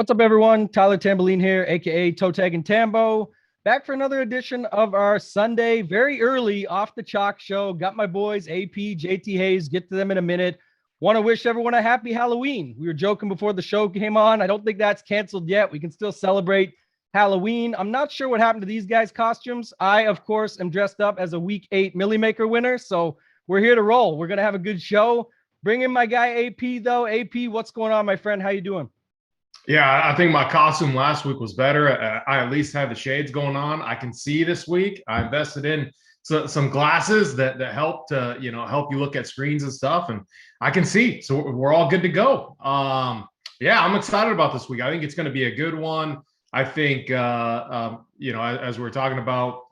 What's up, everyone? Tyler Tamboline here, aka ToeTagginTambo, back for another edition of our Sunday, very early off the chalk show. Got my boys AP, JT Hayes. Get to them in a minute. Want to wish everyone a happy Halloween. We were joking before the show came on. I don't think that's canceled yet. We can still celebrate Halloween. I'm not sure what happened to these guys' costumes. I, of course, am dressed up as a Week 8 Millie Maker winner, so we're here to roll. We're gonna have a good show. Bring in my guy AP though. AP, what's going on, my friend? How you doing? Yeah, I think my costume last week was better. I at least had the shades going on. I can see this week. I invested in some glasses that help to help you look at screens and stuff, and I can see. So we're all good to go. Yeah, I'm excited about this week. I think it's going to be a good one. I think as we're talking about,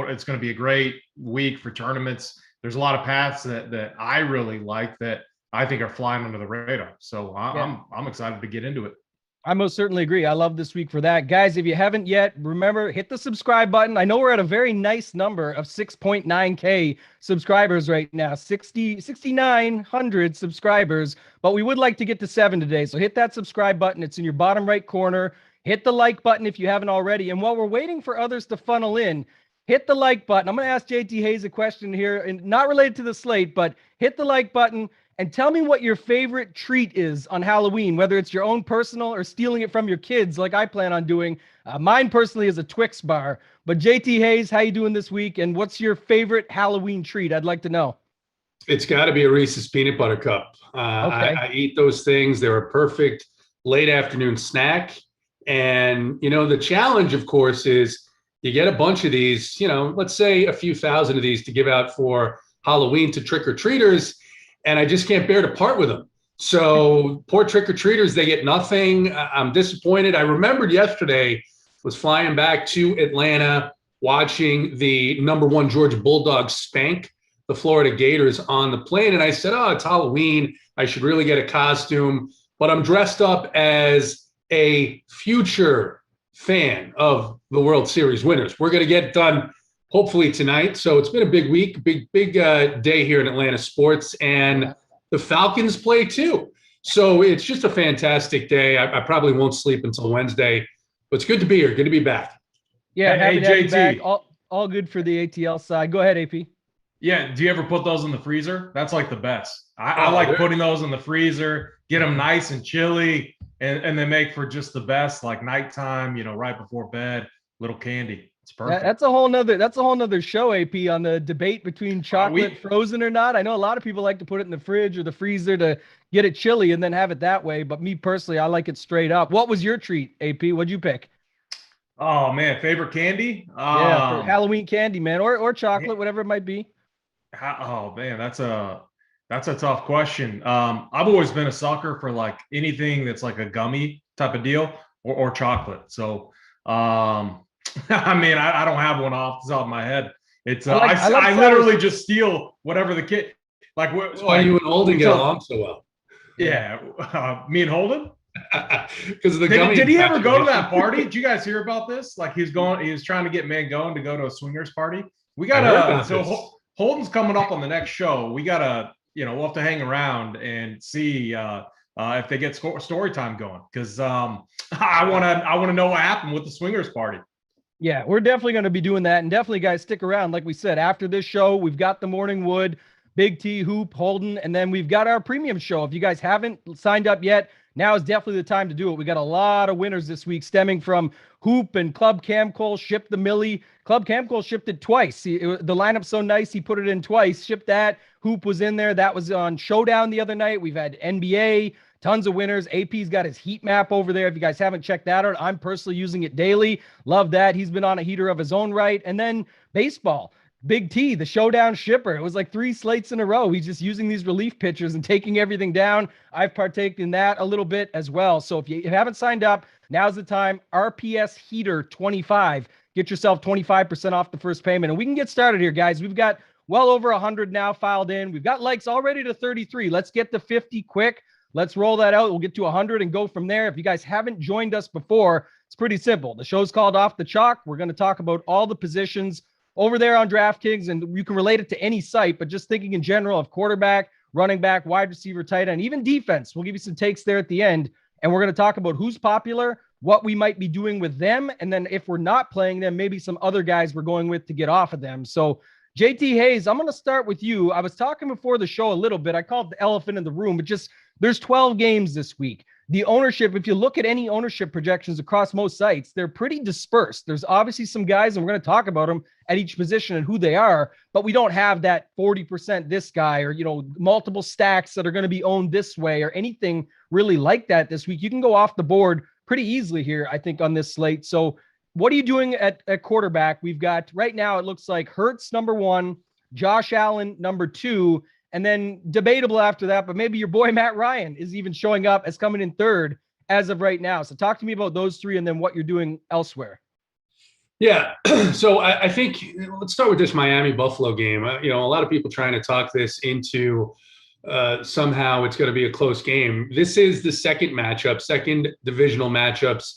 it's going to be a great week for tournaments. There's a lot of paths that I really like that I think are flying under the radar. So I'm excited to get into it. I most certainly agree. I love this week for that. Guys, if you haven't yet, remember, hit the subscribe button. I know we're at a very nice number of 6.9K subscribers right now, 6,900 subscribers, but we would like to get to 7 today. So hit that subscribe button. It's in your bottom right corner. Hit the like button if you haven't already. And while we're waiting for others to funnel in, hit the like button. I'm going to ask JT Hayes a question here, and not related to the slate, but hit the like button. And tell me what your favorite treat is on Halloween, whether it's your own personal or stealing it from your kids like I plan on doing. Mine personally is a Twix bar. But JT Hayes, how you doing this week? And what's your favorite Halloween treat? I'd like to know. It's got to be a Reese's Peanut Butter Cup. Okay. I eat those things. They're a perfect late afternoon snack. And, the challenge, of course, is you get a bunch of these, let's say a few thousand of these to give out for Halloween to trick-or-treaters. And I just can't bear to part with them. So poor trick-or-treaters, they get nothing. I'm disappointed. I remembered yesterday was flying back to Atlanta, watching the #1 Georgia Bulldogs spank the Florida Gators on the plane. And I said, it's Halloween. I should really get a costume. But I'm dressed up as a future fan of the World Series winners. We're going to get done hopefully tonight. So it's been a big week, big day here in Atlanta sports, and the Falcons play too. So it's just a fantastic day. I probably won't sleep until Wednesday, but it's good to be here. Good to be back. Yeah, hey, happy to JT. have you back. All good for the ATL side. Go ahead, AP. Yeah, do you ever put those in the freezer? That's like the best. I like putting those in the freezer, get them nice and chilly, and they make for just the best, like nighttime, right before bed, little candy. It's perfect. That's a whole nother show, AP, on the debate between chocolate frozen or not. I know a lot of people like to put it in the fridge or the freezer to get it chilly and then have it that way. But me personally, I like it straight up. What was your treat, AP? What'd you pick? Oh man, favorite candy? Yeah, for Halloween candy, man, or chocolate, whatever it might be. Oh man, that's a tough question. I've always been a sucker for like anything that's like a gummy type of deal or chocolate. So I mean, I don't have one off the top of my head. It's I literally just steal whatever the kid like. That's why you and Holden get along so well. Yeah, me and Holden. Because the did he ever go to that party? Did you guys hear about this? Like he was trying to get Mangone to go to a swingers party. We got Holden's coming up on the next show. We gotta we'll have to hang around and see if they get story time going, because I want to know what happened with the swingers party. Yeah, we're definitely going to be doing that. And definitely, guys, stick around. Like we said, after this show, we've got the Morning Wood, Big T, Hoop, Holden, and then we've got our premium show. If you guys haven't signed up yet, now is definitely the time to do it. We got a lot of winners this week stemming from Hoop and Club Camcole shipped the Millie. Club Camcole shipped it twice. The lineup's so nice, he put it in twice, shipped that. Hoop was in there. That was on Showdown the other night. We've had NBA. Tons of winners. AP's got his heat map over there. If you guys haven't checked that out, I'm personally using it daily. Love that. He's been on a heater of his own right. And then baseball. Big T, the Showdown shipper. It was like 3 slates in a row. He's just using these relief pitchers and taking everything down. I've partaken in that a little bit as well. So if you haven't signed up, now's the time. RPS Heater 25. Get yourself 25% off the first payment. And we can get started here, guys. We've got well over 100 now filed in. We've got likes already to 33. Let's get to 50 quick. Let's roll that out. We'll get to 100 and go from there. If you guys haven't joined us before, it's pretty simple. The show's called Off the Chalk. We're going to talk about all the positions over there on DraftKings, and you can relate it to any site, but just thinking in general of quarterback, running back, wide receiver, tight end, even defense. We'll give you some takes there at the end. And we're going to talk about who's popular, what we might be doing with them, and then if we're not playing them, maybe some other guys we're going with to get off of them. So JT Hayes, I'm going to start with you. I was talking before the show a little bit. I call it the elephant in the room, but just there's 12 games this week. The ownership, if you look at any ownership projections across most sites, they're pretty dispersed. There's obviously some guys, and we're going to talk about them at each position and who they are, but we don't have that 40% this guy or, multiple stacks that are going to be owned this way or anything really like that this week. You can go off the board pretty easily here, I think, on this slate. So what are you doing at quarterback? We've got right now, it looks like Hurts number 1, Josh Allen number 2, and then debatable after that, but maybe your boy Matt Ryan is even showing up as coming in 3rd as of right now. So talk to me about those 3 and then what you're doing elsewhere. Yeah. So I think let's start with this Miami Buffalo game. A lot of people trying to talk this into somehow it's going to be a close game. This is the second divisional matchups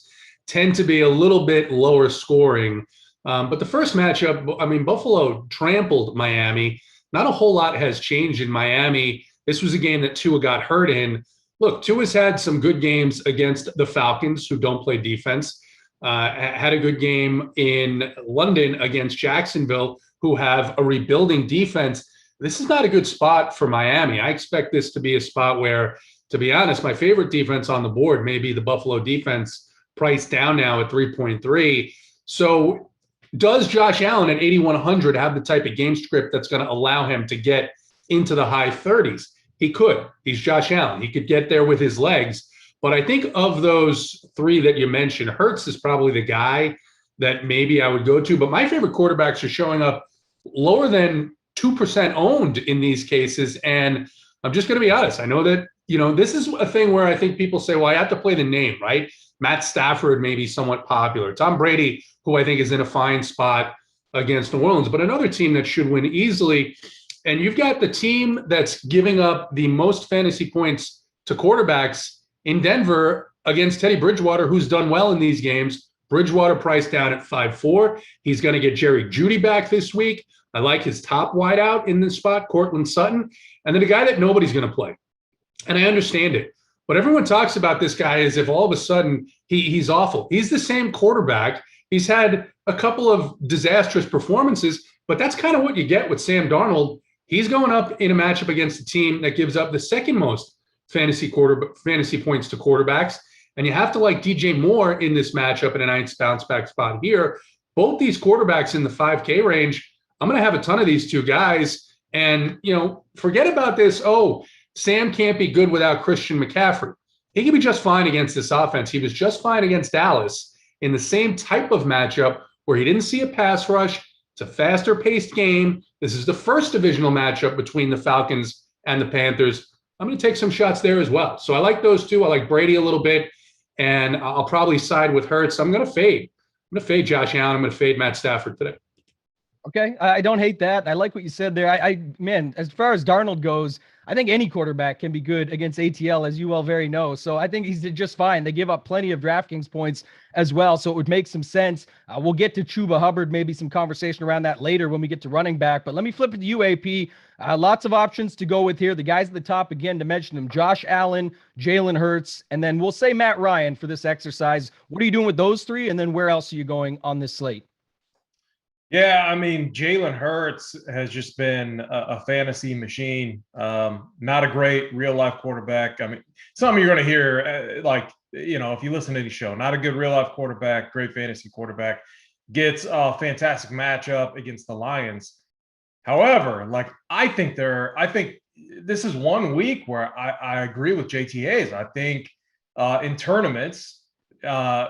tend to be a little bit lower scoring. But the first matchup, Buffalo trampled Miami. Not a whole lot has changed in Miami. This was a game that Tua got hurt in. Look, Tua's had some good games against the Falcons, who don't play defense. Had a good game in London against Jacksonville, who have a rebuilding defense. This is not a good spot for Miami. I expect this to be a spot where, to be honest, my favorite defense on the board may be the Buffalo defense, priced down now at 3.3. So does Josh Allen at 8,100 have the type of game script that's going to allow him to get into the high 30s? He could. He's Josh Allen. He could get there with his legs. But I think of those 3 that you mentioned, Hurts is probably the guy that maybe I would go to. But my favorite quarterbacks are showing up lower than 2% owned in these cases. And I'm just going to be honest. I know that, this is a thing where I think people say, well, I have to play the name, right? Matt Stafford may be somewhat popular. Tom Brady, who I think is in a fine spot against New Orleans, but another team that should win easily. And you've got the team that's giving up the most fantasy points to quarterbacks in Denver against Teddy Bridgewater, who's done well in these games. Bridgewater priced down at 5.4. He's going to get Jerry Jeudy back this week. I like his top wideout in this spot, Cortland Sutton. And then a guy that nobody's going to play. And I understand it. But everyone talks about this guy as if all of a sudden he's awful. He's the same quarterback. He's had a couple of disastrous performances, but that's kind of what you get with Sam Darnold. He's going up in a matchup against a team that gives up the second most fantasy points to quarterbacks. And you have to like DJ Moore in this matchup in a nice bounce back spot here. Both these quarterbacks in the 5K range, I'm going to have a ton of these 2 guys. And, forget about this. Oh, Sam can't be good without Christian McCaffrey. He can be just fine against this offense. He was just fine against Dallas in the same type of matchup where he didn't see a pass rush. It's a faster paced game. This is the first divisional matchup between the Falcons and the Panthers. I'm going to take some shots there as well. So I like those 2. I like Brady a little bit, and I'll probably side with Hurts. I'm going to fade. I'm going to fade Josh Allen. I'm going to fade Matt Stafford today. Okay, I don't hate that. I like what you said there. Man, as far as Darnold goes, I think any quarterback can be good against ATL, as you well very know. So I think he's just fine. They give up plenty of DraftKings points as well, so it would make some sense. We'll get to Chuba Hubbard, maybe some conversation around that later when we get to running back. But let me flip it to UAP. Lots of options to go with here. The guys at the top, again, to mention them, Josh Allen, Jalen Hurts, and then we'll say Matt Ryan for this exercise. What are you doing with those 3? And then where else are you going on this slate? Yeah, Jalen Hurts has just been a fantasy machine. Not a great real-life quarterback. Some you're going to hear, if you listen to the show, not a good real-life quarterback, great fantasy quarterback, gets a fantastic matchup against the Lions. However, I think this is one week where I agree with JTAs. I think in tournaments,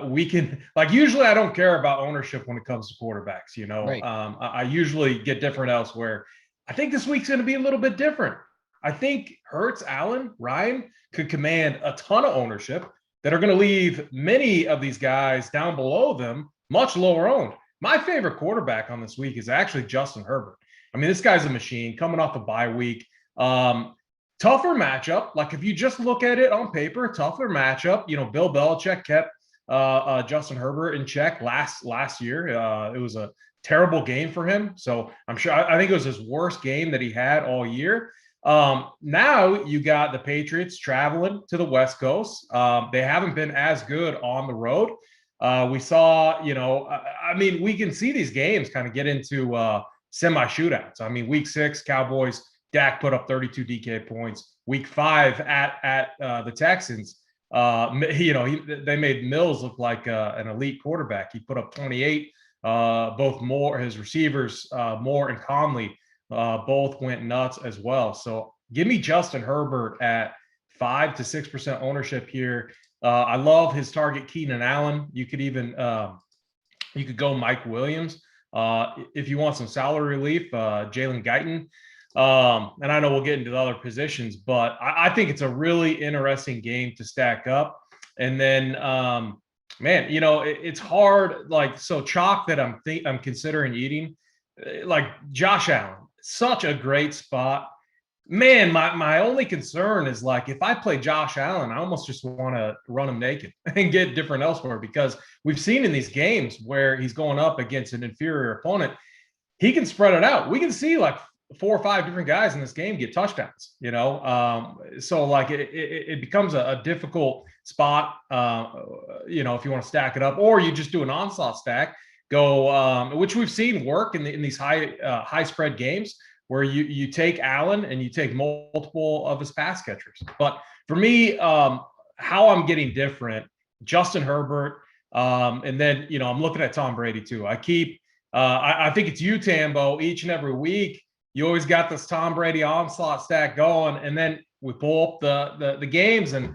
we can, usually I don't care about ownership when it comes to quarterbacks, Right. I usually get different elsewhere. I think this week's going to be a little bit different. I think Hurts, Allen, Ryan could command a ton of ownership that are going to leave many of these guys down below them much lower owned. My favorite quarterback on this week is actually Justin Herbert. This guy's a machine coming off a bye week. Tougher matchup. If you just look at it on paper, tougher matchup. Bill Belichick kept Justin Herbert in check last year. It was a terrible game for him. So I'm sure, I think it was his worst game that he had all year. Now you got the Patriots traveling to the West Coast. They haven't been as good on the road. We saw, I mean, we can see these games kind of get into semi shootouts. I mean, week 6, Cowboys, Dak put up 32 DK points. Week 5 at the Texans, they made Mills look like an elite quarterback. He put up 28. Both his receivers, Moore and Conley, both went nuts as well. So give me Justin Herbert at 5 to 6% ownership here. I love his target, Keenan Allen. You could even you could go Mike Williams if you want some salary relief. Jalen Guyton. And I know we'll get into the other positions, but I think it's a really interesting game to stack up. And then, man, it's hard. Like, so chalk that I'm considering eating, like Josh Allen, such a great spot. Man, my only concern is, like, if I play Josh Allen, I almost just want to run him naked and get different elsewhere, because we've seen in these games where he's going up against an inferior opponent, he can spread it out. We can see like 4 or 5 different guys in this game get touchdowns, so like it becomes a difficult spot, if you want to stack it up, or you just do an onslaught stack, which we've seen work in these high spread games, where you take Allen and you take multiple of his pass catchers. But for me, how I'm getting different, Justin Herbert, and then, I'm looking at Tom Brady too. I think it's you, Tambo, each and every week. You always got this Tom Brady onslaught stack going, and then we pull up the games, and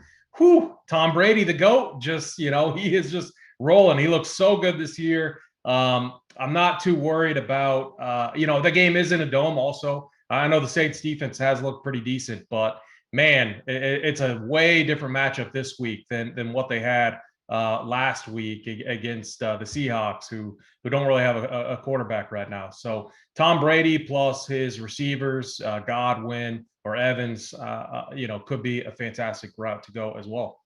Tom Brady, the GOAT, just, he is just rolling. He looks so good this year. I'm not too worried about, the game is in a dome also. I know the Saints defense has looked pretty decent, but man, it's a way different matchup this week than what they had last week against the Seahawks, who don't really have a quarterback right now. So Tom Brady plus his receivers, Godwin or Evans, could be a fantastic route to go as well.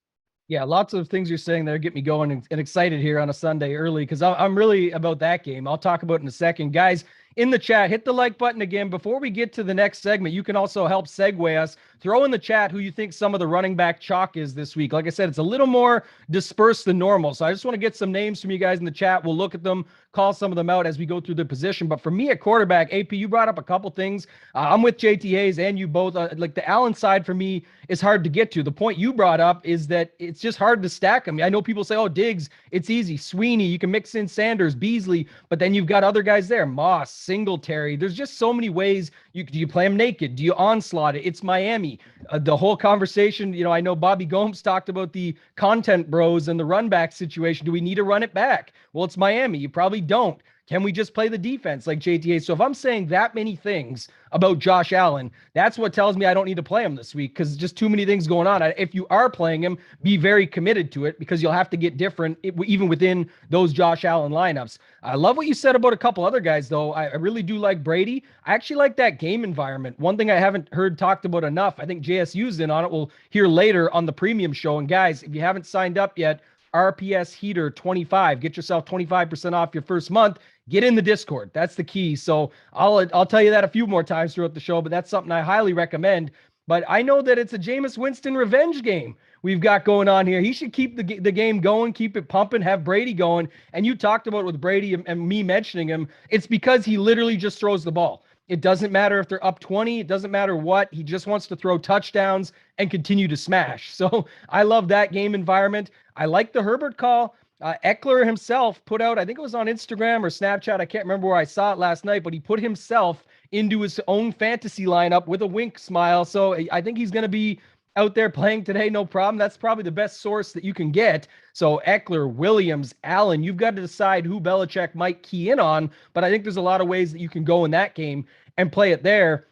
Yeah, lots of things you're saying there get me going and excited here on a Sunday early, because I'm really about that game. I'll talk about it in a second. Guys, in the chat, hit the like button again. Before we get to the next segment, you can also help segue us. Throw in the chat who you think some of the running back chalk is this week. Like I said, it's a little more dispersed than normal, so I just want to get some names from you guys in the chat. We'll look at them, call some of them out as we go through the position. But for me at quarterback, AP, you brought up a couple things. I'm with JT Hayes and you both. Like the Allen side for me is hard to get to. The point you brought up is that it's just hard to stack them. I know people say, oh, Diggs, it's easy. Sweeney, you can mix in Sanders, Beasley, but then you've got other guys there, Moss, Singletary. There's just so many ways. Do you play them naked? Do you onslaught it? It's Miami. The whole conversation, I know Bobby Gomes talked about the content bros and the run back situation. Do we need to run it back? Well, it's Miami. You probably don't. Can we just play the defense like JTA? So if I'm saying that many things about Josh Allen, that's what tells me I don't need to play him this week, because just too many things going on. If you are playing him, be very committed to it, because you'll have to get different even within those Josh Allen lineups. I love what you said about a couple other guys, though. I really do like Brady. I actually like that game environment. One thing I haven't heard talked about enough, I think JSU's in on it. We'll hear later on the premium show. And guys, if you haven't signed up yet, RPS Heater 25. Get yourself 25% off your first month. Get in the Discord. That's the key. So I'll tell you that a few more times throughout the show, but that's something I highly recommend. But I know that it's a Jameis Winston revenge game we've got going on here. He should keep the game going, keep it pumping, have Brady going. And you talked about it with Brady and me mentioning him. It's because he literally just throws the ball. It doesn't matter if they're up 20. It doesn't matter what. He just wants to throw touchdowns and continue to smash. So I love that game environment. I like the Herbert call. Eckler himself put out, I think it was on Instagram or Snapchat, I can't remember where I saw it last night, but he put himself into his own fantasy lineup with a wink smile. So I think he's going to be out there playing today, no problem. That's probably the best source that you can get. So Eckler, Williams, Allen, you've got to decide who Belichick might key in on, but I think there's a lot of ways that you can go in that game and play it there.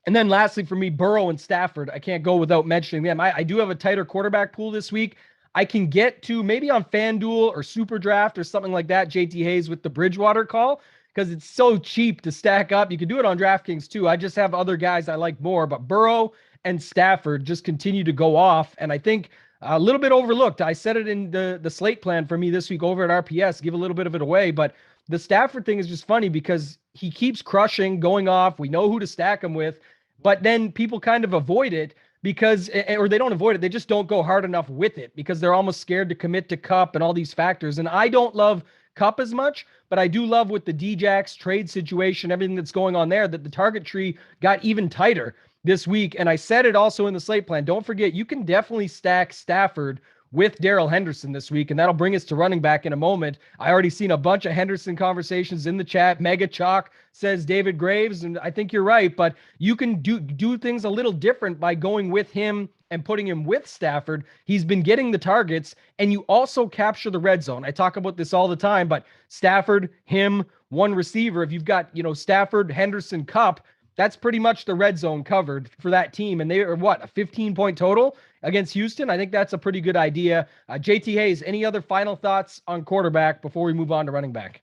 And then lastly for me, Burrow and Stafford, I can't go without mentioning them. I do have a tighter quarterback pool this week. I can get to maybe on FanDuel or Super Draft or something like that, JT Hayes with the Bridgewater call, because it's so cheap to stack up. You can do it on DraftKings too. I just have other guys I like more, but Burrow and Stafford just continue to go off. And I think a little bit overlooked. I said it in the slate plan for me this week over at RPS, give a little bit of it away, but the Stafford thing is just funny because he keeps crushing, going off. We know who to stack him with. but then people kind of avoid it because, or they don't avoid it, they just don't go hard enough with it because they're almost scared to commit to Kupp and all these factors. And I don't love Kupp as much, but I do love with the Djax trade situation, everything that's going on there, that the target tree got even tighter this week. And I said it also in the slate plan. Don't forget, you can definitely stack Stafford with Darrell Henderson this week, and that'll bring us to running back in a moment. I already seen a bunch of Henderson conversations in the chat. Mega Chalk says David Graves, and I think you're right, but you can do things a little different by going with him and putting him with Stafford. He's been getting the targets, and you also capture the red zone. I talk about this all the time, but Stafford, him, one receiver, if you've got, Stafford, Henderson, Kupp, that's pretty much the red zone covered for that team. And they are what, a 15-point total against Houston? I think that's a pretty good idea. JT Hayes, any other final thoughts on quarterback before we move on to running back?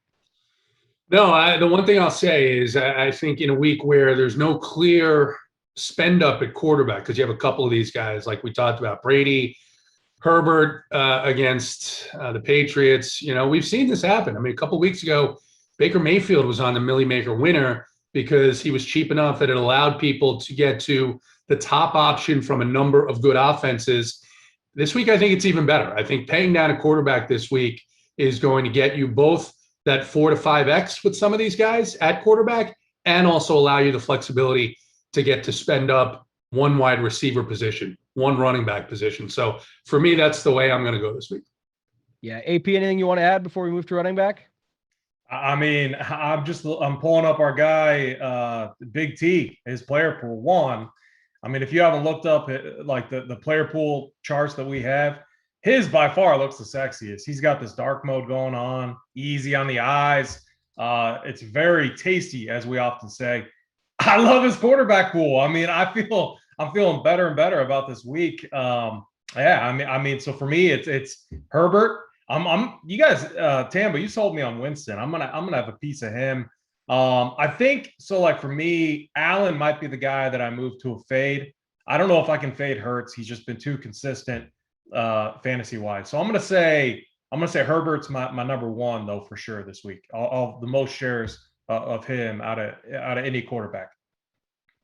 No, the one thing I'll say is I think in a week where there's no clear spend up at quarterback, because you have a couple of these guys, like we talked about, Brady, Herbert against the Patriots. We've seen this happen. I mean, a couple of weeks ago, Baker Mayfield was on the Millie Maker winner because he was cheap enough that it allowed people to get to the top option from a number of good offenses. This week, I think it's even better. I think paying down a quarterback this week is going to get you both that 4 to 5x with some of these guys at quarterback and also allow you the flexibility to get to spend up one wide receiver position, one running back position. So for me, that's the way I'm going to go this week. Yeah. AP, anything you want to add before we move to running back? I mean, I'm pulling up our guy, Big T, his player pool one. I mean, if you haven't looked up like the player pool charts that we have, his by far looks the sexiest. He's got this dark mode going on, easy on the eyes. It's very tasty, as we often say. I love his quarterback pool. I mean, I'm feeling better and better about this week. I mean, so for me, it's Herbert. You guys, Tambo, you sold me on Winston. I'm gonna have a piece of him. I think so. Like for me, Allen might be the guy that I move to a fade. I don't know if I can fade Hurts. He's just been too consistent fantasy wise. So I'm gonna say Herbert's my number one though for sure this week. I'll the most shares of him out of any quarterback.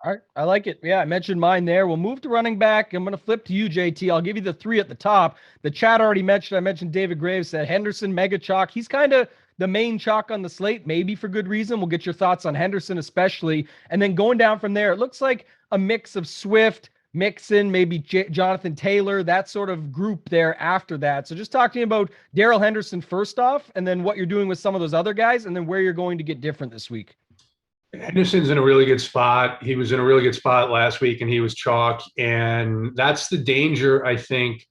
All right. I like it. Yeah, I mentioned mine there. We'll move to running back. I'm going to flip to you, JT. I'll give you the three at the top. The chat already mentioned, I mentioned David Graves said Henderson, mega chalk. He's kind of the main chalk on the slate, maybe for good reason. We'll get your thoughts on Henderson especially. And then going down from there, it looks like a mix of Swift, Mixon, maybe Jonathan Taylor, that sort of group there after that. So just talk to me about Darrell Henderson first off, and then what you're doing with some of those other guys, and then where you're going to get different this week. Henderson's in a really good spot. He was in a really good spot last week, and he was chalk. And that's the danger, I think,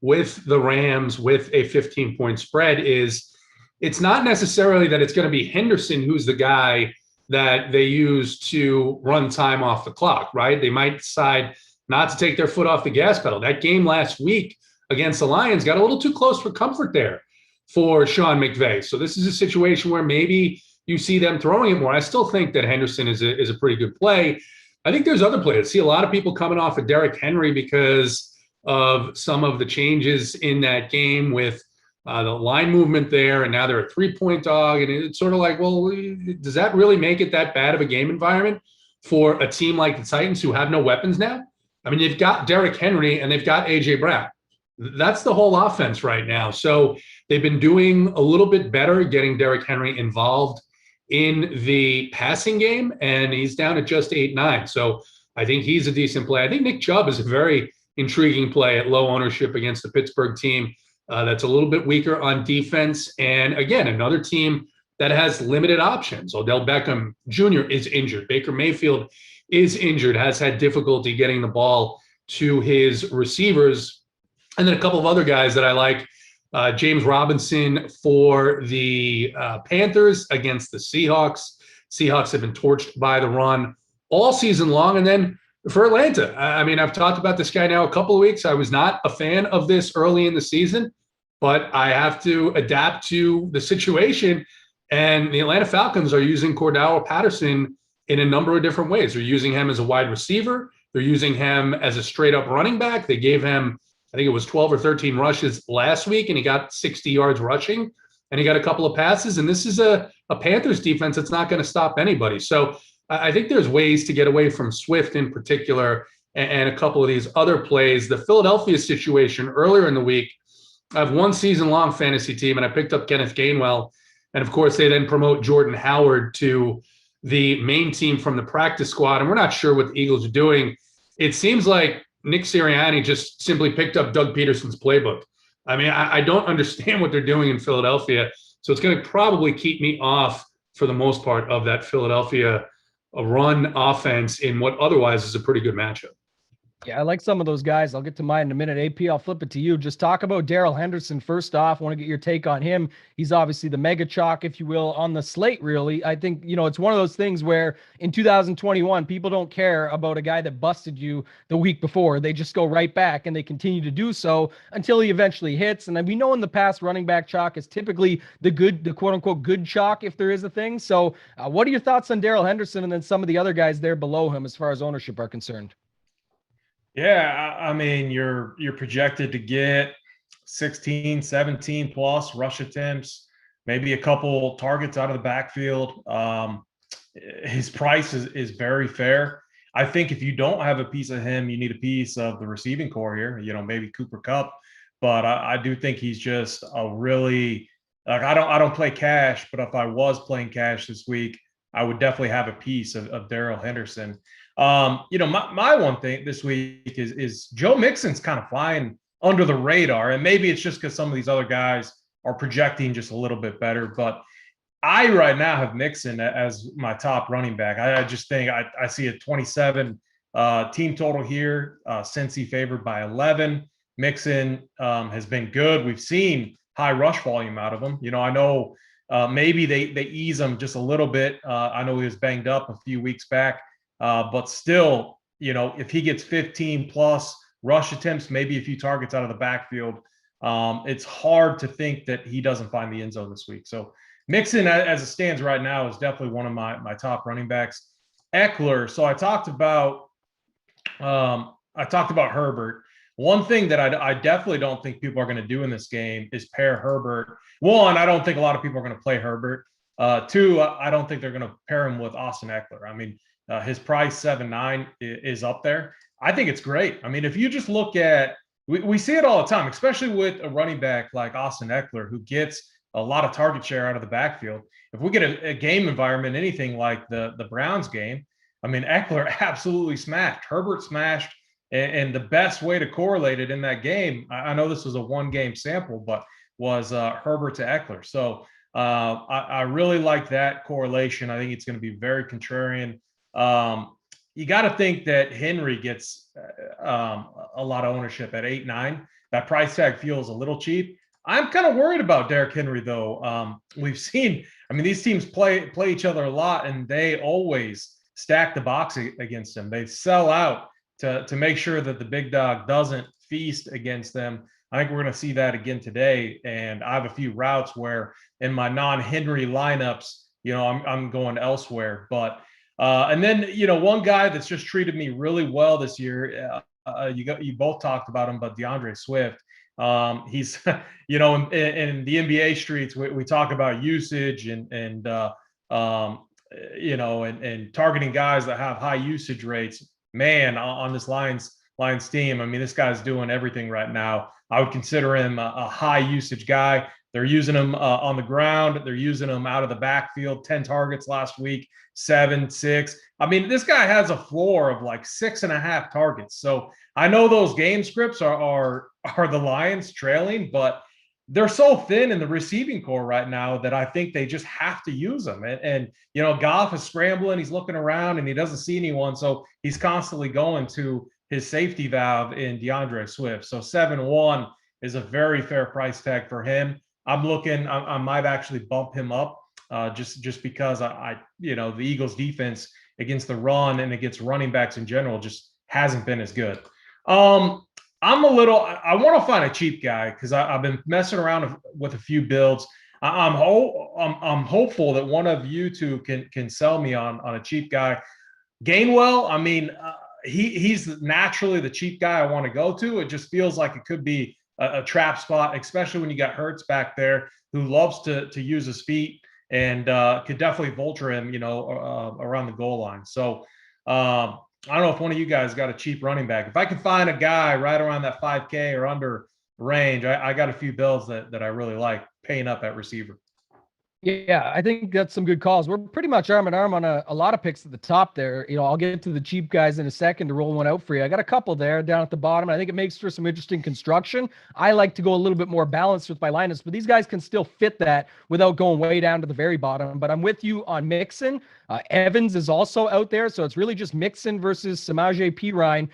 with the Rams with a 15-point spread is it's not necessarily that it's going to be Henderson who's the guy that they use to run time off the clock, right? They might decide not to take their foot off the gas pedal. That game last week against the Lions got a little too close for comfort there for Sean McVay. So this is a situation where maybe you see them throwing it more. I still think that Henderson is a pretty good play. I think there's other players. I see a lot of people coming off of Derrick Henry because of some of the changes in that game with the line movement there, and now they're a 3-point dog. And it's sort of like, well, does that really make it that bad of a game environment for a team like the Titans who have no weapons now? I mean, they've got Derrick Henry and they've got A.J. Brown. That's the whole offense right now. So they've been doing a little bit better getting Derrick Henry involved in the passing game, and he's down at just 8-9. So I think he's a decent play. I think Nick Chubb is a very intriguing play at low ownership against the Pittsburgh team that's a little bit weaker on defense. And again, another team that has limited options. Odell Beckham Jr. is injured. Baker Mayfield is injured, has had difficulty getting the ball to his receivers. And then a couple of other guys that I like. James Robinson for the Panthers against the Seahawks. Seahawks have been torched by the run all season long. And then for Atlanta, I mean, I've talked about this guy now a couple of weeks. I was not a fan of this early in the season, but I have to adapt to the situation. And the Atlanta Falcons are using Cordell Patterson in a number of different ways. They're using him as a wide receiver. They're using him as a straight up running back. They gave him, I think it was 12 or 13 rushes last week, and he got 60 yards rushing, and he got a couple of passes. And this is a Panthers defense that's not going to stop anybody. So I think there's ways to get away from Swift in particular and a couple of these other plays. The Philadelphia situation earlier in the week, I have one season-long fantasy team, and I picked up Kenneth Gainwell. And, of course, they then promote Jordan Howard to the main team from the practice squad, and we're not sure what the Eagles are doing. It seems like Nick Sirianni just simply picked up Doug Peterson's playbook. I mean, I don't understand what they're doing in Philadelphia, so it's going to probably keep me off for the most part of that Philadelphia run offense in what otherwise is a pretty good matchup. Yeah, I like some of those guys. I'll get to mine in a minute. AP, I'll flip it to you. Just talk about Darrell Henderson first off. I want to get your take on him. He's obviously the mega chalk, if you will, on the slate, really. I think, it's one of those things where in 2021, people don't care about a guy that busted you the week before. They just go right back, and they continue to do so until he eventually hits. And we know in the past, running back chalk is typically the quote-unquote good chalk, if there is a thing. So what are your thoughts on Darrell Henderson and then some of the other guys there below him as far as ownership are concerned? Yeah, I mean, you're projected to get 16, 17 plus rush attempts, maybe a couple targets out of the backfield. His price is very fair. I think if you don't have a piece of him, you need a piece of the receiving core here, maybe Cooper Kupp. But I do think he's just a really I don't play cash, but if I was playing cash this week, I would definitely have a piece of Darrell Henderson. My one thing this week is Joe Mixon's kind of flying under the radar, and maybe it's just because some of these other guys are projecting just a little bit better. But I right now have Mixon as my top running back. I just think I see a 27 team total here. Cincy favored by 11. Mixon has been good. We've seen high rush volume out of him. I know maybe they ease him just a little bit. I know he was banged up a few weeks back. But still, if he gets 15 plus rush attempts, maybe a few targets out of the backfield, it's hard to think that he doesn't find the end zone this week. So Mixon, as it stands right now, is definitely one of my top running backs. Eckler. So I talked about Herbert. One thing that I definitely don't think people are going to do in this game is pair Herbert. One, I don't think a lot of people are going to play Herbert. Two, I don't think they're going to pair him with Austin Eckler. I mean, his price 7.9 is up there. I think it's great. I mean, if you just look at, we see it all the time, especially with a running back like Austin Eckler, who gets a lot of target share out of the backfield. If we get a game environment, anything like the Browns game, I mean, Eckler absolutely smashed. Herbert smashed, and the best way to correlate it in that game, I know this was a one-game sample, but was Herbert to Eckler. So I really like that correlation. I think it's going to be very contrarian. You got to think that Henry gets a lot of ownership at 8.9. That price tag feels a little cheap. I'm kind of worried about Derrick Henry, though. We've seen, these teams play each other a lot, and they always stack the box against them. They sell out to make sure that the big dog doesn't feast against them. I think we're going to see that again today. And I have a few routes where in my non-Henry lineups, I'm going elsewhere. But and then, one guy that's just treated me really well this year, you both talked about him, but DeAndre Swift. He's, in the NBA streets, we talk about usage and targeting guys that have high usage rates. Man, on this Lions team, this guy's doing everything right now. I would consider him a high usage guy. They're using him on the ground. They're using him out of the backfield. 10 targets last week, 7, 6. This guy has a floor of like 6.5 targets. So I know those game scripts are the Lions trailing, but they're so thin in the receiving core right now that I think they just have to use them. And Goff is scrambling. He's looking around and he doesn't see anyone. So he's constantly going to his safety valve in DeAndre Swift. So 7.1 is a very fair price tag for him. I might actually bump him up just because the Eagles defense against the run and against running backs in general just hasn't been as good. I want to find a cheap guy because I've been messing around with a few builds. I'm hopeful that one of you two can sell me on a cheap guy. Gainwell, he's naturally the cheap guy I want to go to. It just feels like it could be a trap spot, especially when you got Hurts back there who loves to use his feet. and could definitely vulture him, around the goal line. So I don't know if one of you guys got a cheap running back. If I can find a guy right around that 5K or under range, I got a few builds that I really like paying up at receiver. Yeah, I think that's some good calls. We're pretty much arm in arm on a lot of picks at the top there. I'll get to the cheap guys in a second to roll one out for you. I got a couple there down at the bottom. I think it makes for some interesting construction. I like to go a little bit more balanced with my lineups, but these guys can still fit that without going way down to the very bottom. But I'm with you on Mixon. Evans is also out there, so it's really just Mixon versus Samaje Perine.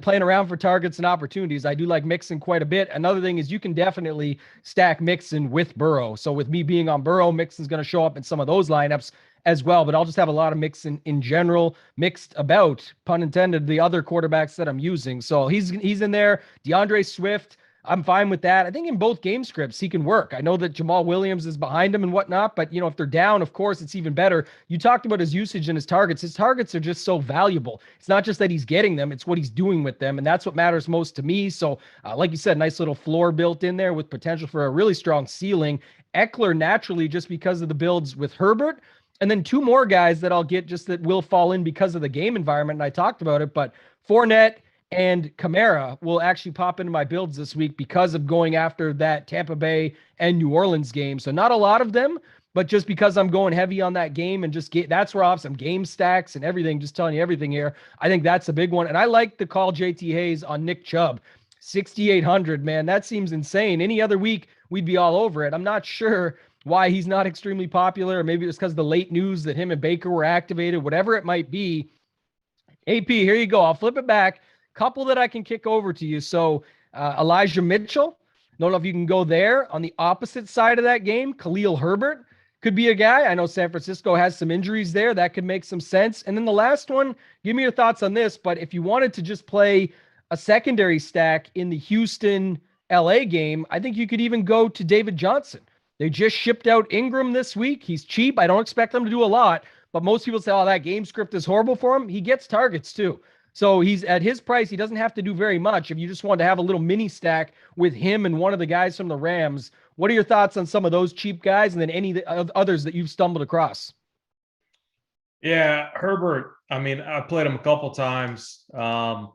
Playing around for targets and opportunities. I do like Mixon quite a bit. Another thing is you can definitely stack Mixon with Burrow. So with me being on Burrow, Mixon's going to show up in some of those lineups as well. But I'll just have a lot of Mixon in general, mixed about, pun intended, the other quarterbacks that I'm using. So he's in there. DeAndre Swift, I'm fine with that. I think in both game scripts, he can work. I know that Jamal Williams is behind him and whatnot, but if they're down, of course, it's even better. You talked about his usage and his targets. His targets are just so valuable. It's not just that he's getting them, it's what he's doing with them. And that's what matters most to me. So like you said, nice little floor built in there with potential for a really strong ceiling. Eckler naturally, just because of the builds with Herbert. And then two more guys that I'll get just that will fall in because of the game environment. And I talked about it, but Fournette and Kamara will actually pop into my builds this week because of going after that Tampa Bay and New Orleans game. So not a lot of them, but just because I'm going heavy on that game and that's where I'll have some game stacks and everything, just telling you everything here. I think that's a big one. And I like the call JT Hayes on Nick Chubb. 6,800, man. That seems insane. Any other week, we'd be all over it. I'm not sure why he's not extremely popular, or maybe it's because of the late news that him and Baker were activated, whatever it might be. AP, here you go. I'll flip it back. Couple that I can kick over to you. So Elijah Mitchell, don't know if you can go there. On the opposite side of that game, Khalil Herbert could be a guy. I know San Francisco has some injuries there. That could make some sense. And then the last one, give me your thoughts on this. But if you wanted to just play a secondary stack in the Houston LA game, I think you could even go to David Johnson. They just shipped out Ingram this week. He's cheap. I don't expect them to do a lot, but most people say, oh, that game script is horrible for him. He gets targets too. So he's at his price. He doesn't have to do very much. If you just want to have a little mini stack with him and one of the guys from the Rams, what are your thoughts on some of those cheap guys and then any others that you've stumbled across? Yeah, Herbert. I mean, I played him a couple times. That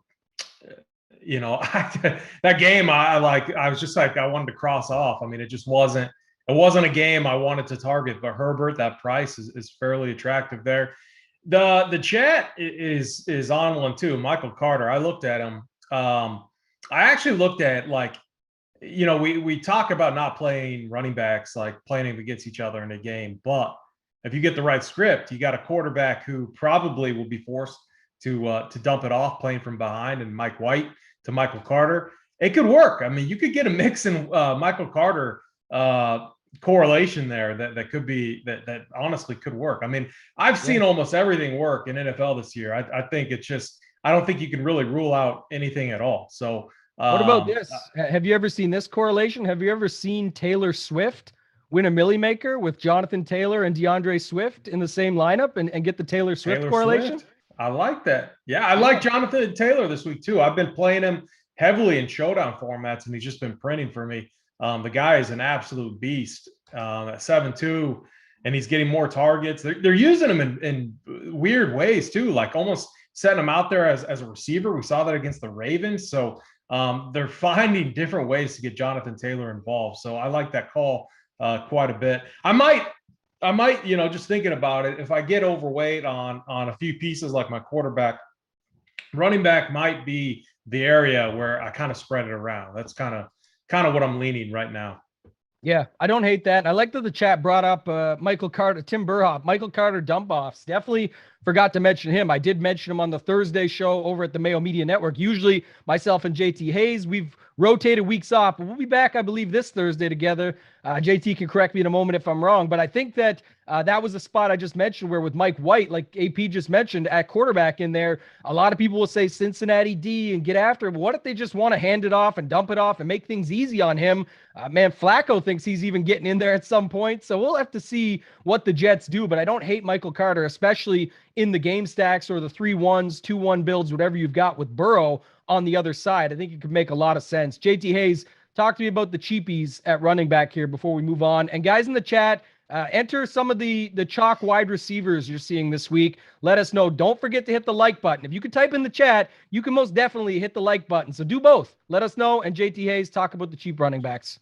game, I was just like, I wanted to cross off. I mean, it wasn't a game I wanted to target, but Herbert, that price is fairly attractive there. The chat is on one too. Michael Carter. I looked at him. I actually looked at we talk about not playing running backs, like playing against each other in a game. But if you get the right script, you got a quarterback who probably will be forced to dump it off playing from behind, and Mike White to Michael Carter. It could work. I mean, you could get a mix in Michael Carter correlation there that could be that honestly could work. I mean, I've seen almost everything work in NFL this year. I think it's just, I don't think you can really rule out anything at all. So what about this? Have you ever seen this correlation? Have you ever seen Taylor Swift win a Millie Maker with Jonathan Taylor and DeAndre Swift in the same lineup and get the Taylor Swift correlation? Swift. I like that. Yeah, I like Jonathan Taylor this week too. I've been playing him heavily in Showdown formats, and he's just been printing for me. The guy is an absolute beast at 7'2", and he's getting more targets. They're using him in weird ways too, like almost setting him out there as a receiver. We saw that against the Ravens. So they're finding different ways to get Jonathan Taylor involved. So I like that call quite a bit. I might, just thinking about it, if I get overweight on a few pieces like my quarterback, running back might be the area where I kind of spread it around. That's kind of what I'm leaning right now. Yeah, I don't hate that. I like that the chat brought up Michael Carter, Tim Burhoff, Michael Carter dump-offs. Definitely forgot to mention him. I did mention him on the Thursday show over at the Mayo Media Network. Usually myself and JT Hayes, we've rotated weeks off, but we'll be back, I believe, this Thursday together. JT can correct me in a moment if I'm wrong, but I think that that was a spot I just mentioned where with Mike White, like AP just mentioned, at quarterback in there, a lot of people will say Cincinnati D and get after him. What if they just want to hand it off and dump it off and make things easy on him? Man, Flacco thinks he's even getting in there at some point, so we'll have to see what the Jets do, but I don't hate Michael Carter, especially in the game stacks or the 3-1s, 2-1 builds, whatever you've got with Burrow on the other side. I think it could make a lot of sense. JT Hayes, talk to me about the cheapies at running back here before we move on. And guys in the chat, Enter some of the chalk wide receivers you're seeing this week. Let us know. Don't forget to hit the like button. If you can type in the chat, you can most definitely hit the like button. So do both. Let us know. And JT Hayes, talk about the cheap running backs.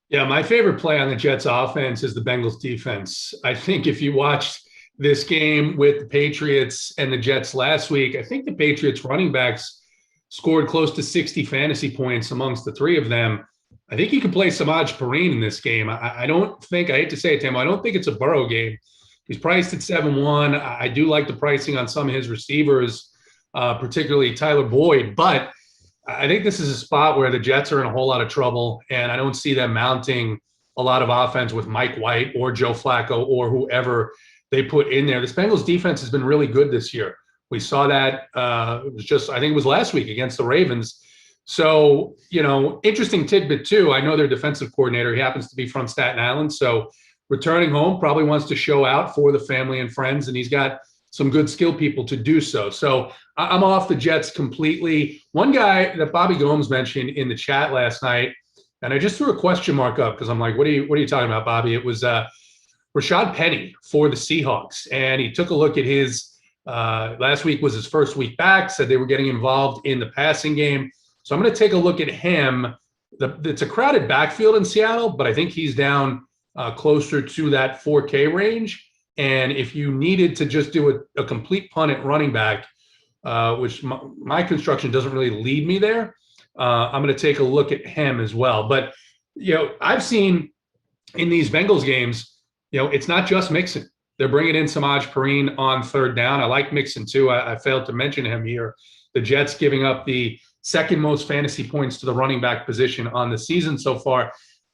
Yeah, my favorite play on the Jets offense is the Bengals defense. I think if you watched this game with the Patriots and the Jets last week, I think the Patriots running backs scored close to 60 fantasy points amongst the three of them. I think you can play Samaj Perine in this game. I don't think, I hate to say it, Tim, I don't think it's a Burrow game. He's priced at 7-1. I do like the pricing on some of his receivers, particularly Tyler Boyd, but I think this is a spot where the Jets are in a whole lot of trouble, and I don't see them mounting a lot of offense with Mike White or Joe Flacco or whoever they put in there. This Bengals defense has been really good this year. We saw that it was just, I think it was last week against the Ravens. So, interesting tidbit too. I know their defensive coordinator, he happens to be from Staten Island. So returning home, probably wants to show out for the family and friends, and he's got some good skill people to do so. So I'm off the Jets completely. One guy that Bobby Gomes mentioned in the chat last night, and I just threw a question mark up because I'm like, what are you talking about, Bobby? It was Rashad Penny for the Seahawks. And he took a look at his last week was his first week back, said they were getting involved in the passing game. So I'm going to take a look at him. It's a crowded backfield in Seattle, but I think he's down closer to that 4K range. And if you needed to just do a complete punt at running back, which my construction doesn't really lead me there, I'm going to take a look at him as well. But, I've seen in these Bengals games, it's not just Mixon. They're bringing in Samaj Perine on third down. I like Mixon too. I failed to mention him here. The Jets giving up the second most fantasy points to the running back position on the season so far.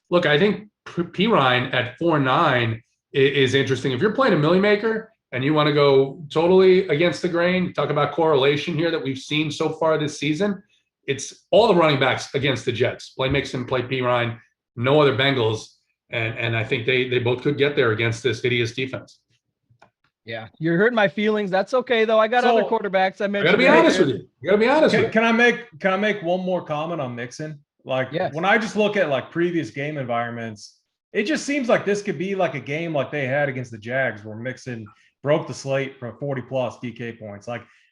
Look, I think Perine at 4.9 is interesting. If you're playing a Millie Maker and you want to go totally against the grain, talk about correlation here that we've seen so far this season, it's all the running backs against the Jets. Play Mixon, play Perine, no other Bengals. And I think they both could get there against this hideous defense. Yeah, you're hurting my feelings. That's okay, though. I got other quarterbacks. I got to be honest with you. You got to be honest with you. Can I make one more comment on Mixon? When I just look at previous game environments, it just seems like this could be like a game like they had against the Jags where Mixon broke the slate for 40-plus DK points.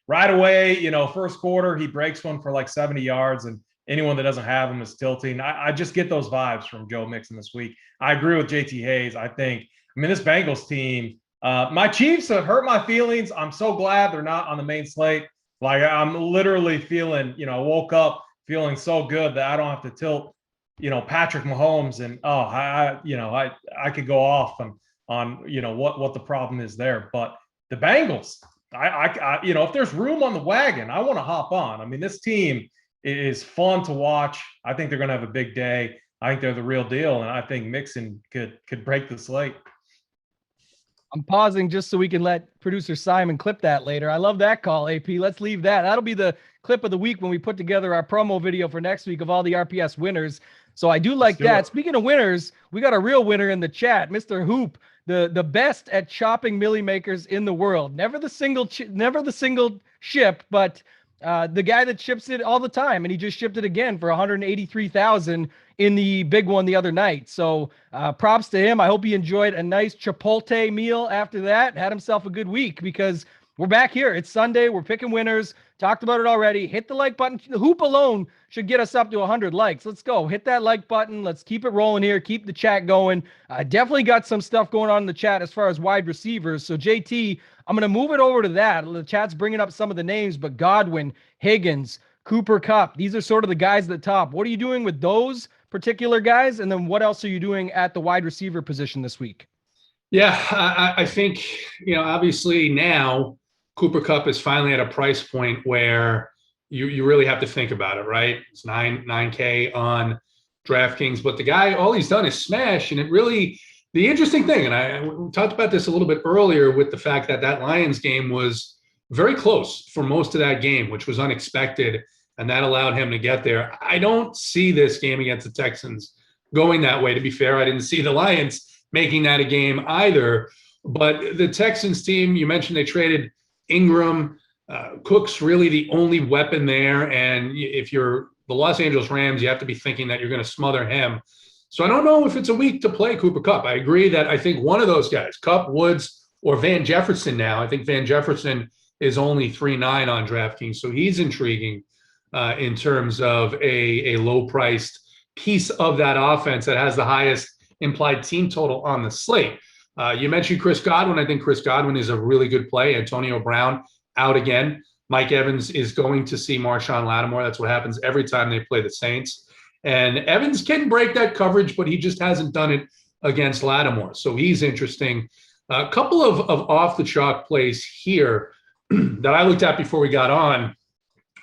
Right away, first quarter, he breaks one for 70 yards, and anyone that doesn't have him is tilting. I just get those vibes from Joe Mixon this week. I agree with JT Hayes. This Bengals team, my Chiefs have hurt my feelings. I'm so glad they're not on the main slate. I'm literally feeling, woke up feeling so good that I don't have to tilt, Patrick Mahomes, and I could go off on what the problem is there. But the Bengals, I if there's room on the wagon, I want to hop on. This team is fun to watch. I think they're going to have a big day. I think they're the real deal, and I think Mixon could break the slate. I'm pausing just so we can let producer Simon clip that later. I love that call, AP. Let's leave that. That'll be the clip of the week when we put together our promo video for next week of all the RPS winners. So I do like that. Speaking of winners, we got a real winner in the chat, Mr. Hoop, the best at chopping Millie Makers in the world. Never the single ship, but the guy that ships it all the time, and he just shipped it again for 183,000 in the big one the other night. So props to him. I hope he enjoyed a nice Chipotle meal after that. Had himself a good week because we're back here. It's Sunday. We're picking winners. Talked about it already. Hit the like button. The Hoop alone should get us up to 100 likes. Let's go. Hit that like button. Let's keep it rolling here. Keep the chat going. Definitely got some stuff going on in the chat as far as wide receivers. So JT, I'm going to move it over to that. The chat's bringing up some of the names, but Godwin, Higgins, Cooper Kupp, these are sort of the guys at the top. What are you doing with those particular guys? And then what else are you doing at the wide receiver position this week? Yeah, I think, obviously now Cooper Kupp is finally at a price point where you really have to think about it, right? It's 9K on DraftKings, but the guy, all he's done is smash. And it really, the interesting thing, and we talked about this a little bit earlier with the fact that Lions game was very close for most of that game, which was unexpected. And that allowed him to get there. I don't see this game against the Texans going that way. To be fair, I didn't see the Lions making that a game either. But the Texans team, you mentioned they traded Ingram. Cook's really the only weapon there. And if you're the Los Angeles Rams, you have to be thinking that you're going to smother him. So I don't know if it's a week to play Cooper Kupp. I agree that I think one of those guys, Kupp, Woods, or Van Jefferson now. I think Van Jefferson is only 3.9 on DraftKings, so he's intriguing in terms of a low-priced piece of that offense that has the highest implied team total on the slate. You mentioned Chris Godwin. I think Chris Godwin is a really good play. Antonio Brown out again. Mike Evans is going to see Marshawn Lattimore. That's what happens every time they play the Saints. And Evans can break that coverage, but he just hasn't done it against Lattimore. So he's interesting. A couple of off-the-chalk plays here that I looked at before we got on.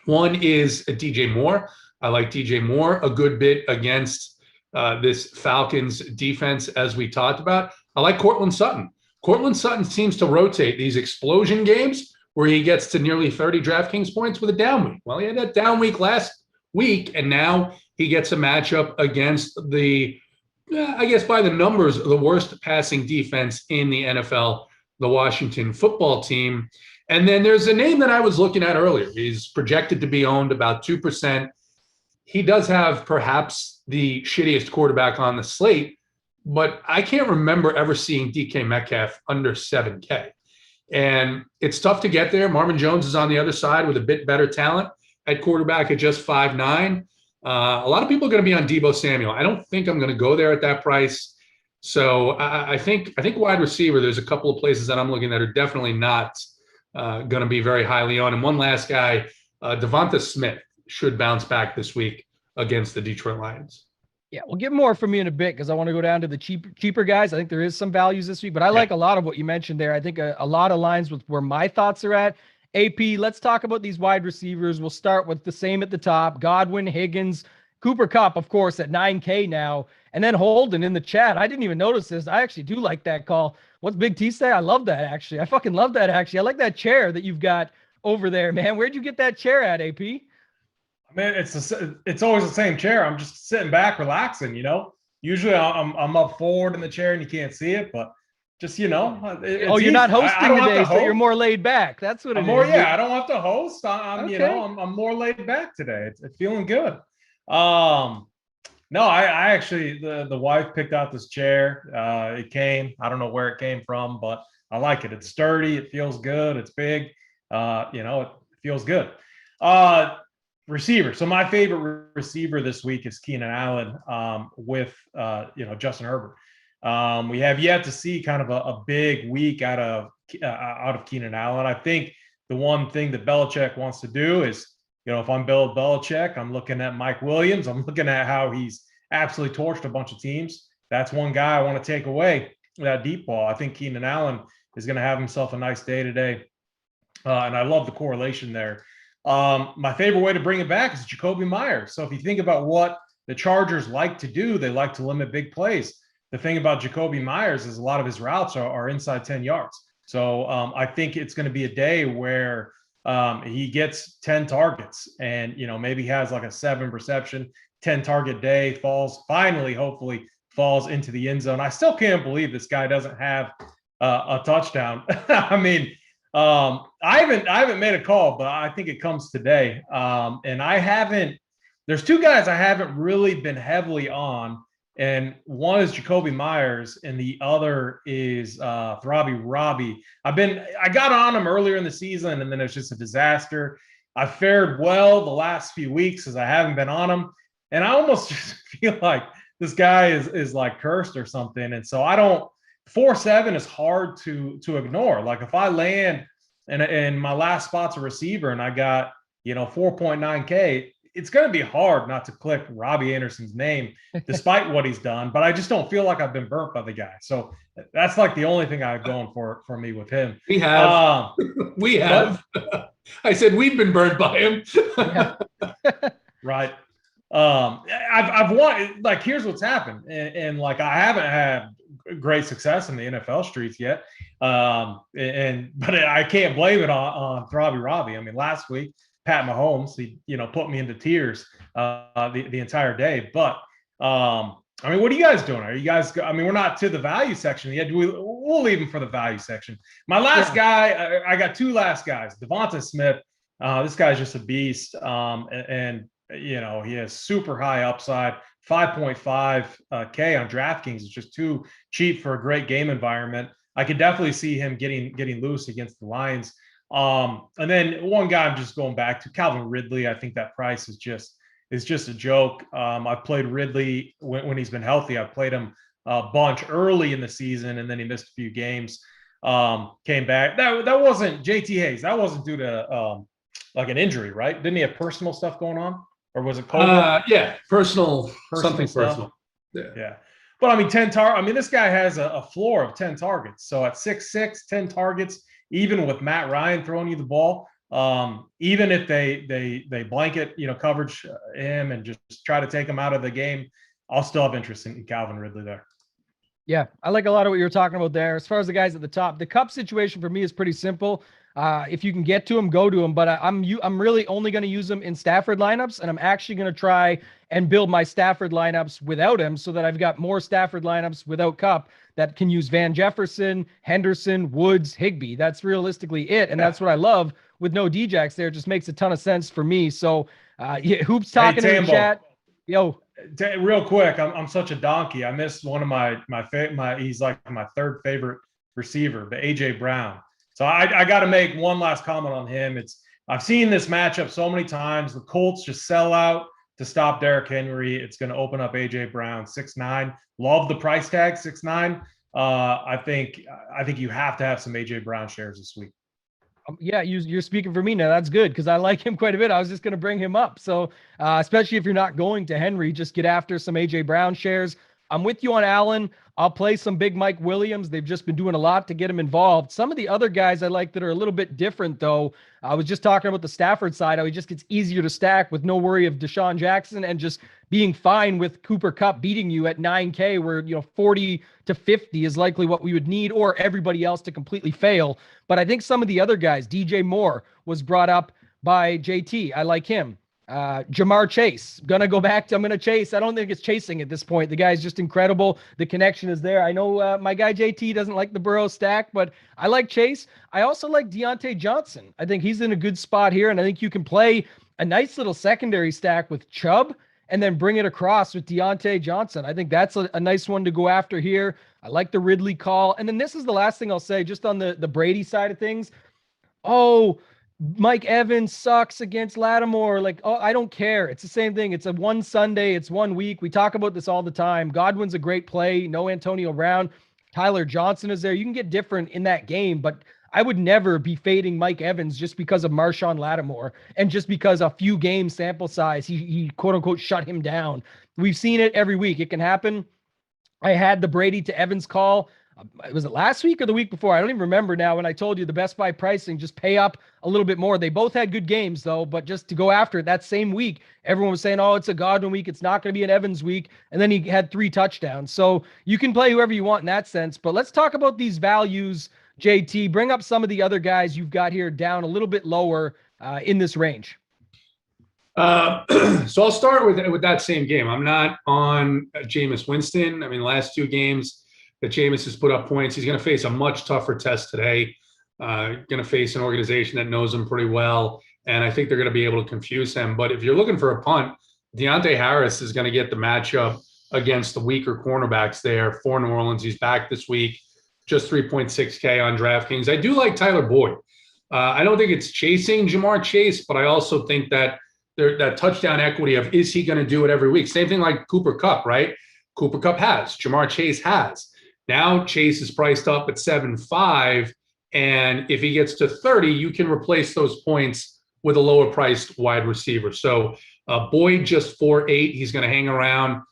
One is DJ Moore. I like DJ Moore a good bit against this Falcons defense, as we talked about. I like Cortland Sutton. Cortland Sutton seems to rotate these explosion games where he gets to nearly 30 DraftKings points with a down week. Well, he had that down week last week, and now he gets a matchup against the, I guess by the numbers, the worst passing defense in the NFL, the Washington football team. And then there's a name that I was looking at earlier. He's projected to be owned about 2%. He does have perhaps the shittiest quarterback on the slate, but I can't remember ever seeing DK Metcalf under 7K. And it's tough to get there. Marvin Jones is on the other side with a bit better talent at quarterback at just 5'9". A lot of people are going to be on Deebo Samuel. I don't think I'm going to go there at that price. So I think wide receiver, there's a couple of places that I'm looking that are definitely not going to be very highly on. And one last guy, Devonta Smith should bounce back this week against the Detroit Lions. Yeah, we'll get more from you in a bit because I want to go down to the cheaper guys. I think there is some values this week, but I like a lot of what you mentioned there. I think a lot aligns with where my thoughts are at. AP, let's talk about these wide receivers. We'll start with the same at the top. Godwin, Higgins, Cooper Kupp, of course, at 9K now. And then Holden in the chat. I didn't even notice this. I actually do like that call. What's Big T say? I love that, actually. I fucking love that, actually. I like that chair that you've got over there, man. Where'd you get that chair at, AP? I mean, it's always the same chair. I'm just sitting back, relaxing. Usually I'm up forward in the chair and you can't see it, but just you're not hosting today, so you're more laid back. That's what it is. I don't have to host. I'm more laid back today. It's feeling good. No, I actually the wife picked out this chair. It came. I don't know where it came from, but I like it. It's sturdy. It feels good. It's big. It feels good. Receiver. So my favorite receiver this week is Keenan Allen with Justin Herbert. We have yet to see kind of a big week out of Keenan Allen. I think the one thing that Belichick wants to do is, if I'm Bill Belichick, I'm looking at Mike Williams. I'm looking at how he's absolutely torched a bunch of teams. That's one guy I want to take away that deep ball. I think Keenan Allen is going to have himself a nice day today. And I love the correlation there. My favorite way to bring it back is Jacoby Myers. So if you think about what the Chargers like to do, they like to limit big plays. The thing about Jacoby Myers is a lot of his routes are inside 10 yards. So I think it's going to be a day where he gets 10 targets and, maybe has like a 7 reception, 10 target day, hopefully falls into the end zone. I still can't believe this guy doesn't have a touchdown. I mean, I haven't made a call, but I think it comes today. And there's two guys I haven't really been heavily on. And one is Jacoby Myers and the other is Robbie. I got on him earlier in the season and then it's just a disaster. I fared well the last few weeks as I haven't been on him. And I almost just feel like this guy is like cursed or something. And so 4-7 is hard to ignore. Like if I land and my last spot's a receiver and I got, 4.9K, it's going to be hard not to click Robbie Anderson's name despite what he's done, but I just don't feel like I've been burnt by the guy. So that's like the only thing I have going for me with him. We have. We have. I said we've been burned by him. Right. I've won. Like, here's what's happened, and like I haven't had great success in the NFL streets yet, but I can't blame it on Robbie. I mean, last week Pat Mahomes, he put me into tears the entire day. But I mean, what are you guys doing? Are you guys? I mean, we're not to the value section yet. We'll leave them for the value section. My last guy, I got two last guys. Devonta Smith. This guy's just a beast, and he has super high upside. 5.5 K on DraftKings is just too cheap for a great game environment. I could definitely see him getting loose against the Lions. And then one guy I'm just going back to, Calvin Ridley. I think that price is just a joke. I've played Ridley when he's been healthy. I've played him a bunch early in the season, and then he missed a few games. Came back. That wasn't JT Hayes. That wasn't due to like an injury, right? Didn't he have personal stuff going on, or was it COVID? Yeah, personal something stuff. personal. Yeah. But I mean, this guy has a floor of 10 targets. So at 6'6", 10 targets, even with Matt Ryan throwing you the ball, even if they blanket, coverage him and just try to take him out of the game, I'll still have interest in Calvin Ridley there. Yeah, I like a lot of what you were talking about there. As far as the guys at the top, the Cup situation for me is pretty simple. If you can get to him, go to him. But I'm really only going to use him in Stafford lineups, and I'm actually going to try and build my Stafford lineups without him, so that I've got more Stafford lineups without Cup that can use Van Jefferson, Henderson, Woods, Higbee. That's realistically it, and that's what I love with no Djax there. It just makes a ton of sense for me. So, Hoops talking in the chat. Yo. Real quick, I'm such a donkey. I missed one of my he's like my third favorite receiver, but AJ Brown. So I got to make one last comment on him. I've seen this matchup so many times. The Colts just sell out to stop Derrick Henry. It's going to open up AJ Brown, 6'9". Love the price tag, 6'9". I think you have to have some AJ Brown shares this week. Yeah, you're speaking for me now. That's good because I like him quite a bit. I was just going to bring him up. So especially if you're not going to Henry, just get after some AJ Brown shares. I'm with you on Allen. I'll play some big Mike Williams. They've just been doing a lot to get him involved. Some of the other guys I like that are a little bit different, though. I was just talking about the Stafford side, how he just gets easier to stack with no worry of Deshaun Jackson and just being fine with Cooper Kupp beating you at 9K, where 40 to 50 is likely what we would need, or everybody else to completely fail. But I think some of the other guys, DJ Moore was brought up by JT. I like him. Jamar Chase, I'm going to chase. I don't think it's chasing at this point. The guy's just incredible. The connection is there. I know my guy JT doesn't like the Burrow stack, but I like Chase. I also like Deontay Johnson. I think he's in a good spot here, and I think you can play a nice little secondary stack with Chubb and then bring it across with Deontay Johnson. I think that's a nice one to go after here. I like the Ridley call. And then this is the last thing I'll say, just on the Brady side of things. Oh, Mike Evans sucks against Lattimore. I don't care. It's the same thing. It's a one Sunday. It's 1 week. We talk about this all the time. Godwin's a great play. No Antonio Brown. Tyler Johnson is there. You can get different in that game, but I would never be fading Mike Evans just because of Marshawn Lattimore and just because a few game sample size, he quote unquote shut him down. We've seen it every week. It can happen. I had the Brady to Evans call. Was it last week or the week before? I don't even remember now. When I told you the Best Buy pricing, just pay up a little bit more. They both had good games though, but just to go after it that same week, everyone was saying, oh, it's a Godwin week. It's not going to be an Evans week. And then he had 3 touchdowns. So you can play whoever you want in that sense, but let's talk about these values. JT, bring up some of the other guys you've got here down a little bit lower in this range. So I'll start with that same game. I'm not on Jameis Winston. I mean, last 2 games that Jameis has put up points. He's going to face a much tougher test today. Going to face an organization that knows him pretty well, and I think they're going to be able to confuse him. But if you're looking for a punt, Deontay Harris is going to get the matchup against the weaker cornerbacks there for New Orleans. He's back this week, just 3.6K on DraftKings. I do like Tyler Boyd. I don't think it's chasing Jamar Chase, but I also think that that touchdown equity of, is he going to do it every week? Same thing like Cooper Kupp, right? Cooper Kupp has. Jamar Chase has. Now Chase is priced up at 7.5, and if he gets to 30, you can replace those points with a lower priced wide receiver. So Boyd just 4.8. He's going to hang around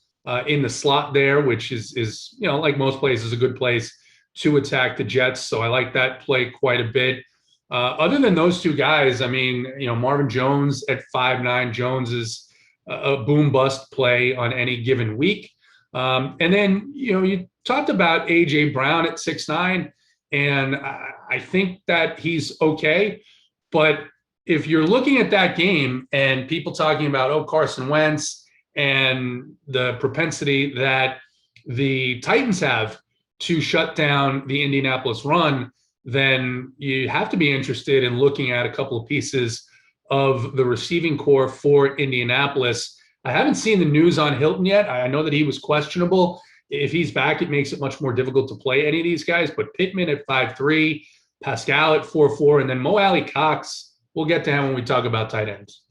in the slot there, which is like most places, a good place to attack the Jets. So I like that play quite a bit. Other than those 2 guys, I mean, Marvin Jones at 5.9. Jones is a boom bust play on any given week. And then, you talked about AJ Brown at 6'9", and I think that he's okay. But if you're looking at that game and people talking about, Carson Wentz and the propensity that the Titans have to shut down the Indianapolis run, then you have to be interested in looking at a couple of pieces of the receiving core for Indianapolis. I haven't seen the news on Hilton yet. I know that he was questionable. If he's back, it makes it much more difficult to play any of these guys. But Pittman at 5'3", Pascal at 4'4", and then Mo Alley Cox, we'll get to him when we talk about tight ends.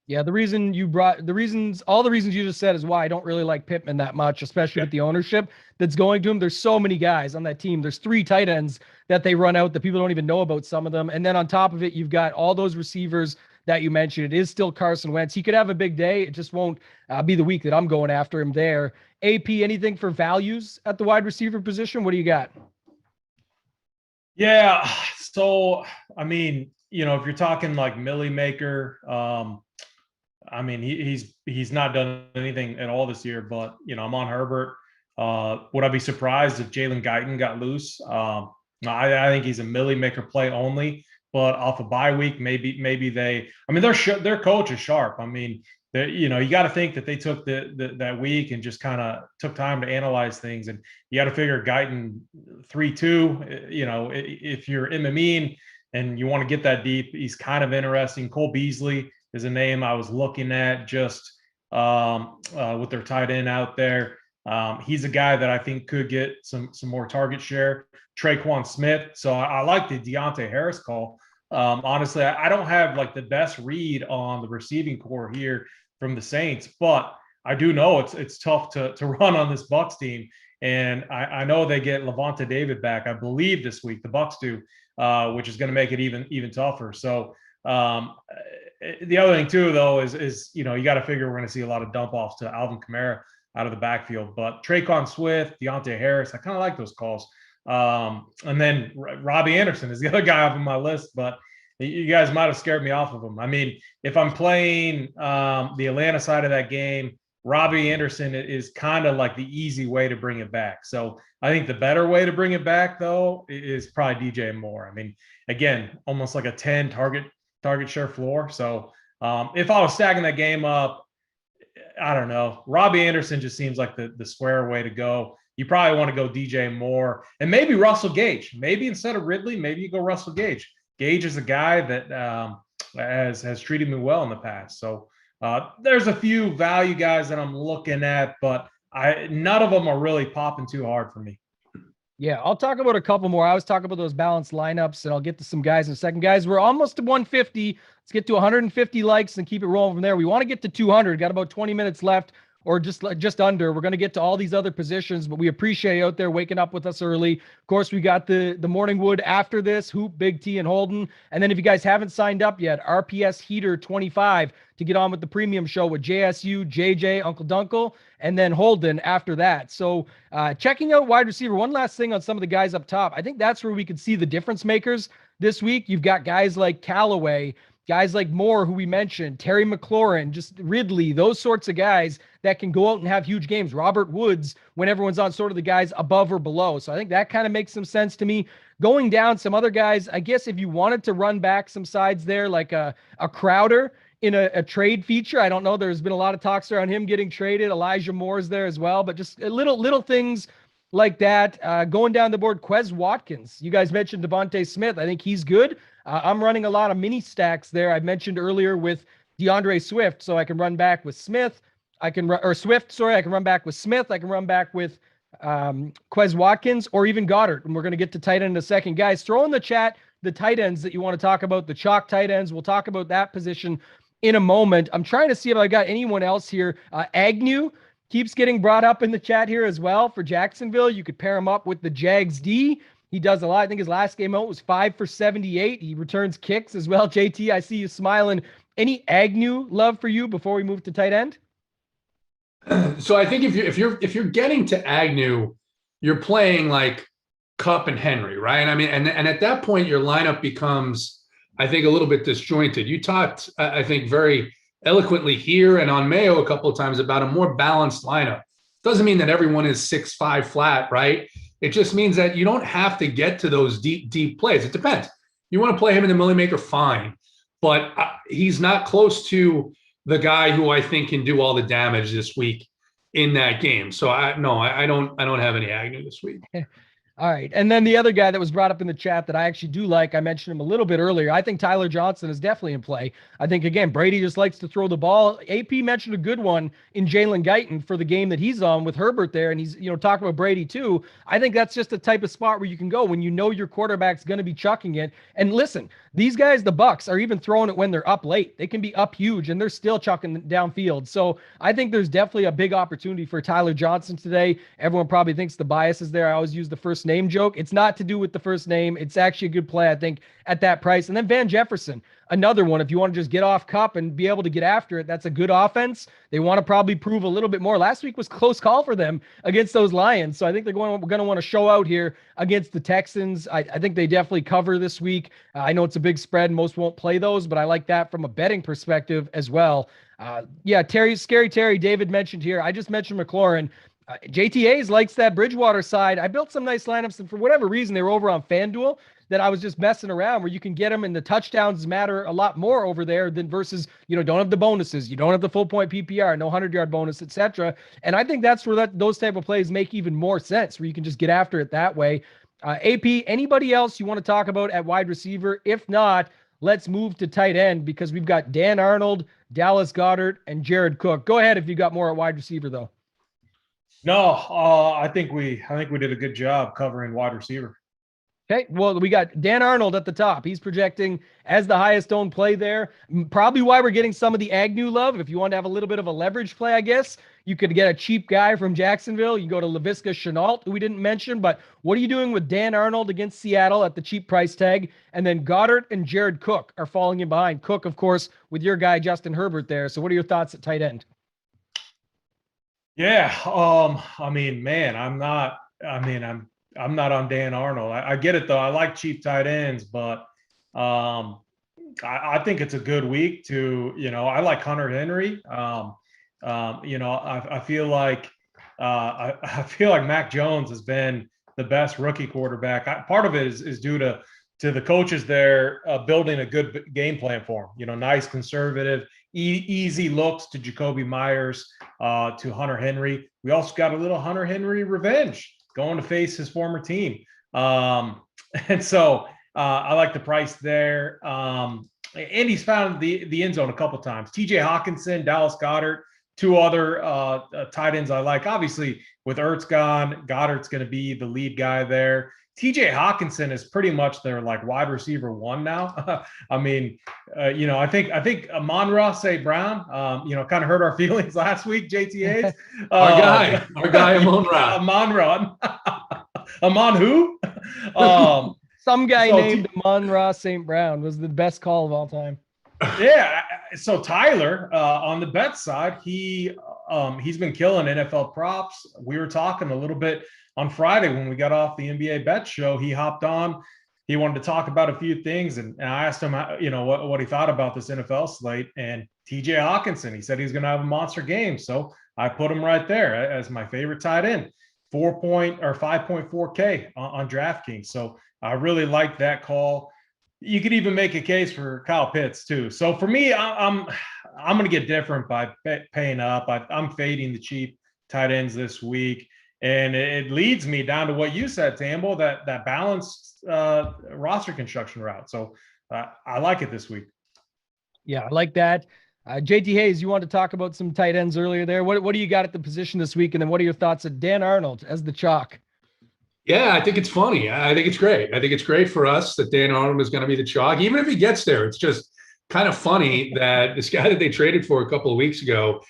Yeah, all the reasons you just said is why I don't really like Pittman that much, especially with the ownership that's going to him. There's so many guys on that team. There's 3 tight ends that they run out that people don't even know about, some of them. And then on top of it, you've got all those receivers that you mentioned. It is still Carson Wentz. He could have a big day. It just won't be the week that I'm going after him there. AP, anything for values at the wide receiver position? What do you got? Yeah. So, I mean, you know, if you're talking like Millie Maker, I mean, he's not done anything at all this year, but, you know, I'm on Herbert. Would I be surprised if Jalen Guyton got loose? I think he's a Millie Maker play only, but off a bye week, maybe their coach is sharp. I mean, you know, you got to think that they took that week and just kind of took time to analyze things, and you got to figure Guyton 3-2. You know, if you're Amin and you want to get that deep, he's kind of interesting. Cole Beasley is a name I was looking at just with their tight end out there. He's a guy that I think could get some more target share. Traquan Smith. So I like the Deontay Harris call. Honestly, I don't have like the best read on the receiving core here from the Saints, but I do know it's tough to run on this Bucs team. And I know they get Levante David back, I believe, this week. The Bucs do, which is going to make it even tougher. So the other thing too, though, is you know, you got to figure we're going to see a lot of dump offs to Alvin Kamara out of the backfield. But Traquan Swift, Deontay Harris, I kind of like those calls. And then Robbie Anderson is the other guy off of my list, but you guys might have scared me off of him. I mean, if I'm playing the Atlanta side of that game, Robbie Anderson is kind of like the easy way to bring it back. So I think the better way to bring it back, though, is probably DJ Moore. I mean, again, almost like a 10 target share floor. So if I was stacking that game up, I don't know. Robbie Anderson just seems like the square way to go. You probably want to go DJ Moore and maybe Russell Gage. Maybe instead of Ridley, maybe you go Russell Gage. Gage is a guy that has treated me well in the past. So there's a few value guys that I'm looking at, but none of them are really popping too hard for me. Yeah, I'll talk about a couple more. I was talking about those balanced lineups, and I'll get to some guys in a second. Guys, we're almost to 150. Let's get to 150 likes and keep it rolling from there. We want to get to 200. Got about 20 minutes left, or just under. We're going to get to all these other positions, but we appreciate you out there waking up with us early. Of course, we got the morning wood after this, Hoop, Big T, and Holden. And then if you guys haven't signed up yet, RPS Heater 25 to get on with the premium show with JSU, JJ, Uncle Dunkle, and then Holden after that. So checking out wide receiver, one last thing on some of the guys up top. I think that's where we could see the difference makers this week. You've got guys like Callaway, guys like Moore, who we mentioned, Terry McLaurin, just Ridley, those sorts of guys that can go out and have huge games. Robert Woods, when everyone's on sort of the guys above or below. So I think that kind of makes some sense to me. Going down, some other guys, I guess if you wanted to run back some sides there, like a Crowder in a trade feature. I don't know. There's been a lot of talks around him getting traded. Elijah Moore's there as well, but just little things like that. Going down the board, Quez Watkins. You guys mentioned Devontae Smith. I think he's good. I'm running a lot of mini stacks there. I mentioned earlier with DeAndre Swift, so I can run back with Smith. I can run back with Smith. I can run back with Quez Watkins or even Goddard. And we're going to get to tight end in a second. Guys, throw in the chat the tight ends that you want to talk about, the chalk tight ends. We'll talk about that position in a moment. I'm trying to see if I got anyone else here. Agnew keeps getting brought up in the chat here as well for Jacksonville. You could pair him up with the Jags D. He does a lot. I think his last game out was 5 for 78. He returns kicks as well. JT, I see you smiling. Any Agnew love for you before we move to tight end? So I think if you're getting to Agnew, you're playing like Kupp and Henry, right? I mean, and at that point, your lineup becomes, I think, a little bit disjointed. You talked, I think, very eloquently here and on Mayo a couple of times about a more balanced lineup. Doesn't mean that everyone is 6'5" flat, right? It just means that you don't have to get to those deep plays. It depends. You want to play him in the Millie Maker, fine, but he's not close to the guy who I think can do all the damage this week in that game. So I don't have any Agnew this week. All right. And then the other guy that was brought up in the chat that I actually do like, I mentioned him a little bit earlier. I think Tyler Johnson is definitely in play. I think, again, Brady just likes to throw the ball. AP mentioned a good one in Jalen Guyton for the game that he's on with Herbert there. And he's, talking about Brady too. I think that's just a type of spot where you can go when you know your quarterback's going to be chucking it. And listen, these guys, the Bucks, are even throwing it when they're up late. They can be up huge and they're still chucking downfield. So I think there's definitely a big opportunity for Tyler Johnson today. Everyone probably thinks the bias is there. I always use the first name joke. It's not to do with the first name. It's actually a good play, I think, at that price. And then Van Jefferson, another one. If you want to just get off cup and be able to get after it, that's a good offense. They want to probably prove a little bit more. Last week was close call for them against those Lions. So I think they're going to want to show out here against the Texans. I think they definitely cover this week. I know it's a big spread. Most won't play those, but I like that from a betting perspective as well. Scary Terry, David mentioned here. I just mentioned McLaurin. JTA's likes that Bridgewater side. I built some nice lineups, and for whatever reason, they were over on FanDuel that I was just messing around where you can get them, and the touchdowns matter a lot more over there than versus, don't have the bonuses. You don't have the full point PPR, no 100-yard bonus, etc. And I think that's where those type of plays make even more sense, where you can just get after it that way. AP, anybody else you want to talk about at wide receiver? If not, let's move to tight end because we've got Dan Arnold, Dallas Goedert, and Jared Cook. Go ahead if you got more at wide receiver, though. No, I think we did a good job covering wide receiver. Okay, well, we got Dan Arnold at the top. He's projecting as the highest owned play there. Probably why we're getting some of the Agnew love. If you want to have a little bit of a leverage play, I guess, you could get a cheap guy from Jacksonville. You go to Laviska Shenault, who we didn't mention, but what are you doing with Dan Arnold against Seattle at the cheap price tag? And then Goddard and Jared Cook are falling in behind. Cook, of course, with your guy, Justin Herbert there. So what are your thoughts at tight end? Yeah. I'm not on Dan Arnold. I get it though. I like cheap tight ends, but I think it's a good week to, I like Hunter Henry. I feel like Mac Jones has been the best rookie quarterback. Part of it is due to the coaches there building a good game plan for him. Nice conservative, easy looks to Jacoby Myers, to Hunter Henry. We also got a little Hunter Henry revenge going to face his former team. And so I like the price there. And he's found the end zone a couple times. TJ Hawkinson, Dallas Goedert, two other tight ends I like. Obviously, with Ertz gone, Goddard's going to be the lead guy there. TJ Hawkinson is pretty much their wide receiver one now. I think Amon-Ra St. Brown, kind of hurt our feelings last week, JTAs. Our guy Amon-Ra. Amon-Ra. Amon who? Some guy named Amon-Ra St. Brown was the best call of all time. Yeah. So Tyler, on the bet side, he's been killing NFL props. We were talking a little bit on Friday when we got off the NBA bet show. He hopped on. He wanted to talk about a few things, and I asked him, what he thought about this NFL slate. And TJ Hawkinson, he said he's going to have a monster game, so I put him right there as my favorite tight end, 5.4K on DraftKings. So I really like that call. You could even make a case for Kyle Pitts too. So for me, I'm going to get different by paying up. I'm fading the cheap tight ends this week. And it leads me down to what you said, Tambo, that balanced roster construction route. So I like it this week. Yeah, I like that. JT Hayes, you wanted to talk about some tight ends earlier there. What do you got at the position this week? And then what are your thoughts at Dan Arnold as the chalk? Yeah, I think it's funny. I think it's great. I think it's great for us that Dan Arnold is going to be the chalk. Even if he gets there, it's just kind of funny that this guy that they traded for a couple of weeks ago,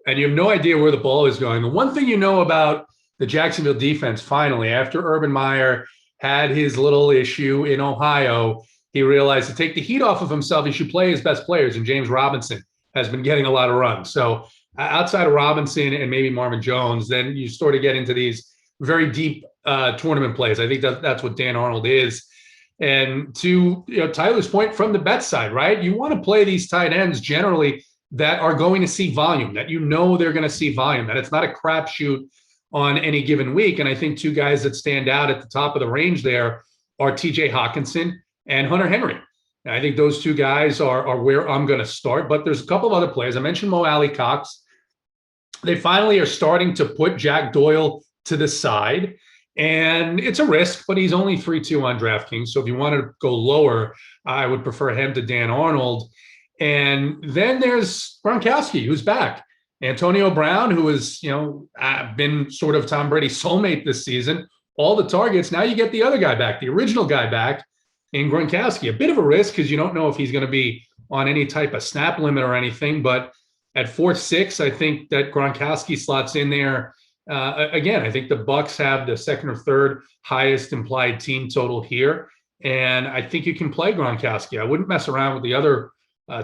and you have no idea where the ball is going. The one thing you know about the Jacksonville defense, finally, after Urban Meyer had his little issue in Ohio, he realized to take the heat off of himself, he should play his best players, and James Robinson has been getting a lot of runs. So outside of Robinson and maybe Marvin Jones, then you sort of get into these very deep tournament plays. I think that's what Dan Arnold is. And to Tyler's point from the bet side, right? You want to play these tight ends generally that are going to see volume, that they're going to see volume, that it's not a crapshoot on any given week. And I think two guys that stand out at the top of the range there are TJ Hawkinson and Hunter Henry. And I think those two guys are where I'm going to start. But there's a couple of other players. I mentioned Mo Alley-Cox. They finally are starting to put Jack Doyle to the side. And it's a risk, but he's only 3-2 on DraftKings. So if you want to go lower, I would prefer him to Dan Arnold. And then there's Gronkowski, who's back. Antonio Brown, who has, been sort of Tom Brady's soulmate this season, all the targets. Now you get the other guy back, the original guy back in Gronkowski. A bit of a risk because you don't know if he's going to be on any type of snap limit or anything. But at 4-6, I think that Gronkowski slots in there. Again, I think the Bucs have the second or third highest implied team total here. And I think you can play Gronkowski. I wouldn't mess around with the other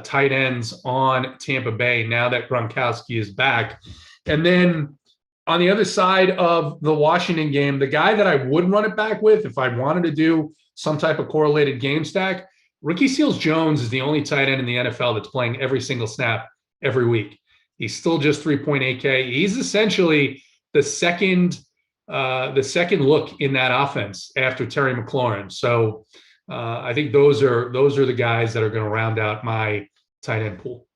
tight ends on Tampa Bay now that Gronkowski is back. And then on the other side of the Washington game, the guy that I would run it back with if I wanted to do some type of correlated game stack, Ricky Seals-Jones is the only tight end in the NFL that's playing every single snap every week. He's still just 3.8K. He's essentially the second look in that offense after Terry McLaurin. So I think those are the guys that are going to round out my tight end pool.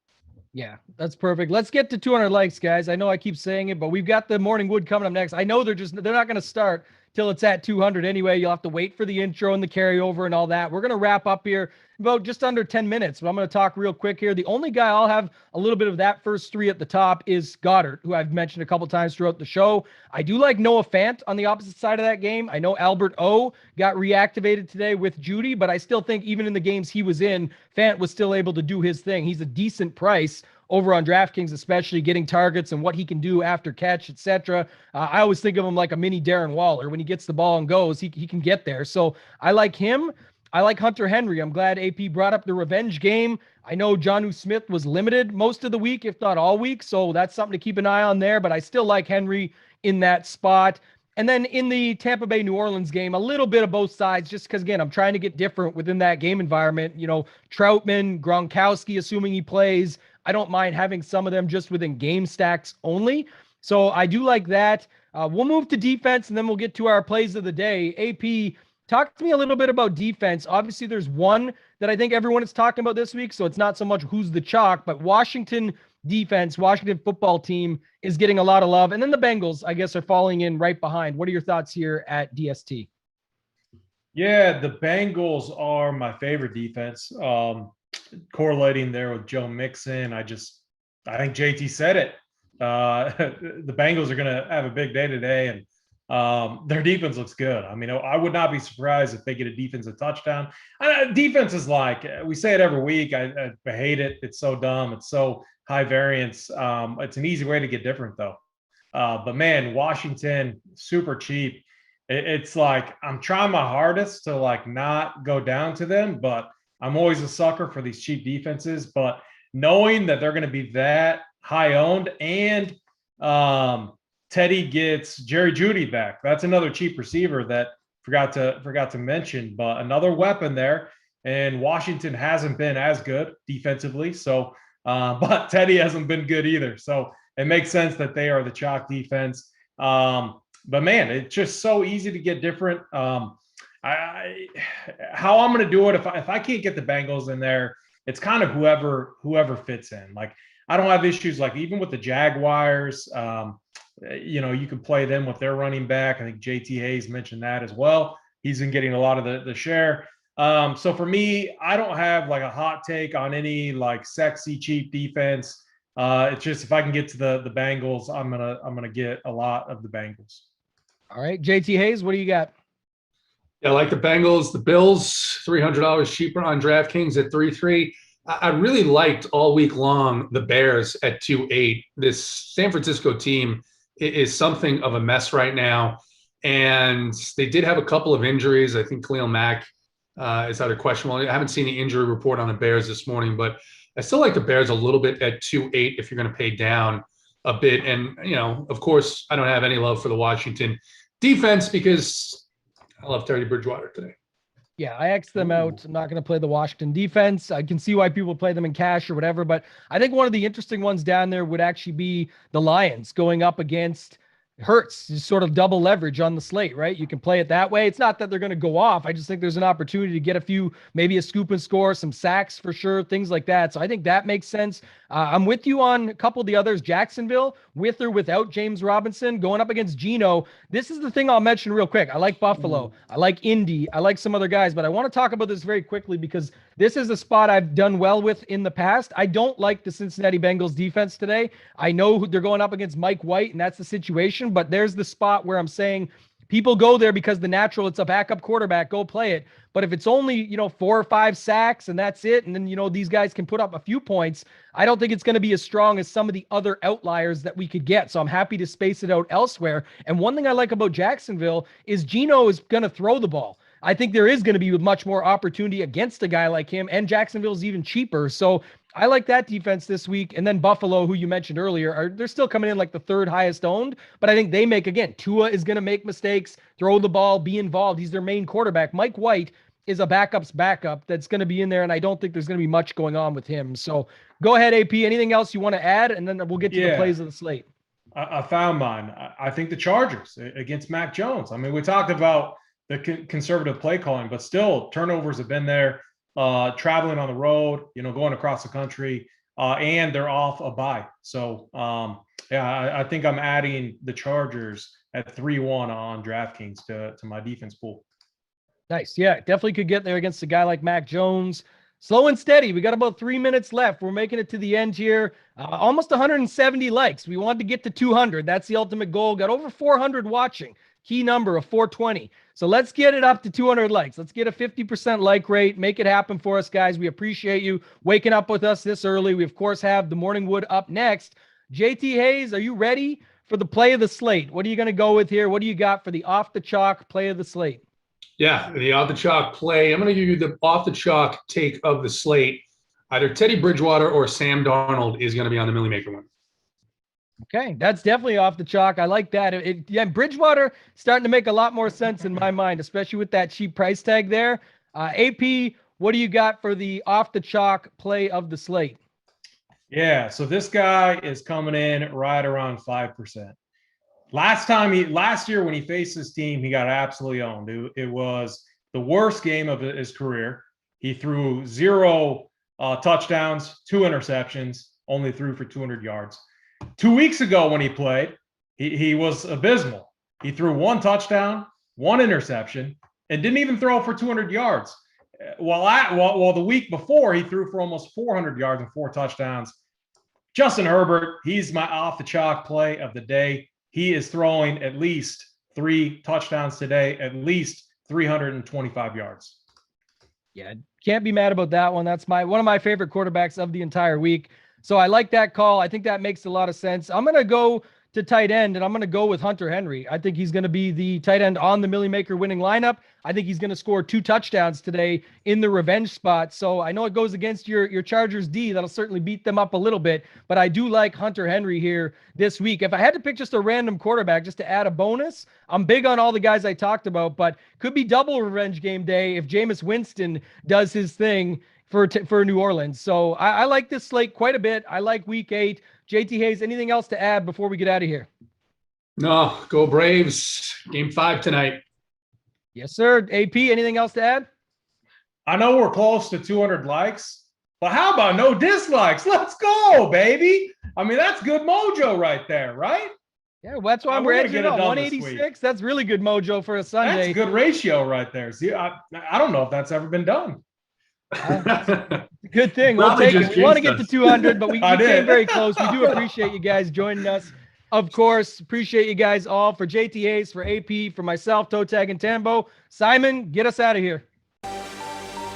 Yeah, that's perfect. Let's get to 200 likes, guys. I know I keep saying it, but we've got the morning wood coming up next. I know they're not going to start till it's at 200 anyway. You'll have to wait for the intro and the carryover and all that. We're going to wrap up here about just under 10 minutes, but I'm going to talk real quick here. The only guy I'll have a little bit of that first three at the top is Goddard, who I've mentioned a couple times throughout the show. I do like Noah Fant on the opposite side of that game. I know Albert O got reactivated today with Judy, but I still think even in the games he was in, Fant was still able to do his thing. He's a decent price over on DraftKings, especially getting targets and what he can do after catch, etc. I always think of him like a mini Darren Waller. When he gets the ball and goes, he can get there. So I like him. I like Hunter Henry. I'm glad AP brought up the revenge game. I know Jonnu Smith was limited most of the week, if not all week. So that's something to keep an eye on there. But I still like Henry in that spot. And then in the Tampa Bay New Orleans game, a little bit of both sides, just because, again, I'm trying to get different within that game environment. Troutman, Gronkowski, assuming he plays. I don't mind having some of them just within game stacks only. So I do like that. We'll move to defense, and then we'll get to our plays of the day. AP, talk to me a little bit about defense. Obviously, there's one that I think everyone is talking about this week, so it's not so much who's the chalk, but Washington defense, Washington football team is getting a lot of love. And then the Bengals, I guess, are falling in right behind. What are your thoughts here at DST? Yeah, the Bengals are my favorite defense. Correlating there with Joe Mixon, I think JT said it. The Bengals are going to have a big day today, and their defense looks good. I mean, I would not be surprised if they get a defensive touchdown. Defense is like, we say it every week. I hate it. It's so dumb. It's so high variance. It's an easy way to get different, though. But man, Washington, super cheap. It's like I'm trying my hardest to like not go down to them, but I'm always a sucker for these cheap defenses. But knowing that they're going to be that high owned, and Teddy gets Jerry Jeudy back, that's another cheap receiver that forgot to mention. But another weapon there, and Washington hasn't been as good defensively. So, but Teddy hasn't been good either. So it makes sense that they are the chalk defense. But man, it's just so easy to get different. How I'm going to do it, if I can't get the Bengals in there, it's kind of whoever fits in. Like, I don't have issues like even with the Jaguars. You can play them with their running back. I think JT Hayes mentioned that as well. He's been getting a lot of the share. So for me, I don't have like a hot take on any like sexy cheap defense. It's just if I can get to the Bengals, I'm gonna get a lot of the Bengals. All right, JT Hayes, what do you got? Yeah, I like the Bengals. The Bills, $300 cheaper on DraftKings at 3-3. I really liked all week long the Bears at 2-8. This San Francisco team is something of a mess right now, and they did have a couple of injuries. I think Khalil Mack is either questionable. I haven't seen the injury report on the Bears this morning, but I still like the Bears a little bit at 2-8 if you're going to pay down a bit. And, of course, I don't have any love for the Washington defense because I love Teddy Bridgewater today. Yeah, I X'd them out. I'm not going to play the Washington defense. I can see why people play them in cash or whatever, but I think one of the interesting ones down there would actually be the Lions going up against hurts. Just sort of double leverage on the slate, right? You can play it that way. It's not that they're going to go off. I just think there's an opportunity to get a few, maybe a scoop and score, some sacks for sure, things like that. So I think that makes sense. I'm with you on a couple of the others. Jacksonville, with or without James Robinson, going up against Geno. This is the thing I'll mention real quick. I like Buffalo. I like Indy. I like some other guys, but I want to talk about this very quickly because this is a spot I've done well with in the past. I don't like the Cincinnati Bengals defense today. I know they're going up against Mike White, and that's the situation, but there's the spot where I'm saying people go there because it's a backup quarterback, go play it. But if it's only, 4 or 5 sacks and that's it, and then, these guys can put up a few points, I don't think it's going to be as strong as some of the other outliers that we could get. So I'm happy to space it out elsewhere. And one thing I like about Jacksonville is Geno is going to throw the ball. I think there is going to be much more opportunity against a guy like him, and Jacksonville's even cheaper. So I like that defense this week. And then Buffalo, who you mentioned earlier, they're still coming in like the 3rd highest owned, but I think they Tua is going to make mistakes, throw the ball, be involved. He's their main quarterback. Mike White is a backup's backup that's going to be in there, and I don't think there's going to be much going on with him. So go ahead, AP. Anything else you want to add? And then we'll get to the plays of the slate. I found mine. I think the Chargers against Mac Jones. I mean, we talked about the conservative play calling, but still turnovers have been there, traveling on the road, going across the country, and they're off a bye. So, I think I'm adding the Chargers at 3-1 on DraftKings to my defense pool. Nice. Yeah, definitely could get there against a guy like Mac Jones. Slow and steady. We got about 3 minutes left. We're making it to the end here. Almost 170 likes. We wanted to get to 200. That's the ultimate goal. Got over 400 watching. Key number of 420. So let's get it up to 200 likes. Let's get a 50% like rate. Make it happen for us, guys. We appreciate you waking up with us this early. We, of course, have the Morning Wood up next. JT Hayes, are you ready for the play of the slate? What are you going to go with here? What do you got for the off-the-chalk play of the slate? Yeah, the off-the-chalk play. I'm going to give you the off-the-chalk take of the slate. Either Teddy Bridgewater or Sam Darnold is going to be on the Millie Maker one. Okay, that's definitely off the chalk. I like that. Bridgewater starting to make a lot more sense in my mind, especially with that cheap price tag there. AP, what do you got for the off the chalk play of the slate? Yeah, so this guy is coming in right around 5%. Last year when he faced his team, he got absolutely owned. It was the worst game of his career. He threw 0 touchdowns, 2 interceptions, only threw for 200 yards. 2 weeks ago when he played, he was abysmal. He threw 1 touchdown, 1 interception, and didn't even throw for 200 yards. While the week before, he threw for almost 400 yards and 4 touchdowns. Justin Herbert, he's my off-the-chalk play of the day. He is throwing at least 3 touchdowns today, at least 325 yards. Yeah, can't be mad about that one. That's one of my favorite quarterbacks of the entire week. So I like that call. I think that makes a lot of sense. I'm going to go to tight end, and I'm going to go with Hunter Henry. I think he's going to be the tight end on the Millie Maker winning lineup. I think he's going to score 2 touchdowns today in the revenge spot. So I know it goes against your Chargers D. That'll certainly beat them up a little bit, but I do like Hunter Henry here this week. If I had to pick just a random quarterback just to add a bonus, I'm big on all the guys I talked about, but could be double revenge game day if Jameis Winston does his thing for New Orleans. So I like this slate quite a bit. I like week 8. JT Hayes, anything else to add before we get out of here? No, go Braves. Game 5 tonight. Yes, sir. AP, anything else to add? I know we're close to 200 likes, but how about no dislikes? Let's go, baby. I mean, that's good mojo right there, right? Yeah, well, that's why we're edging it up. 186. That's really good mojo for a Sunday. That's a good ratio right there. See, I don't know if that's ever been done. Good thing. We'll take it. We want to get to 200, but we came very close. We do appreciate you guys joining us. Of course, appreciate you guys all. For JT Hayes, for AP, for myself, ToeTagginTambo. Simon, get us out of here.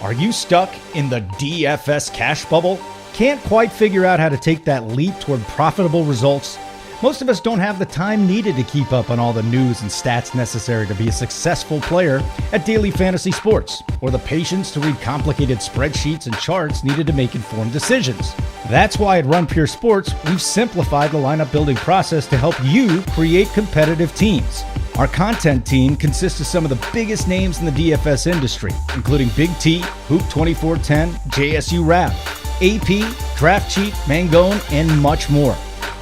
Are you stuck in the DFS cash bubble? Can't quite figure out how to take that leap toward profitable results? Most of us don't have the time needed to keep up on all the news and stats necessary to be a successful player at daily fantasy sports, or the patience to read complicated spreadsheets and charts needed to make informed decisions. That's why at Runpure Sports, we've simplified the lineup building process to help you create competitive teams. Our content team consists of some of the biggest names in the DFS industry, including BigT, Hoop 2410, JSURab, AP, Draft Cheat, Mangone, and much more.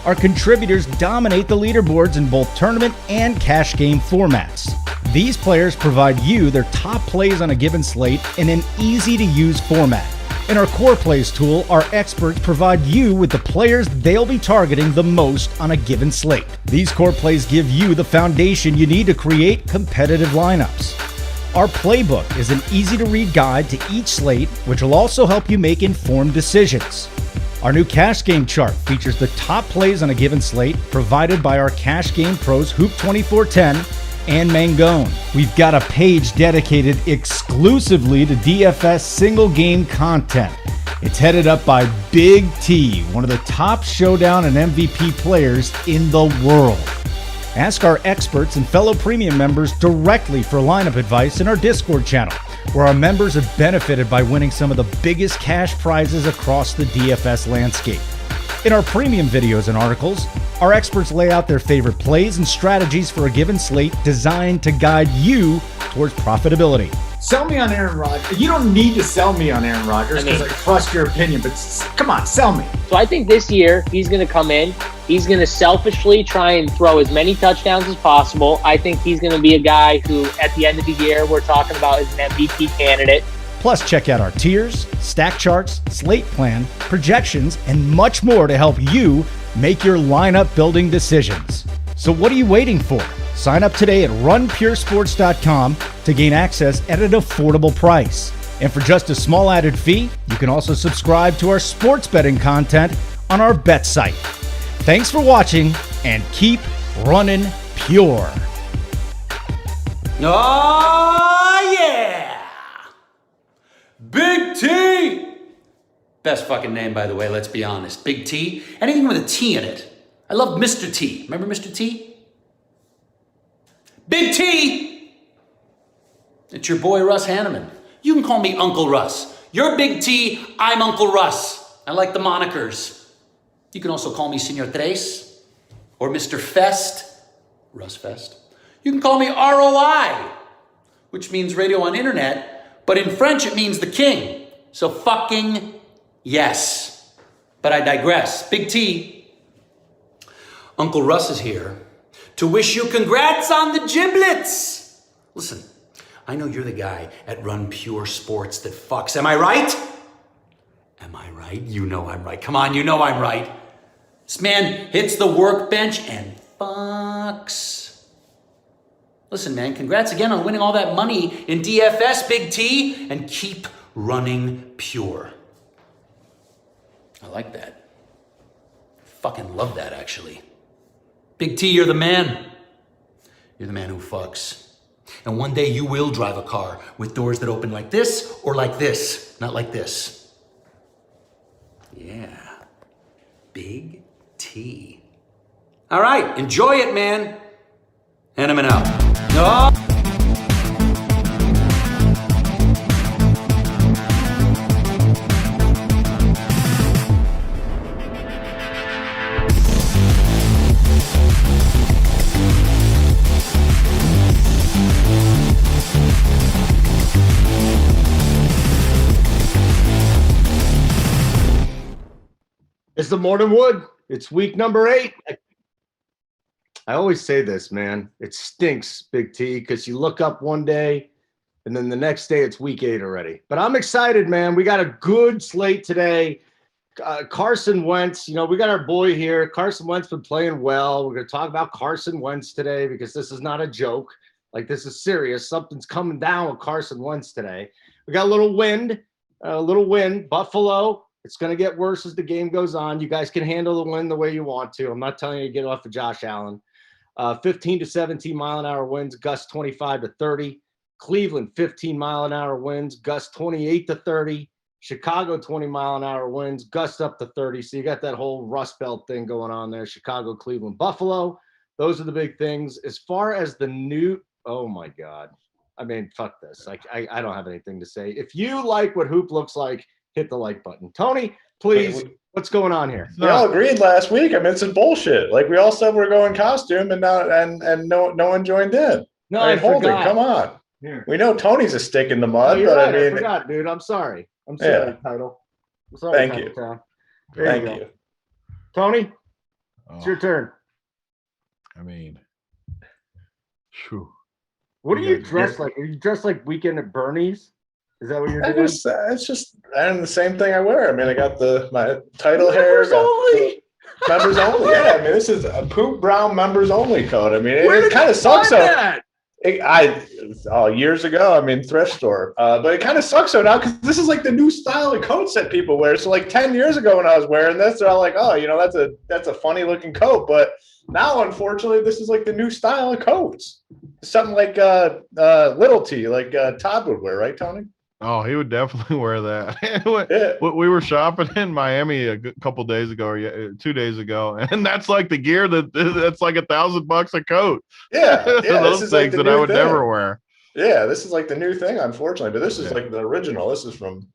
Our contributors dominate the leaderboards in both tournament and cash game formats. These players provide you their top plays on a given slate in an easy-to-use format. In our core plays tool, our experts provide you with the players they'll be targeting the most on a given slate. These core plays give you the foundation you need to create competitive lineups. Our playbook is an easy-to-read guide to each slate, which will also help you make informed decisions. Our new cash game chart features the top plays on a given slate provided by our cash game pros Hoop 2410 and Mangone. We've got a page dedicated exclusively to DFS single game content. It's headed up by Big T, one of the top Showdown and MVP players in the world. Ask our experts and fellow premium members directly for lineup advice in our Discord channel, where our members have benefited by winning some of the biggest cash prizes across the DFS landscape. In our premium videos and articles, our experts lay out their favorite plays and strategies for a given slate designed to guide you towards profitability. Sell me on Aaron Rodgers. You don't need to sell me on Aaron Rodgers because I trust your opinion, but come on, sell me. So I think this year he's going to come in. He's going to selfishly try and throw as many touchdowns as possible. I think he's going to be a guy who, at the end of the year, we're talking about as an MVP candidate. Plus, check out our tiers, stack charts, slate plan, projections, and much more to help you make your lineup building decisions. So what are you waiting for? Sign up today at runpuresports.com to gain access at an affordable price. And for just a small added fee, you can also subscribe to our sports betting content on our bet site. Thanks for watching, and keep running pure. Oh, yeah! Big T! Best fucking name, by the way, let's be honest. Big T. Anything with a T in it. I love Mr. T. Remember Mr. T? Big T! It's your boy, Russ Hanneman. You can call me Uncle Russ. You're Big T, I'm Uncle Russ. I like the monikers. You can also call me Senor Tres or Mr. Fest, Russ Fest. You can call me ROI, which means radio on internet, but in French it means the king. So fucking yes. But I digress. Big T, Uncle Russ is here to wish you congrats on the giblets. Listen, I know you're the guy at Runpure Sports that fucks. Am I right? Am I right? You know I'm right. Come on, you know I'm right. This man hits the workbench and fucks. Listen, man, congrats again on winning all that money in DFS, Big T, and keep running pure. I like that. Fucking love that, actually. Big T, you're the man. You're the man who fucks. And one day you will drive a car with doors that open like this or like this, not like this. Yeah. Big T. All right, enjoy it, man. Hanneman out. No. It's the morning wood. It's week number 8. I always say this, man. It stinks, Big T, because you look up one day and then the next day it's week 8 already. But I'm excited, man. We got a good slate today. Carson Wentz, we got our boy here. Carson Wentz been playing well. We're going to talk about Carson Wentz today because this is not a joke. Like, this is serious. Something's coming down with Carson Wentz today. We got a little wind. Buffalo. It's going to get worse as the game goes on. You guys can handle the wind the way you want to. I'm not telling you to get off of Josh Allen. 15 to 17 mile an hour winds, gusts 25 to 30. Cleveland, 15 mile an hour winds, gusts 28 to 30. Chicago, 20 mile an hour winds, gusts up to 30. So you got that whole Rust Belt thing going on there. Chicago, Cleveland, Buffalo. Those are the big things. As far as the new, oh my God. I mean, fuck this. I don't have anything to say. If you like what Hoop looks like, hit the like button. Tony, please, what's going on here? We all agreed last week. I mean, it's bullshit. Like, we all said we're going costume, and no one joined in. No, I mean, forgot. come on. Here. We know Tony's a stick in the mud, You're but right. I mean, I forgot, dude. I'm sorry. I'm sorry, Yeah. Title. I'm sorry, Thank Title you. Town. Thank go. you. Tony? It's your turn. I mean, phew. What are you dressed like? Are you dressed like Weekend at Bernie's? Is that what you're doing? It's just and the same thing I wear. I mean, I got my title hair. Members only. Members only. Yeah, I mean, this is a poop brown members only coat. I mean, it kind of sucks. Years ago, I mean, thrift store. But it kind of sucks so now because this is like the new style of coats that people wear. So like 10 years ago when I was wearing this, they're all like, oh, that's a funny looking coat. But now, unfortunately, this is like the new style of coats. Something like Little T, like Todd would wear, right, Tony? Oh, he would definitely wear that. We were shopping in Miami a couple days ago, or 2 days ago, and that's like the gear that's like $1,000 a coat. Yeah, those things like that I would never wear. Yeah, this is like the new thing, unfortunately. But this is like the original. This is from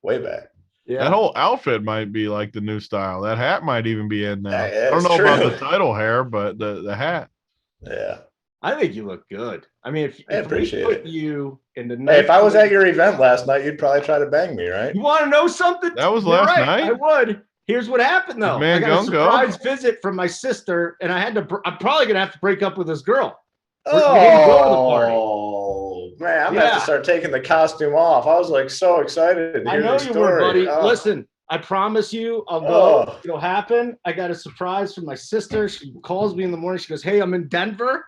way back. Yeah, that whole outfit might be like the new style. That hat might even be in now. Yeah, I don't know about the title hair, but the hat. Yeah. I think you look good. I mean, if I appreciate it. You in the hey, if I was at your event last night, you'd probably try to bang me, right? You want to know something? That was last night. I would. Here's what happened though. Man, I got a surprise visit from my sister, and I'm probably gonna have to break up with this girl. Oh man, I'm gonna have to start taking the costume off. I was like so excited to hear I know the you were, buddy. Oh. Listen, I promise you, I'll go. It'll happen. I got a surprise from my sister. She calls me in the morning. She goes, "Hey, I'm in Denver."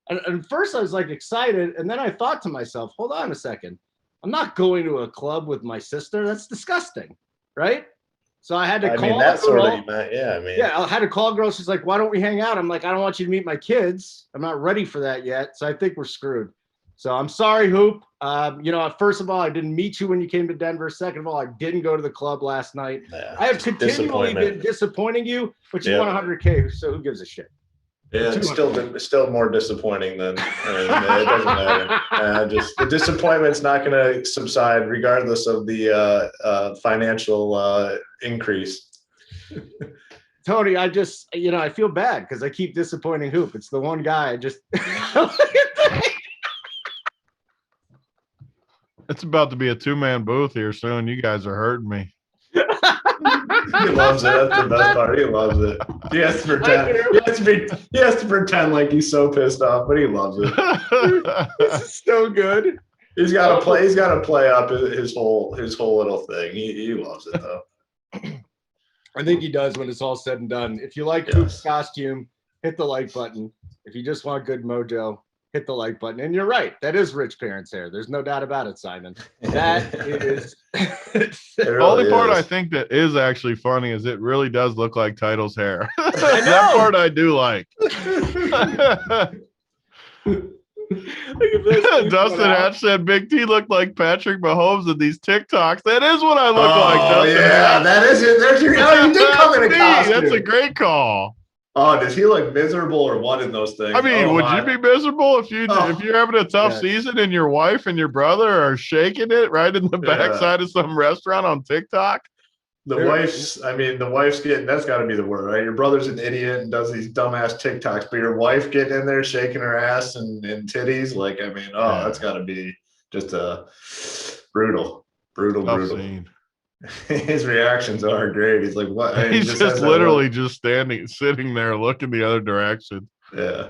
And first I was like excited, and then I thought to myself, hold on a second. I'm not going to a club with my sister. That's disgusting, right? So I had to call. I mean, that sort of event, yeah. I mean, yeah, I had to call a girl. She's like, why don't we hang out? I'm like, I don't want you to meet my kids. I'm not ready for that yet. So I think we're screwed. So I'm sorry, Hoop. First of all, I didn't meet you when you came to Denver. Second of all, I didn't go to the club last night. Yeah, I have continually been disappointing you, but you won $100K, so who gives a shit? Yeah, it's still more disappointing than it doesn't matter. Just the disappointment's not going to subside regardless of the financial increase. Tony, I just I feel bad because I keep disappointing Hoop. It's the one guy I just. It's about to be a 2-man booth here soon. You guys are hurting me. He loves it. That's the best part. He loves it. He has to pretend. He has to pretend like he's so pissed off, but he loves it. This is so good. He's got to play. He's got to play up his whole little thing. He loves it though. I think he does when it's all said and done. If you like Hoop's costume, hit the like button. If you just want good mojo, hit the like button. And you're right. That is rich parents' hair. There's no doubt about it, Simon. That is. The only part I think that is actually funny is it really does look like Title's hair. That part I do like. Dustin Hatch said Big T looked like Patrick Mahomes in these TikToks. That is what I look like. Oh yeah, that is it. There's your. Oh, you did come in a costume. That's a great call. Oh, does he look miserable or what in those things? I mean, would you be miserable if you're having a tough season and your wife and your brother are shaking it right in the backside of some restaurant on TikTok? The wife's getting, that's got to be the word, right? Your brother's an idiot and does these dumbass TikToks, but your wife getting in there shaking her ass and titties, like, I mean, that's got to be just a brutal. Scene. His reactions are great. He's like, what? And he's just literally just sitting there looking the other direction. Yeah.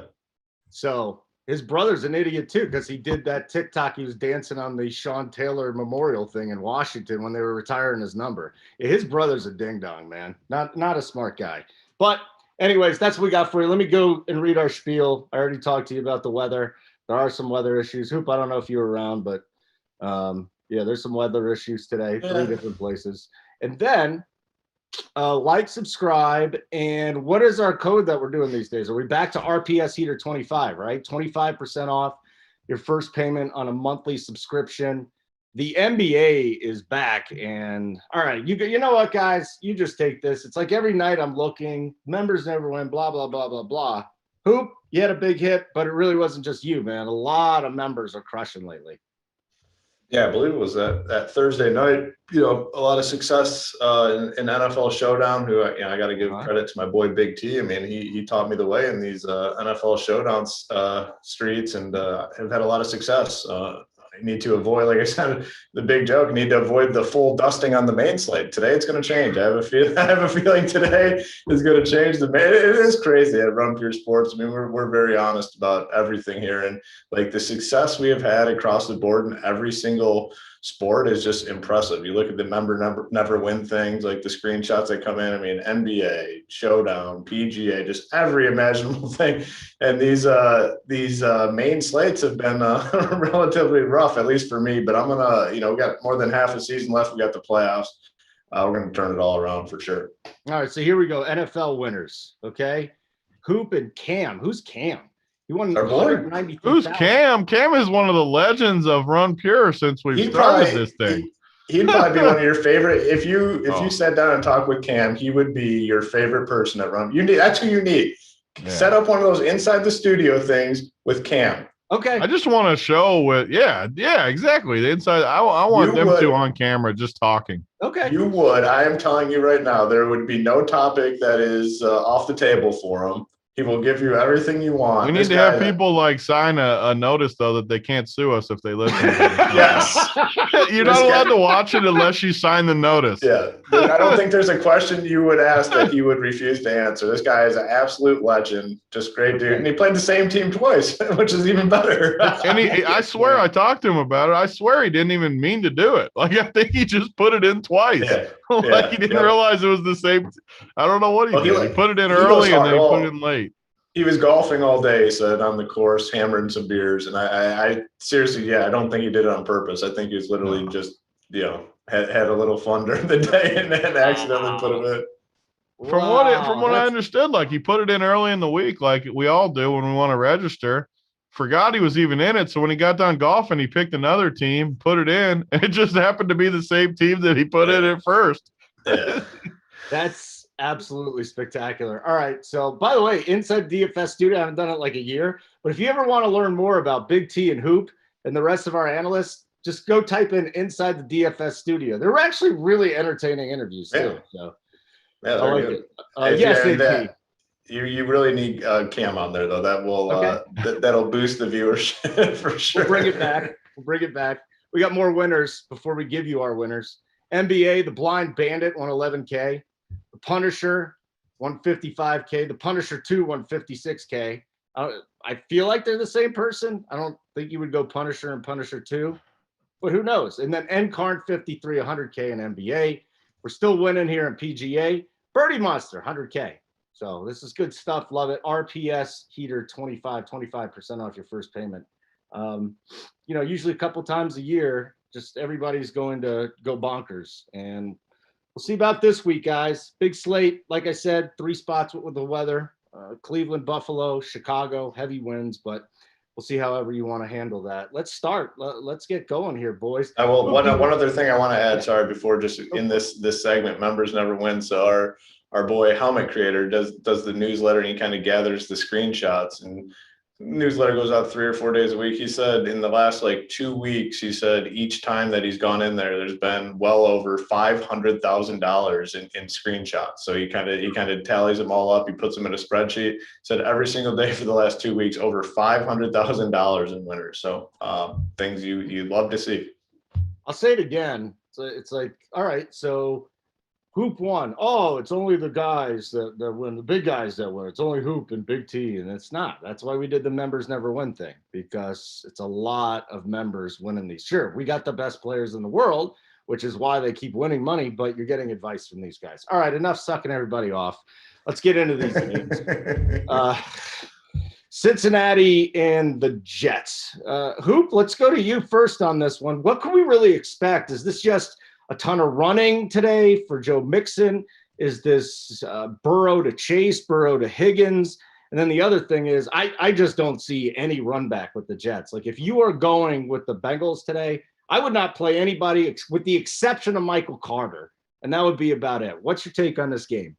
So his brother's an idiot too, because he did that TikTok. He was dancing on the Sean Taylor Memorial thing in Washington when they were retiring his number. His brother's a ding dong, man. Not a smart guy. But anyways, that's what we got for you. Let me go and read our spiel. I already talked to you about the weather. There are some weather issues. Hoop, I don't know if you were around, but yeah, there's some weather issues today, 3 different places. And then like, subscribe, and what is our code that we're doing these days? Are we back to RPS Heater 25, right? 25% off your first payment on a monthly subscription. The NBA is back, and all right, you know what, guys? You just take this. It's like every night I'm looking, members never win, blah, blah, blah, blah, blah. Hoop, you had a big hit, but it really wasn't just you, man. A lot of members are crushing lately. Yeah, I believe it was that Thursday night. A lot of success in NFL Showdown. Who I got to give credit to my boy Big T. I mean, he taught me the way in these NFL Showdown streets, and have had a lot of success. You need to avoid, like I said, the big joke. You need to avoid the full dusting on the main slate. Today it's going to change. I have a feeling today is going to change the main. It is crazy at Runpure Sports. I mean, we're very honest about everything here, and like the success we have had across the board in every single sport is just impressive. You look at the member never win things, like the screenshots that come in. I mean, NBA, Showdown, PGA, just every imaginable thing. And these main slates have been relatively rough, at least for me. But I'm gonna, we got more than half a season left. We got the playoffs. We're gonna turn it all around for sure. All right, so here we go. NFL winners. Okay, Hoop and Cam. Who's Cam? He won Our boy. 192,000. Who's Cam? Cam is one of the legends of Runpure since we've started this thing. He'd probably be one of your favorite. If you sat down and talked with Cam, he would be your favorite person at Run. That's who you need. Yeah. Set up one of those inside the studio things with Cam. Okay. I just want to show with exactly. The inside. I want them two on camera just talking. Okay. You would. I am telling you right now, there would be no topic that is off the table for him. He will give you everything you want. We need to have people like sign a notice though that they can't sue us if they listen to this. Yes. You're not allowed to watch it unless you sign the notice. Yeah. I don't think there's a question you would ask that he would refuse to answer. This guy is an absolute legend. Just great dude. And he played the same team twice, which is even better. And I swear I talked to him about it. I swear he didn't even mean to do it. Like I think he just put it in twice. Yeah. Like he didn't realize it was the same. I don't know what he did. He put it in early and then he put it in late. He was golfing all day, said on the course, hammering some beers. And I seriously, I don't think he did it on purpose. I think he was literally just, had a little fun during the day and then accidentally put it in. From what I understood, like he put it in early in the week, like we all do when we want to register. Forgot he was even in it. So when he got done golfing, he picked another team, put it in, and it just happened to be the same team that he put in at first. Yeah. That's absolutely spectacular. All right. So, by the way, inside DFS studio, I haven't done it like a year, but if you ever want to learn more about Big T and Hoop and the rest of our analysts, just go type in inside the DFS studio. They're actually really entertaining interviews too. So, I like it. Yes, AP. You really need Cam on there though. That will that'll boost the viewership for sure. We'll bring it back. We got more winners before we give you our winners. NBA, the Blind Bandit, 111K. The Punisher, 155K. The Punisher 2, 156K. I feel like they're the same person. I don't think you would go Punisher and Punisher 2, but who knows? And then Ncarn 53, 100K in NBA. We're still winning here in PGA. Birdie Monster, 100K. So this is good stuff. Love it. RPS Heater 25% off your first payment. Usually a couple times a year, just everybody's going to go bonkers. And we'll see about this week, guys. Big slate. Like I said, 3 spots with the weather. Cleveland, Buffalo, Chicago, heavy winds, but we'll see however you want to handle that. Let's start. Let's get going here, boys. One other thing I want to add, sorry, before just in this segment, members never win. So our boy Helmet Creator does the newsletter and he kind of gathers the screenshots, and newsletter goes out 3 or 4 days a week. He said in the last 2 weeks, he said each time that he's gone in there's been well over $500,000 in screenshots. So he kind of tallies them all up. He puts them in a spreadsheet. Said every single day for the last 2 weeks, over $500,000 in winners. So things you love to see. I'll say it again. It's like, all right, so Hoop won. Oh, it's only the guys that win, the big guys that win. It's only Hoop and Big T, and it's not. That's why we did the members never win thing, because it's a lot of members winning these. Sure, we got the best players in the world, which is why they keep winning money, but you're getting advice from these guys. All right, enough sucking everybody off. Let's get into these games. Cincinnati and the Jets. Hoop, let's go to you first on this one. What can we really expect? Is this just a ton of running today for Joe Mixon? Is this Burrow to Chase, Burrow to Higgins? And then the other thing is I just don't see any run back with the Jets. Like if you are going with the Bengals today, I would not play anybody with the exception of Michael Carter. And that would be about it. What's your take on this game?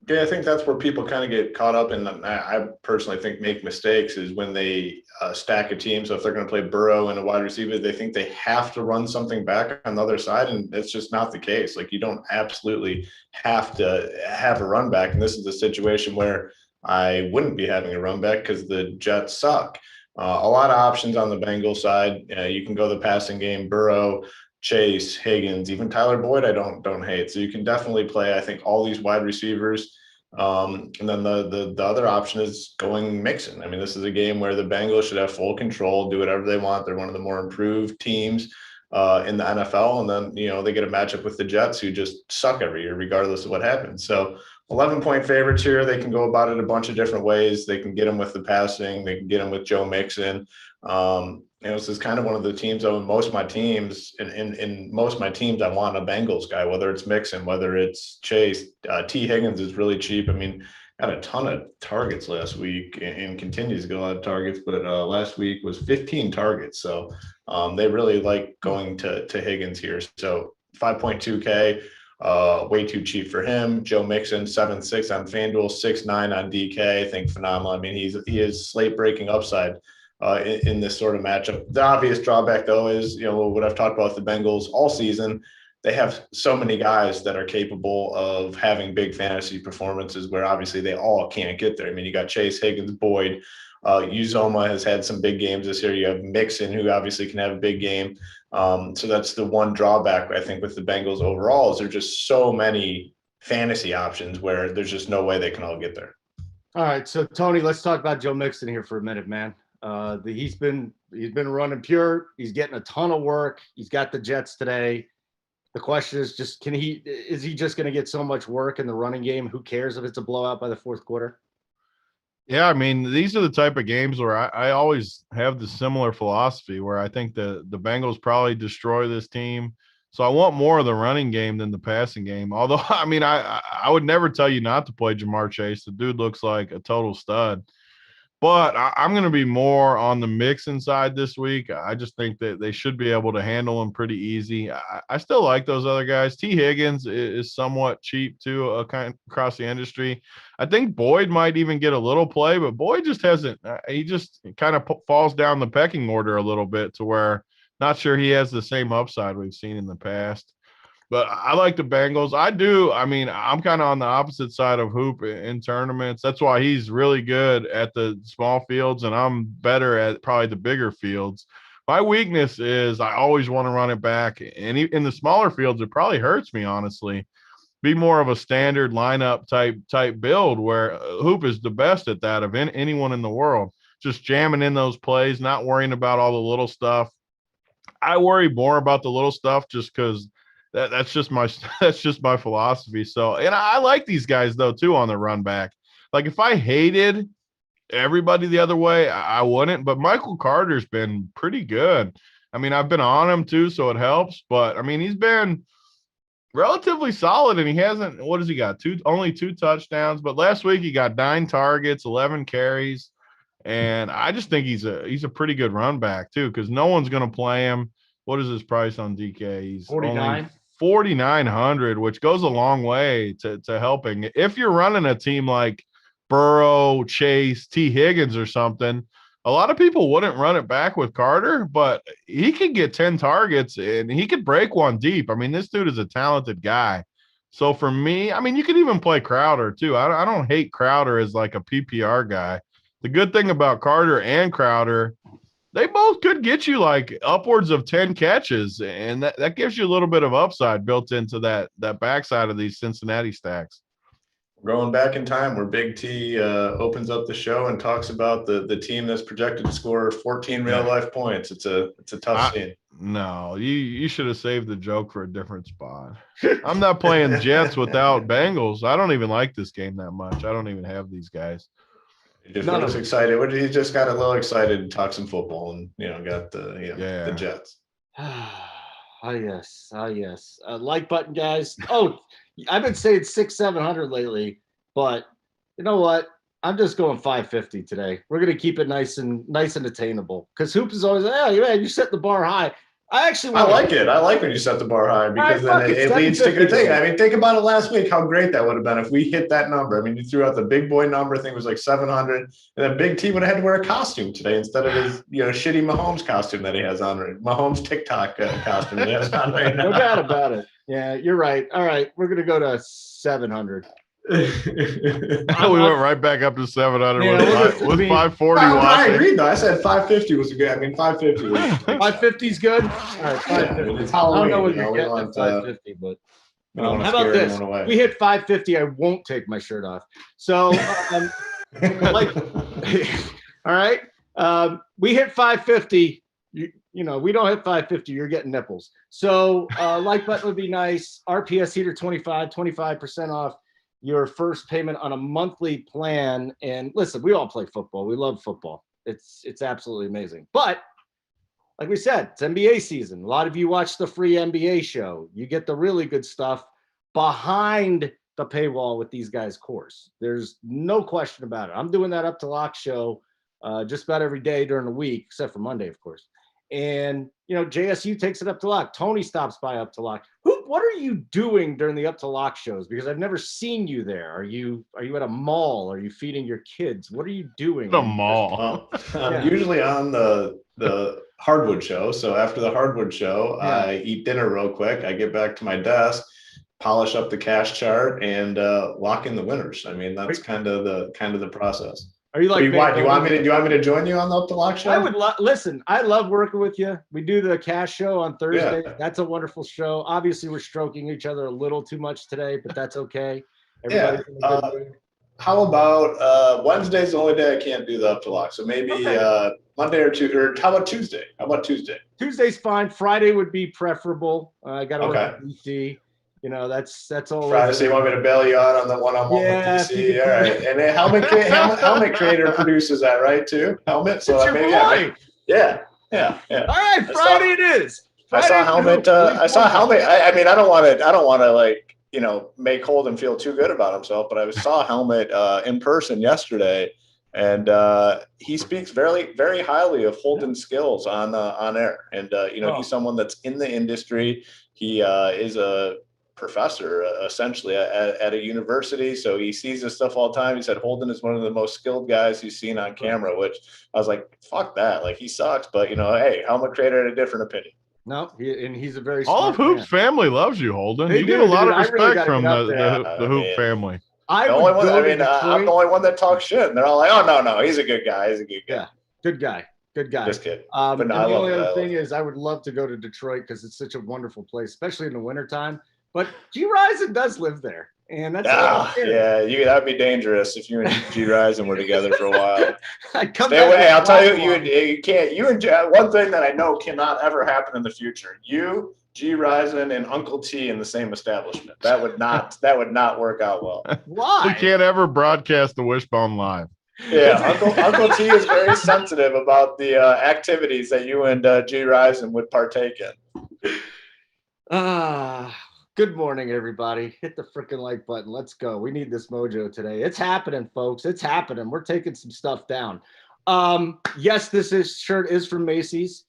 Yeah, I think that's where people kind of get caught up, and I personally think make mistakes is when they stack a team. So if they're going to play Burrow and a wide receiver, they think they have to run something back on the other side, and it's just not the case. Like you don't absolutely have to have a run back, and this is a situation where I wouldn't be having a run back because the Jets suck. A lot of options on the Bengals side. You can go the passing game, Burrow, Chase, Higgins, even Tyler Boyd. I don't hate. So you can definitely play, I think, all these wide receivers. And then the other option is going Mixon. I mean, this is a game where the Bengals should have full control, do whatever they want. They're one of the more improved teams in the NFL. And then, they get a matchup with the Jets, who just suck every year, regardless of what happens. So 11-point favorites here. They can go about it a bunch of different ways. They can get them with the passing. They can get them with Joe Mixon. This is kind of one of the teams in most of my teams, in most of my teams, I want a Bengals guy, whether it's Mixon, whether it's Chase. T. Higgins is really cheap. I mean, had a ton of targets last week and continues to get a lot of targets, but last week was 15 targets. So they really like going to Higgins here. So 5.2K. Way too cheap for him. Joe Mixon, 7.6 on FanDuel, 6.9 on DK. I think phenomenal. I mean, he is slate breaking upside in this sort of matchup. The obvious drawback, though, is what I've talked about with the Bengals all season. They have so many guys that are capable of having big fantasy performances, where obviously they all can't get there. I mean, you got Chase, Higgins, Boyd. Uzoma has had some big games this year. You have Mixon, who obviously can have a big game. So that's the one drawback, I think, with the Bengals overall, is there just so many fantasy options where there's just no way they can all get there. All right, so Tony, let's talk about Joe Mixon here for a minute, man. He's been running pure. He's getting a ton of work. He's got the Jets today. The question is just, is he just going to get so much work in the running game? Who cares if it's a blowout by the fourth quarter? Yeah, I mean, these are the type of games where I always have the similar philosophy, where I think the Bengals probably destroy this team. So I want more of the running game than the passing game. Although, I mean, I would never tell you not to play Jamar Chase. The dude looks like a total stud. But I'm going to be more on the Mixon side this week. I just think that they should be able to handle him pretty easy. I still like those other guys. T. Higgins is somewhat cheap too, kind of across the industry. I think Boyd might even get a little play, but Boyd just hasn't. He just kind of falls down the pecking order a little bit, to where not sure he has the same upside we've seen in the past. But I like the Bengals. I do. I mean, I'm kind of on the opposite side of Hoop in tournaments. That's why he's really good at the small fields, and I'm better at probably the bigger fields. My weakness is I always want to run it back. And in the smaller fields, it probably hurts me, honestly. Be more of a standard lineup type build, where Hoop is the best at that of anyone in the world. Just jamming in those plays, not worrying about all the little stuff. I worry more about the little stuff just because – that's just my philosophy. So, and I like these guys though too on the run back. Like, if I hated everybody the other way, I wouldn't. But Michael Carter's been pretty good. I mean, I've been on him too, so it helps. But I mean, he's been relatively solid, and he hasn't. What has he got? Only two touchdowns. But last week he got 9 targets, 11 carries, and I just think he's a pretty good run back too, because no one's going to play him. What is his price on DK? He's 49. 4,900, which goes a long way to helping. If you're running a team like Burrow, Chase, T. Higgins or something, a lot of people wouldn't run it back with Carter, but he could get 10 targets and he could break one deep. I mean, this dude is a talented guy. So for me, I mean, you could even play Crowder too. I don't hate Crowder as like a PPR guy. The good thing about Carter and Crowder, they both could get you like upwards of 10 catches, and that gives you a little bit of upside built into that backside of these Cincinnati stacks. We're going back in time where Big T opens up the show and talks about the team that's projected to score 14 real life points. It's a tough scene. No, you should have saved the joke for a different spot. I'm not playing Jets without Bengals. I don't even like this game that much. I don't even have these guys. He just looks excited. He just got a little excited to talk some football, and got the Jets. Yes. Like button, guys. Oh, I've been saying 600-700 lately, but you know what? I'm just going 550 today. We're gonna keep it nice and attainable, because Hoop is always, man, you set the bar high. I like it. I like when you set the bar high, because then it leads to good things. I mean, think about it last week, how great that would have been if we hit that number. I mean, you threw out the big boy number, I think it was like 700, and then Big T would have had to wear a costume today instead of his, shitty Mahomes costume that he has on right. Mahomes TikTok costume that he has on right now. No doubt about it. Yeah, you're right. All right, we're going to go to 700. We went right back up to 700 Yeah, with 540 I watching. agreed though. I said 550 was good. I mean, 550 was 550 is good. All right, 550. it's I don't Halloween. know what you know, you're we getting don't at want, 550, but we don't want to how about scare this? anyone away. We hit 550. I won't take my shirt off. So, like, all right. We hit 550. You know, we don't hit 550. You're getting nipples. So, like button would be nice. RPS heater 25% off your first payment on a monthly plan. And listen, we all play football. We love football. It's absolutely amazing. But like we said, it's NBA season. A lot of you watch the free NBA show. You get the really good stuff behind the paywall with these guys' course. There's no question about it. I'm doing that Up to Lock show just about every day during the week, except for Monday, of course. And, you know, JSU takes it Up to Lock. Tony stops by Up to Lock. What are you doing during the Up to Lock shows? Because I've never seen you there. Are you at a mall? Are you feeding your kids? What are you doing? The mall. Well, I'm usually on the hardwood show. So after the hardwood show, I eat dinner real quick. I get back to my desk, polish up the cash chart, and lock in the winners. I mean, that's kind of the process. Are you like? Why do you want me to join you on the Up to Lock show? I would listen. I love working with you. We do the cash show on Thursday. Yeah. That's a wonderful show. Obviously, we're stroking each other a little too much today, but that's okay. Yeah. In a good mood. How about Wednesday's the only day I can't do the Up to Lock? So maybe Monday or how about Tuesday? Tuesday's fine. Friday would be preferable. I got to work with BT. You know, that's all. Friday, so you want me to bail you out on the one-on-one with DC? All right. And then Helmet Creator produces that, right, too? Helmet. So it's your boy. Yeah. All right, Friday it is. I saw Helmet. I mean, I don't want to like, you know, make Holden feel too good about himself, but I saw Helmet in person yesterday, and he speaks very, very highly of Holden's skills on air. And you know, he's someone that's in the industry. He is a professor essentially at a university, so he sees this stuff all the time. He said Holden is one of the most skilled guys he's seen on camera, which I was like, fuck that, like he sucks, but you know, hey, Helmet Creator had a different opinion. No, he's a very all of Hoop's family loves you, Holden. You get a lot of respect from the Hoop family. I'm the only one that talks shit, and they're all like, oh no, he's a good guy. Yeah, good guy. Just kidding. But no, the only other thing is I would love to go to Detroit because it's such a wonderful place, especially in the wintertime. But G Rison does live there. And that's that'd be dangerous if you and G Rison were together for a while. Stay away. I'll tell you, you can't. You and one thing that I know cannot ever happen in the future. You, G Rison, and Uncle T in the same establishment. That would not work out well. Why? We can't ever broadcast the Wishbone live. Yeah, Uncle T is very sensitive about the activities that you and G Rison would partake in. Good morning, everybody. Hit the freaking like button. Let's go. We need this mojo today. It's happening, folks. It's happening. We're taking some stuff down. Yes, shirt is from Macy's.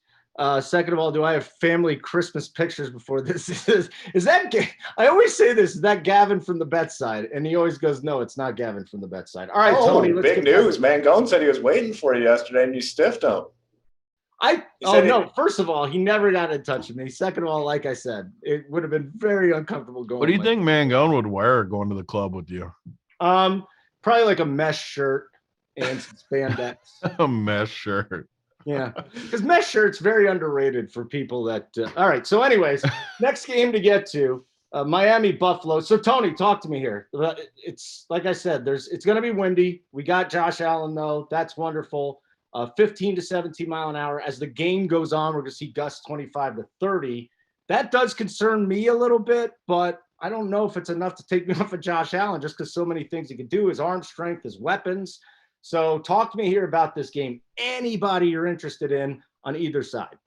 Second of all, do I have family Christmas pictures before this? Is that I always say this, is that Gavin from the bet side? And he always goes, no, it's not Gavin from the bet side. All right, Tony. Big news, man. Gone said he was waiting for you yesterday and you stiffed him. First of all, he never got in touch with me. Second of all, like I said, it would have been very uncomfortable going. What do you think Mangone would wear going to the club with you? Probably like a mesh shirt and some spandex. A mesh shirt. Yeah, because mesh shirt's very underrated for people that. All right, so anyways, next game to get to, Miami Buffalo. So Tony, talk to me here. It's like I said, it's going to be windy. We got Josh Allen though. That's wonderful. 15 to 17 mile an hour. As the game goes on, we're going to see gusts 25 to 30. That does concern me a little bit, but I don't know if it's enough to take me off of Josh Allen just because so many things he can do, his arm strength, his weapons. So talk to me here about this game. Anybody you're interested in on either side.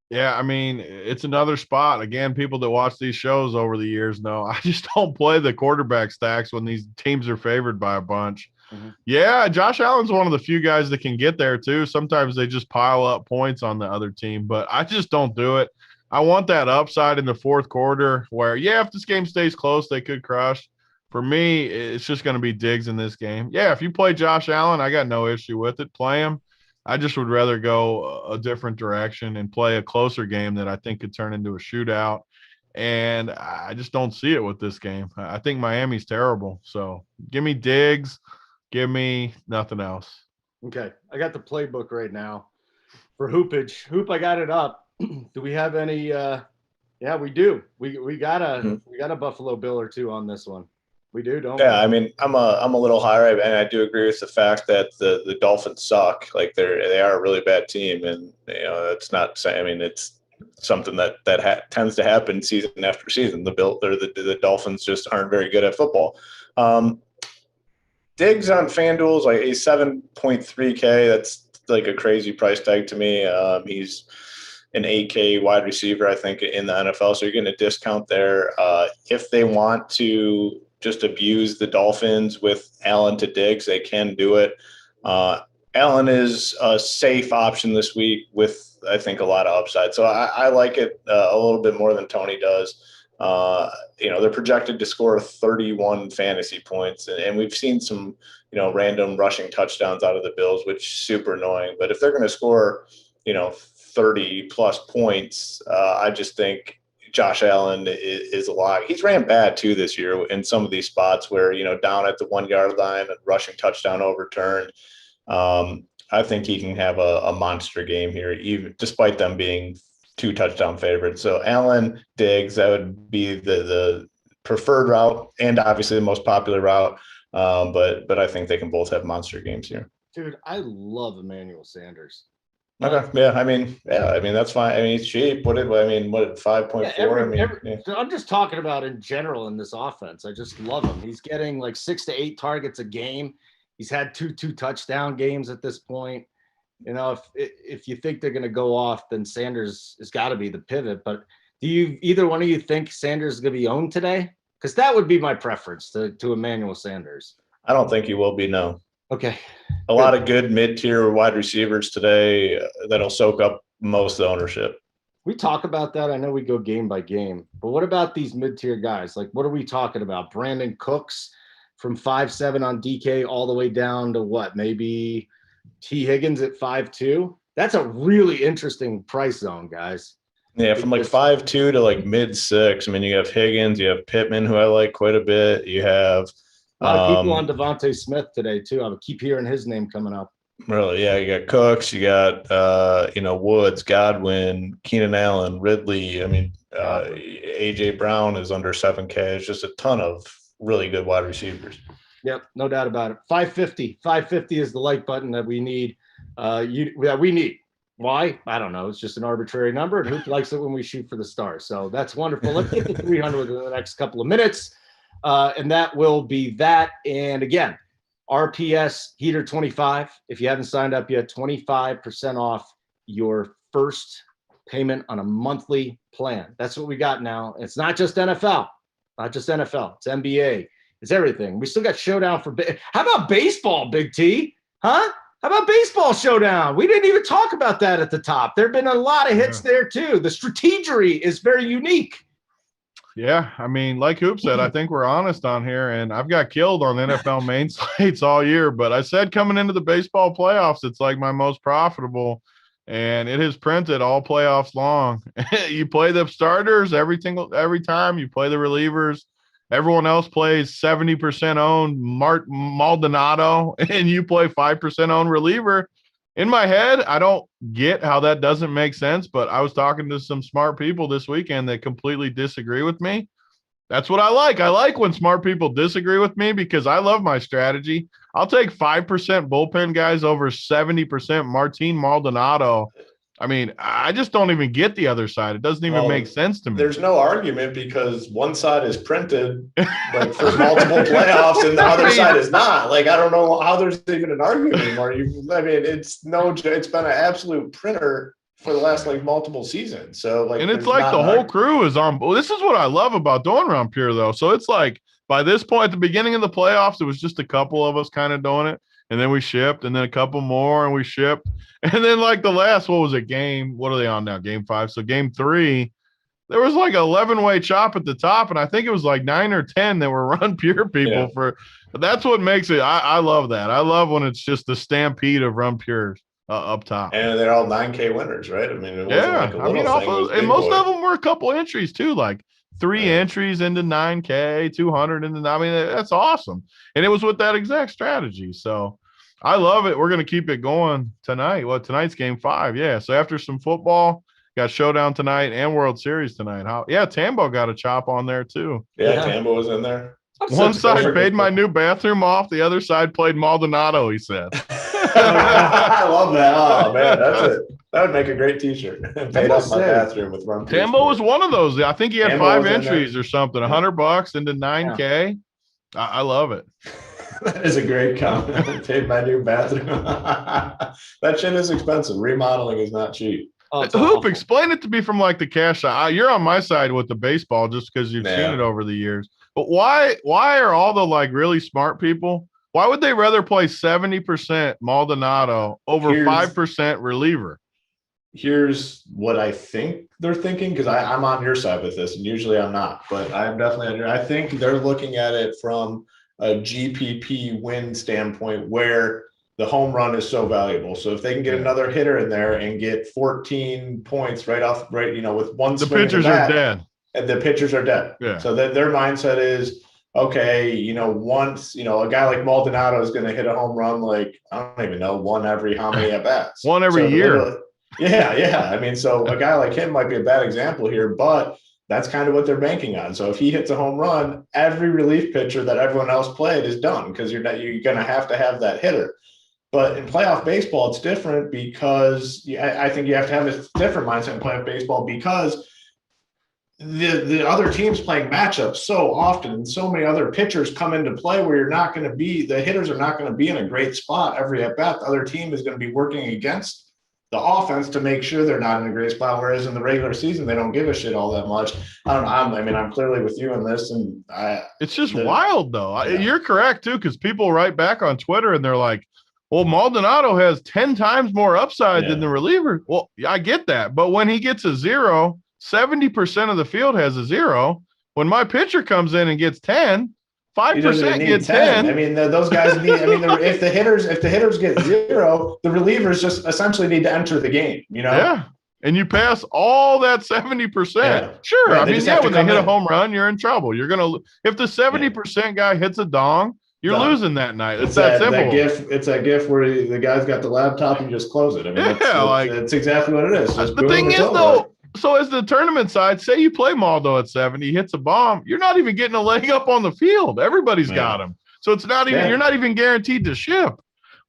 Yeah, I mean, it's another spot. Again, people that watch these shows over the years know I just don't play the quarterback stacks when these teams are favored by a bunch. Mm-hmm. Yeah, Josh Allen's one of the few guys that can get there too. Sometimes they just pile up points on the other team, but I just don't do it. I want that upside in the fourth quarter where, if this game stays close, they could crush. For me, it's just going to be Diggs in this game. Yeah, if you play Josh Allen, I got no issue with it. Play him. I just would rather go a different direction and play a closer game that I think could turn into a shootout. And I just don't see it with this game. I think Miami's terrible. So give me Diggs. Give me nothing else. Okay. I got the playbook right now for Hoopage. Hoop, I got it up. Do we have any yeah, we do. We got a Buffalo Bill or two on this one. We do, don't we? Yeah, I mean, I'm a little higher, and I do agree with the fact that the Dolphins suck. Like they are a really bad team, and it's not. I mean, it's something that tends to happen season after season. The Dolphins just aren't very good at football. Diggs on FanDuel is like a 7.3K. That's like a crazy price tag to me. He's an 8K wide receiver, I think, in the NFL. So you're getting a discount there. If they want to just abuse the Dolphins with Allen to Diggs, they can do it. Allen is a safe option this week with, I think, a lot of upside. So I like it a little bit more than Tony does. They're projected to score 31 fantasy points, and we've seen some, random rushing touchdowns out of the Bills, which is super annoying. But if they're going to score, 30 plus points, I just think Josh Allen is a lot. He's ran bad too this year in some of these spots where, down at the 1 yard line, a rushing touchdown overturned. I think he can have a monster game here, even despite them being 2 touchdown favorites. So Allen, Diggs, that would be the preferred route and obviously the most popular route. But I think they can both have monster games here. Dude, I love Emmanuel Sanders. Okay. Yeah. I mean, that's fine. I mean, he's cheap. What 5.4? Yeah, I'm just talking about in general in this offense. I just love him. He's getting like 6 to 8 targets a game. He's had two touchdown games at this point. If you think they're going to go off, then Sanders has got to be the pivot. But do either one of you think Sanders is going to be owned today? Because that would be my preference to Emmanuel Sanders. I don't think he will be. No. Okay. A lot of good mid-tier wide receivers today that'll soak up most of the ownership. We talk about that. I know we go game by game, but what about these mid-tier guys? Like, what are we talking about? Brandon Cooks from 5.7 on DK all the way down to what? Maybe T. Higgins at 5.2? That's a really interesting price zone, guys. Yeah, from like 5.2 to like mid-6. I mean, you have Higgins, you have Pittman, who I like quite a bit. You have a lot of people on Devontae Smith today, too. I keep hearing his name coming up. Really, yeah. You got Cooks, you got Woods, Godwin, Keenan Allen, Ridley. I mean, AJ Brown is under 7K. It's just a ton of really good wide receivers. Yep, no doubt about it. 550. 550 is the like button that we need. We need. Why? I don't know. It's just an arbitrary number, and who likes it when we shoot for the stars? So that's wonderful. Let's get to 300 within the next couple of minutes, and that will be that. And again, RPS Heater 25. If you haven't signed up yet, 25% off your first payment on a monthly plan. That's what we got now. It's not just NFL. Not just NFL. It's NBA. It's everything. We still got Showdown for how about baseball, Big T? Huh? How about baseball Showdown? We didn't even talk about that at the top. There have been a lot of hits there too. The strategery is very unique. Yeah, I mean, like Hoop said, I think we're honest on here, and I've got killed on NFL main slates all year, but I said coming into the baseball playoffs, it's like my most profitable, and it has printed all playoffs long. You play the starters every time. You play the relievers. Everyone else plays 70% owned Maldonado, and you play 5% owned reliever. In my head, I don't get how that doesn't make sense, but I was talking to some smart people this weekend that completely disagree with me. That's what I like. I like when smart people disagree with me because I love my strategy. I'll take 5% bullpen guys over 70% Martin Maldonado. I mean, I just don't even get the other side. It doesn't even make sense to me. There's no argument because one side is printed like for multiple playoffs and the other side is not. Like, I don't know how there's even an argument anymore. It's been an absolute printer for the last like multiple seasons. So like, and it's like the whole crew is on. This is what I love about doing Runpure though. So it's like by this point at the beginning of the playoffs, it was just a couple of us kind of doing it. And then we shipped, and then a couple more, and we shipped. And then, like, the last, what was it, game? What are they on now? Game 5. So game 3, there was like an 11-way chop at the top, and I think it was like 9 or 10 that were Runpure people for. But that's what makes it. I love that. I love when it's just the stampede of Runpures up top. And they're all 9K winners, right? I mean, it wasn't yeah. like a little thing. And most of them were a couple entries too. Like 3 entries into 9K, 200 into. I mean, that's awesome. And it was with that exact strategy. So I love it. We're going to keep it going tonight. Well, tonight's game 5. Yeah. So after some football, got Showdown tonight and World Series tonight. Tambo got a chop on there too. Yeah, Tambo was in there. One side paid my new bathroom off. The other side played Maldonado, he said. I love that. Oh, man, that's it. That would make a great T-shirt. Paid off my bathroom with Runpure. Tambo was one of those. I think he had 5 entries or something, $100 into 9K. Yeah. I love it. That is a great comment. Paid my new bathroom. That shit is expensive. Remodeling is not cheap. Oh, Hoop, explain it to me from like the cash side. You're on my side with the baseball just because you've seen it over the years. But why are all the like really smart people, why would they rather play 70% Maldonado over 5% reliever? Here's what I think they're thinking, because I'm on your side with this, and usually I'm not, but I'm definitely on your. I think they're looking at it from a GPP win standpoint where the home run is so valuable. So if they can get another hitter in there and get 14 points right, with one the swing pitchers are dead. And the pitchers are dead. Yeah. So that their mindset is, okay, once, a guy like Maldonado is going to hit a home run, like, I don't even know, one every how many at bats? One every year. Yeah. I mean, so a guy like him might be a bad example here, but that's kind of what they're banking on. So if he hits a home run, every relief pitcher that everyone else played is done, because you're going to have that hitter. But in playoff baseball, it's different because I think you have to have a different mindset in playoff baseball, because the other teams playing matchups so often, and so many other pitchers come into play where the hitters are not going to be in a great spot every at bat. The other team is going to be working against the offense to make sure they're not in a great spot. Whereas in the regular season, they don't give a shit all that much. I don't know. I'm clearly with you in this, and it's just wild though. Yeah. You're correct too, because people write back on Twitter and they're like, well, Maldonado has 10 times more upside than the reliever. Well, I get that, but when he gets a 0, 70% of the field has a 0. When my pitcher comes in and gets 10, 5% get 10. I mean, those guys need. I mean, if the hitters get 0, the relievers just essentially need to enter the game. Yeah, and you pass all that 70%. Yeah. Sure, right, I mean, when they hit a home run, you're in trouble. You're gonna if the 70% guy hits a dong, you're losing that night. It's that simple. It's that GIF where the guy's got the laptop and just close it. I mean, that's exactly what it is. The thing is, though. So as the tournament side, say you play Maldo at 70, he hits a bomb, you're not even getting a leg up on the field. Everybody's got him. So it's not even, you're not even guaranteed to ship.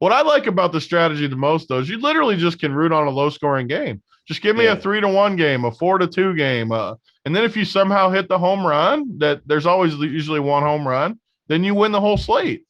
What I like about the strategy the most, though, is you literally just can root on a low scoring game. Just give me a 3-1 game, a 4-2 game. And then if you somehow hit the home run, that there's always usually one home run, then you win the whole slate.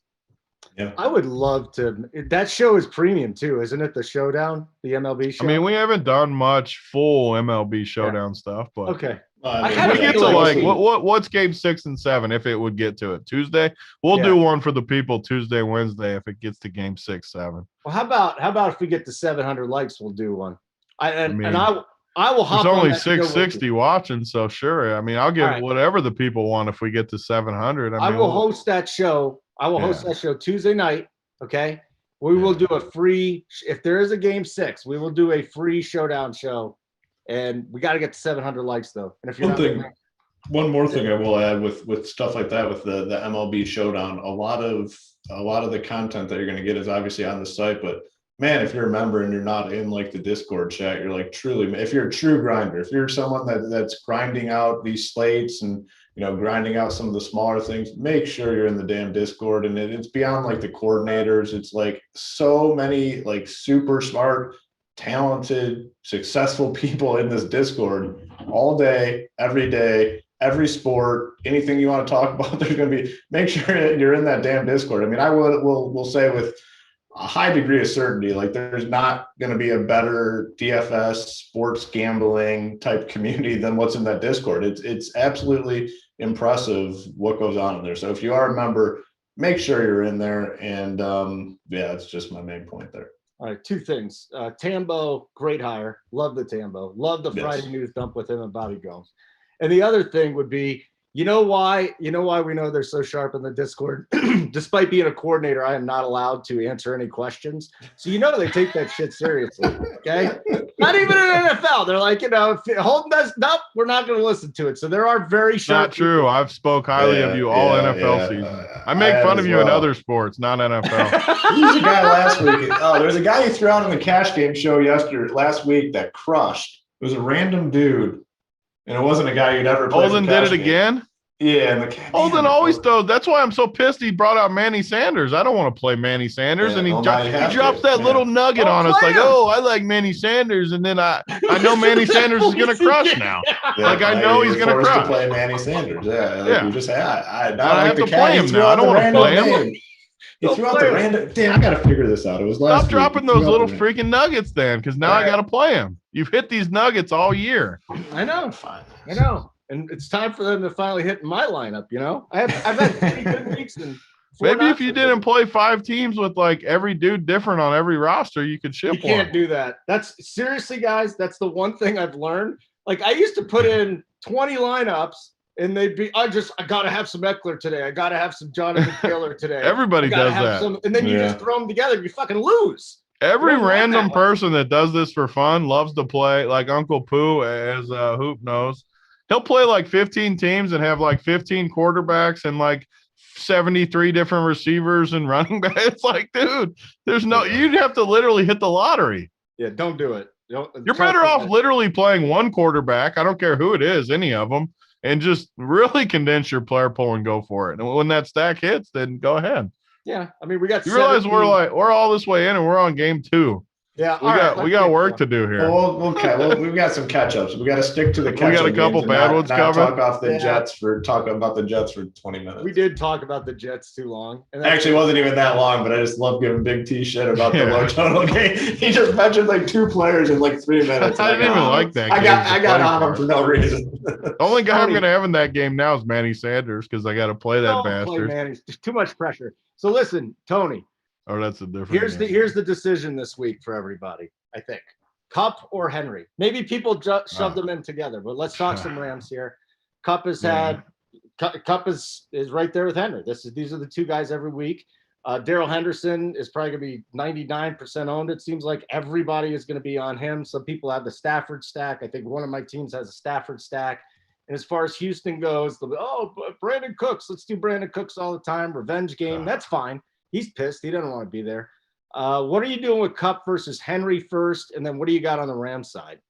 Yeah. I would love to. That show is premium too, isn't it? The Showdown, the MLB show. I mean, we haven't done much full MLB Showdown stuff, but okay. We get to like what's game 6 and 7 if it would get to it Tuesday. We'll do one for the people Tuesday, Wednesday if it gets to game 6, 7. Well, how about if we get to 700 likes, we'll do one. I will hop. There's only 660 watching, so sure. I mean, I'll give whatever the people want if we get to 700. I will host that show. I will host that show Tuesday night. Okay. We will do a free, if there is a game 6, we will do a free Showdown show. And we got to get to 700 likes though. And if you're one more thing I will add with stuff like that, with the MLB Showdown, a lot of the content that you're going to get is obviously on the site, but man, if you're a member and you're not in like the Discord chat, you're like truly, if you're a true grinder, if you're someone that's grinding out these slates and, grinding out some of the smaller things, make sure you're in the damn Discord. And it's beyond like the coordinators. It's like so many like super smart, talented, successful people in this Discord all day, every sport, anything you want to talk about, there's going to be, make sure you're in that damn Discord. I mean, I will say with a high degree of certainty, like there's not going to be a better DFS sports gambling type community than what's in that Discord. It's absolutely impressive what goes on in there. So if you are a member, make sure you're in there. And it's just my main point there. All right, 2 things. Tambo, great hire. Love the Tambo. Love the Friday news dump with him and Bobby Gomes. And the other thing would be, You know why? You know why we know they're so sharp in the Discord? Despite being a coordinator, I am not allowed to answer any questions. So you know they take that shit seriously. Okay. Not even in NFL. They're like, if Holden does nope, we're not going to listen to it. So there are very sharp. Not true. I've spoke highly of you all NFL season. I make fun of you in other sports, not NFL. There's a guy last week. Oh, there's a guy you threw out on the cash game show last week that crushed. It was a random dude. And it wasn't a guy you'd ever play. Holden did it again? Yeah. Holden always throws. That's why I'm so pissed he brought out Manny Sanders. I don't want to play Manny Sanders. And he drops that little nugget on us like, I like Manny Sanders. And then I know Manny Sanders is going to crush now. I know he's going to crush. To play Manny Sanders. You just say, I have to play him now. I don't want to play him. He threw out the random. Damn, I got to figure this out. It was last Stop dropping those little freaking nuggets then, because now I got to play him. You've hit these nuggets all year. I know. I know. And it's time for them to finally hit my lineup, I've had pretty good weeks. Maybe if you didn't play 5 teams with every dude different on every roster, you could ship one. You can't do that. That's seriously, guys, that's the one thing I've learned. I used to put in 20 lineups and they'd be, I got to have some Eckler today. I got to have some Jonathan Taylor today. Everybody does that. And then you just throw them together. You fucking lose. Every random person that does this for fun loves to play, like Uncle Pooh, as Hoop knows. He'll play 15 teams and have 15 quarterbacks and 73 different receivers and running backs. It's dude, you'd have to literally hit the lottery. Yeah, don't do it. You're better off literally playing one quarterback. I don't care who it is, any of them, and just really condense your player pool and go for it. And when that stack hits, then go ahead. Yeah, I mean, we got. You realize we're all this way in, and we're on game 2. Yeah, we got work to do here. Well, we've got some catch ups. We got to stick to the catch up. We got a couple bad ones coming. Talking about the Jets for 20 minutes. We did talk about the Jets too long. And actually, it wasn't even that long, but I just love giving Big T shit about the low total game. He just mentioned 2 players in 3 minutes. I didn't even like that. I got on him for no reason. The only guy I'm going to have in that game now is Manny Sanders because I got to play that bastard. There's too much pressure. So listen, Tony. Oh, that's a different. Here's the decision this week for everybody. I think Kupp or Henry. Maybe people shove them in together, but let's talk some Rams here. Kupp has had Kupp is right there with Henry. These are the 2 guys every week. Darrell Henderson is probably going to be 99% owned. It seems like everybody is going to be on him. Some people have the Stafford stack. I think one of my teams has a Stafford stack. And as far as Houston goes, Brandon Cooks. Let's do Brandon Cooks all the time. Revenge game. That's fine. He's pissed. He doesn't want to be there. What are you doing with Kupp versus Henry first? And then what do you got on the Rams side?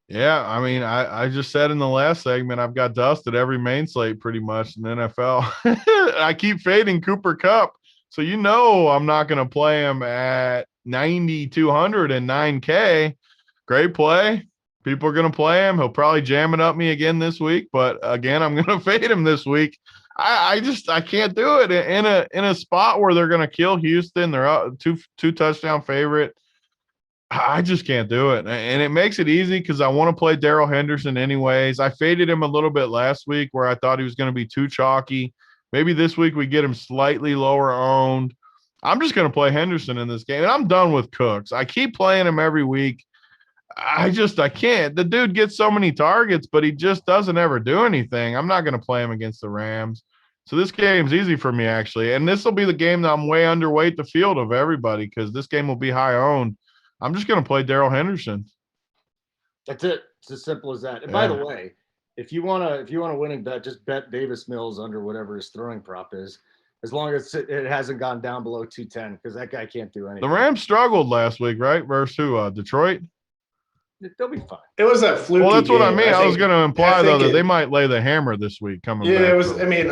Yeah, I mean, I just said in the last segment, I've got dusted every main slate pretty much in the NFL. I keep fading Cooper Kupp. So I'm not going to play him at 9,200 and 9K. Great play. People are going to play him. He'll probably jam it up me again this week. But again, I'm going to fade him this week. I can't do it in a spot where they're going to kill Houston. They're up two touchdown favorite. I just can't do it. And it makes it easy because I want to play Darrell Henderson anyways. I faded him a little bit last week where I thought he was going to be too chalky. Maybe this week we get him slightly lower owned. I'm just going to play Henderson in this game. And I'm done with Cooks. I keep playing him every week. I can't. The dude gets so many targets, but he just doesn't ever do anything. I'm not going to play him against the Rams. So this game's easy for me, actually. And this will be the game that I'm way underweight the field of everybody because this game will be high owned. I'm just going to play Darrell Henderson. That's it. It's as simple as that. And by the way, if you want a winning bet, just bet Davis Mills under whatever his throwing prop is, as long as it hasn't gone down below 210 because that guy can't do anything. The Rams struggled last week, right? Versus who? Detroit? They'll be fine. It was that fluky. Well, that's what game. I mean. I was going to imply though that they might lay the hammer this week coming back. Yeah, it was. I mean,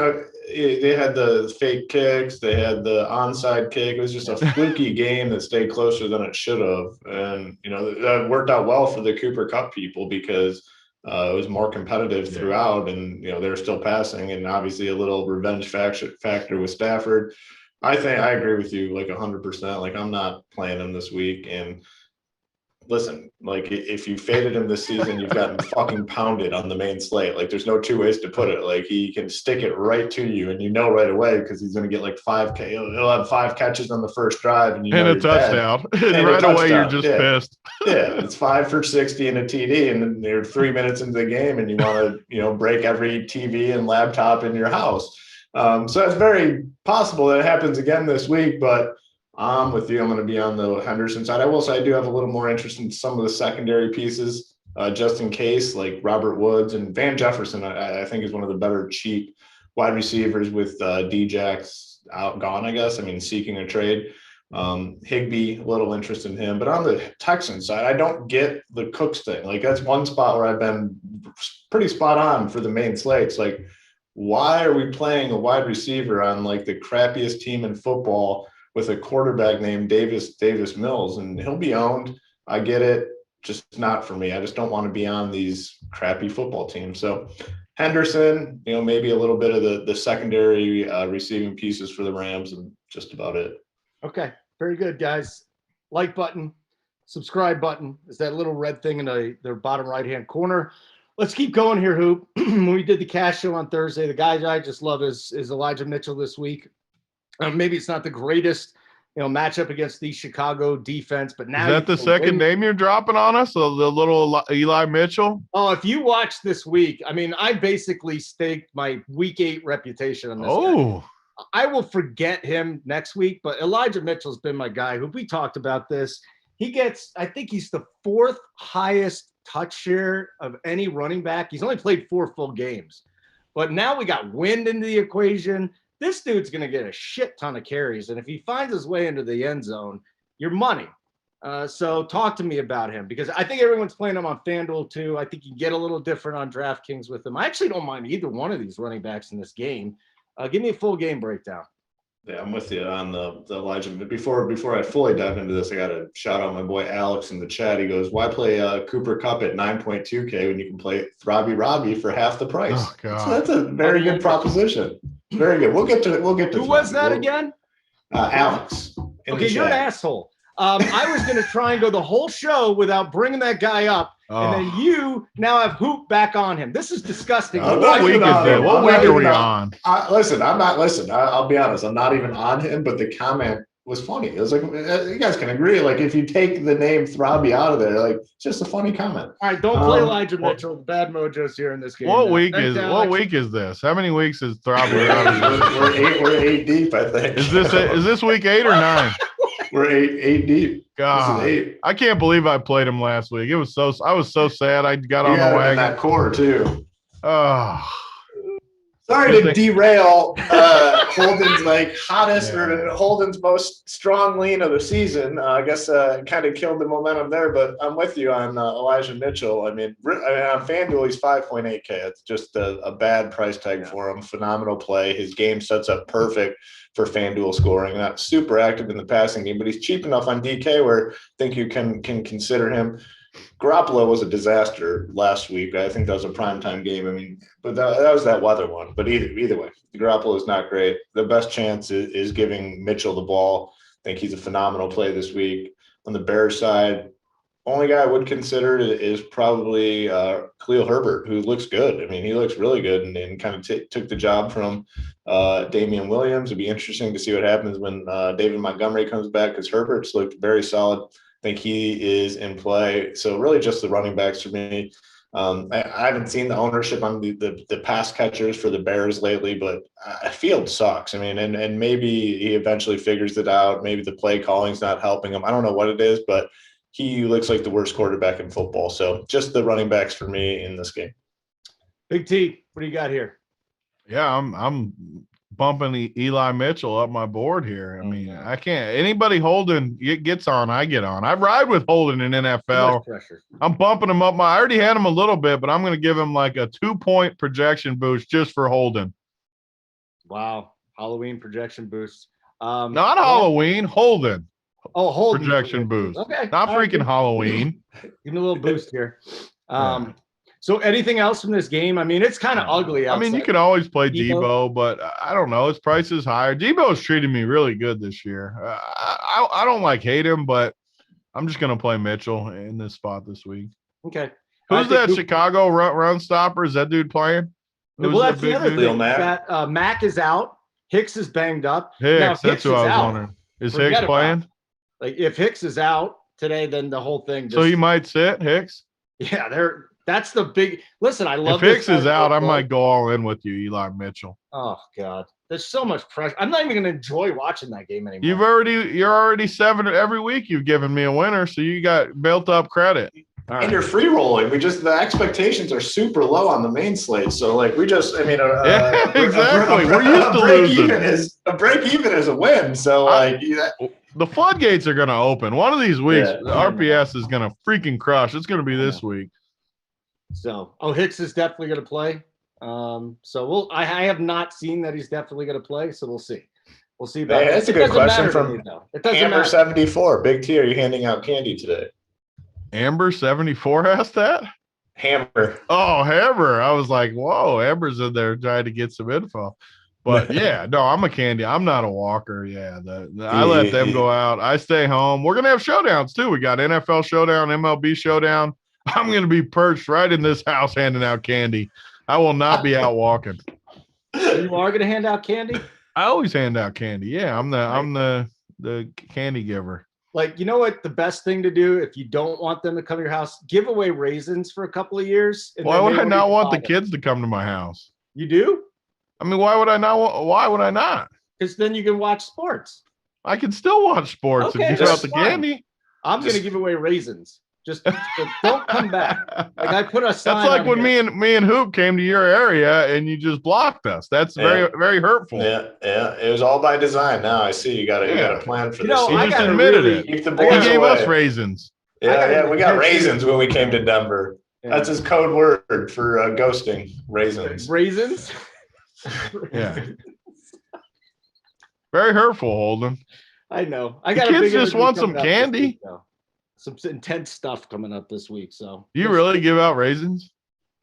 they had the fake kicks. They had the onside kick. It was just a fluky game that stayed closer than it should have, and that worked out well for the Cooper Kupp people because it was more competitive throughout, and they were still passing, and obviously a little revenge factor with Stafford. I think I agree with you 100%. I'm not playing him this week, and listen, like if you faded him this season, you've gotten fucking pounded on the main slate. Like there's no two ways to put it. Like he can stick it right to you, and you know right away because he's going to get like 5K. He'll have 5 catches on the first drive, and you know a touchdown. And right away, you're just pissed. Yeah, it's 5 for 60 and a TD, and then they're 3 minutes into the game, and you want to break every TV and laptop in your house. So it's very possible that it happens again this week, but I'm with you. I'm going to be on the Henderson side. I will say I do have a little more interest in some of the secondary pieces, just in case, like Robert Woods and Van Jefferson. I think is one of the better cheap wide receivers with Djax gone. I guess. I mean, seeking a trade. Higbee, a little interest in him, but on the Texans side, I don't get the Cooks thing. Like that's one spot where I've been pretty spot on for the main slates. Like, why are we playing a wide receiver on like the crappiest team in football with a quarterback named Davis Mills, and he'll be owned. I get it, just not for me. I just don't want to be on these crappy football teams. So Henderson, maybe a little bit of the secondary receiving pieces for the Rams, and just about it. Okay, very good, guys. Like button, subscribe button is that little red thing in the bottom right-hand corner. Let's keep going here, Hoop. When we did the cash show on Thursday, the guy I just love is Elijah Mitchell this week. Maybe it's not the greatest, matchup against the Chicago defense, but now is that the second name you're dropping on us? The little Eli Mitchell? Oh, if you watch this week, I mean, I basically staked my week 8 reputation on this. Oh, guy. I will forget him next week, but Elijah Mitchell's been my guy. Who we talked about this. I think he's the 4th highest touch share of any running back. He's only played 4 full games, but now we got wind into the equation. This dude's going to get a shit ton of carries. And if he finds his way into the end zone, you're money. So talk to me about him, because I think everyone's playing him on FanDuel too. I think you get a little different on DraftKings with him. I actually don't mind either one of these running backs in this game. Give me a full game breakdown. Yeah, I'm with you on the Elijah. But before I fully dive into this, I got to shout out my boy Alex in the chat. He goes, "Why play Cooper Kupp at 9.2K when you can play Robbie for half the price?" Oh, God. So that's a very good proposition. Very good. We'll get to. Who was that again? Alex. Okay, you're an asshole. I was going to try and go the whole show without bringing that guy up. And then you now have Hoop back on him. This is disgusting. What week is it? What week are we on? Listen, I'll be honest. I'm not even on him, but the comment was funny. It was like, you guys can agree. Like, if you take the name Throbby out of there, like, it's just a funny comment. All right, don't play Elijah Mitchell. The bad mojo's here in this game. What week is this? How many weeks is Throbby out? We're 8 deep, I think. Is this week 8 or 9? We're eight deep. God, 8. I can't believe I played him last week. I was so sad. I got on the wagon. That core too. Oh, sorry to derail Holden's hottest or Holden's most strong lean of the season. I guess kind of killed the momentum there, but I'm with you on Elijah Mitchell. I mean, on FanDuel he's 5.8K. It's just a bad price tag for him. Phenomenal play. His game sets up perfect for FanDuel scoring. Not super active in the passing game, but he's cheap enough on DK where I think you can consider him. Garoppolo was a disaster last week. I think that was a primetime game. I mean, but that was that weather one. But either way, Garoppolo is not great. The best chance is giving Mitchell the ball. I think he's a phenomenal play this week. On the Bears side, only guy I would consider is probably Khalil Herbert, who looks good. I mean, he looks really good and kind of took the job from Damian Williams. It'd be interesting to see what happens when David Montgomery comes back, because Herbert's looked very solid. I think he is in play. So really just the running backs for me. I haven't seen the ownership on the pass catchers for the Bears lately, but Field sucks. I mean, and maybe he eventually figures it out. Maybe the play calling's not helping him. I don't know what it is, but he looks like the worst quarterback in football. So just the running backs for me in this game. Big T, what do you got here? Yeah, I'm bumping Eli Mitchell up my board here. I mean, I can't. Anybody Holden gets on, I get on. I ride with Holden in NFL. I'm bumping him up. I already had him a little bit, but I'm going to give him like a 2-point projection boost just for Holden. Wow, Halloween projection boost. Not Halloween, Holden. Oh, Holden projection boost. Okay, not freaking Halloween. Give me a little boost here. So anything else from this game? I mean, it's kind of ugly outside. I mean, you can always play Debo, but I don't know. His price is higher. Debo's treated me really good this year. I don't hate him, but I'm just gonna play Mitchell in this spot this week. Okay. Who's that Chicago run stopper? Is that dude playing? Well, that's the other thing. Mack? That Mack is out. Hicks is banged up. Hicks, Now, if that's who I was wondering. Is Hicks playing? Like if Hicks is out today, then the whole thing. So he might sit Hicks. Yeah, that's the big. Listen, I love. If Hicks is out, I might go all in with you, Eli Mitchell. Oh God, there's so much pressure. I'm not even going to enjoy watching that game anymore. You're already 7 every week. You've given me a winner, so you got built up credit. And you're free rolling. The expectations are super low on the main slate. So like exactly. We're used to losing. A break even is a win. So the floodgates are going to open one of these weeks. The RPS is going to freaking crush. It's going to be this week. So, Hicks is definitely going to play. So I have not seen that he's definitely going to play. So we'll see. We'll see. That's a good question from Amber 74. Big T, are you handing out candy today? Amber 74 asked that? Hammer. Oh, Hammer. I was like, whoa, Amber's in there trying to get some info. But yeah, no, I'm a candy. I'm not a walker. Yeah. I let them go out. I stay home. We're going to have showdowns too. We got NFL showdown, MLB showdown. I'm going to be perched right in this house handing out candy. I will not be out walking. You are going to hand out candy? I always hand out candy. Yeah. I'm the candy giver. Like, you know what the best thing to do if you don't want them to come to your house? Give away raisins for a couple of years. Why would I not want the kids to come to my house? You do? I mean, why would I not? Because then you can watch sports. I can still watch sports and give out the candy. I'm going to give away raisins. Just don't come back. Like I put a sign. That's like when me and Hoop came to your area and you just blocked us. That's very, very hurtful. Yeah. It was all by design. Now I see you got a plan for this. You just admitted it. He gave us raisins. Yeah, we got raisins when we came to Denver. Yeah. That's his code word for ghosting. Raisins. Raisins. Yeah. Very hurtful, Holden. I know. The kids just want some candy. Some intense stuff coming up this week. So you really give out raisins?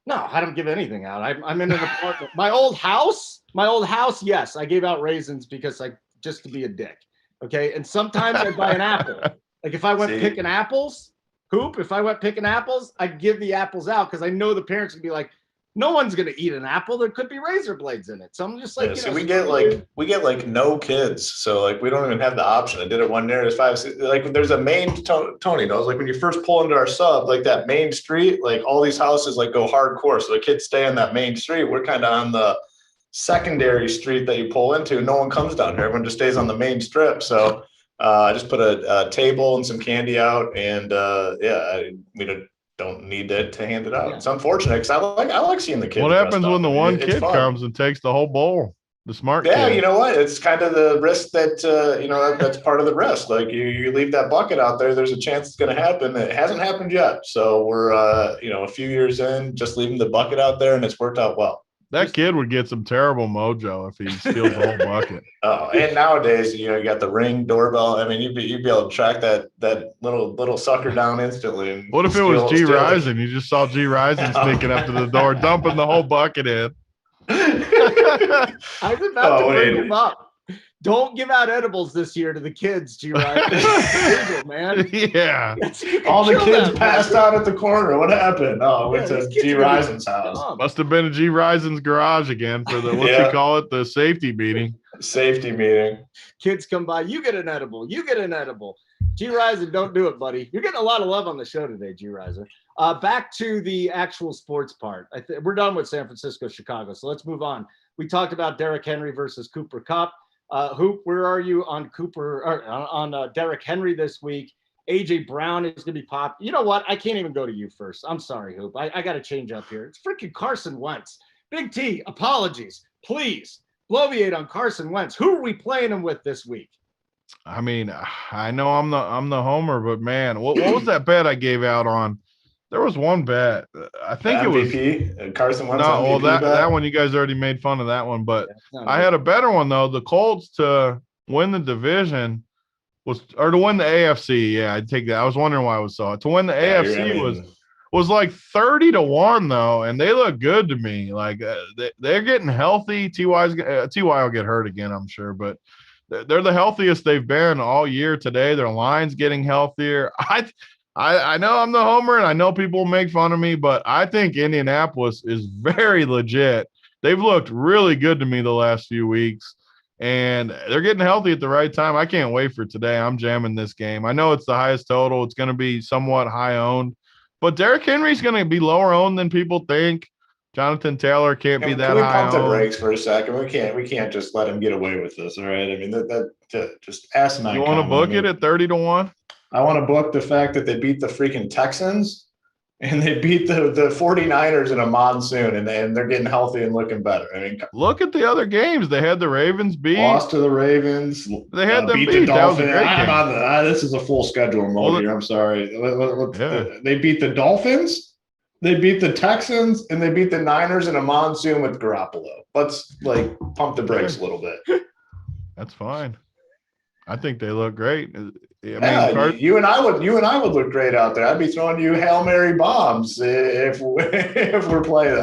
No, I don't give anything out. I'm in an apartment. My old house. Yes, I gave out raisins because just to be a dick. Okay, and sometimes I buy an apple. Like if I went picking apples, if I went picking apples, I'd give the apples out because I know the parents would be like, no one's gonna eat an apple. There could be razor blades in it. So I'm just like, we get no kids, so we don't even have the option. I did it one year. There's 5, there's a main Tony knows. Like when you first pull into our sub, that main street, all these houses go hardcore. So the kids stay on that main street. We're kind of on the secondary street that you pull into. No one comes down here. Everyone just stays on the main strip. So I just put a table and some candy out, and we don't need to hand it out. Yeah. It's unfortunate because I like seeing the kids. What happens when the one kid comes and takes the whole bowl? The smart kid. Yeah, you know what? It's kind of the risk that that's part of the risk. Like you leave that bucket out there, there's a chance it's going to happen. It hasn't happened yet, so we're a few years in, just leaving the bucket out there, and it's worked out well. That kid would get some terrible mojo if he steals the whole bucket. Oh, and nowadays, you got the Ring doorbell. I mean, you'd be able to track that little sucker down instantly. What if it was G Rising? You just saw G Rising sneaking up to the door, dumping the whole bucket in. I was about to bring him up. Don't give out edibles this year to the kids, G Rising. Man. Yeah. All the kids passed out at the corner. What happened? Oh, went to G Rising's house. Must have been a G Rising's garage again for the what's he call it? The safety meeting. Safety meeting. Kids come by, you get an edible. You get an edible. G Rising, don't do it, buddy. You're getting a lot of love on the show today, G Rising. Back to the actual sports part. We're done with San Francisco, Chicago. So let's move on. We talked about Derrick Henry versus Cooper Kupp. Hoop, where are you on Derrick Henry this week? AJ Brown is going to be popped. You know what? I can't even go to you first. I'm sorry, Hoop. I got to change up here. It's freaking Carson Wentz. Big T, apologies. Please, bloviate on Carson Wentz. Who are we playing him with this week? I mean, I know I'm the homer, but man, what was that bet I gave out on? There was one bet. I think MVP, it was Carson Wentz. No, well, that one you guys already made fun of that one, but I had a better one though. The Colts to win the division to win the AFC. Yeah, I'd take that. I was wondering why I was so to win the AFC was like 30-1 though, and they look good to me. Like they're getting healthy. Ty will get hurt again, I'm sure, but they're the healthiest they've been all year today. Their line's getting healthier. I know I'm the homer, and I know people make fun of me, but I think Indianapolis is very legit. They've looked really good to me the last few weeks, and they're getting healthy at the right time. I can't wait for today. I'm jamming this game. I know it's the highest total. It's going to be somewhat high owned, but Derrick Henry's going to be lower owned than people think. Jonathan Taylor can't be that Can we high pump the owned. brakes for a second? We can't just let him get away with this. All right. I mean, just ask him. You want to book it at 30-1? I want to book the fact that they beat the freaking Texans and they beat the 49ers in a monsoon, and they're getting healthy and looking better. I mean, look at the other games. They had the Ravens beat. Lost to the Ravens. They had them beat. The That was a Dolphins. great game. This is a full schedule mode here. I'm sorry. They beat the Dolphins. They beat the Texans, and they beat the Niners in a monsoon with Garoppolo. Let's pump the brakes a little bit. That's fine. I think they look great. You and I would look great out there. I'd be throwing you Hail Mary bombs if we're playing.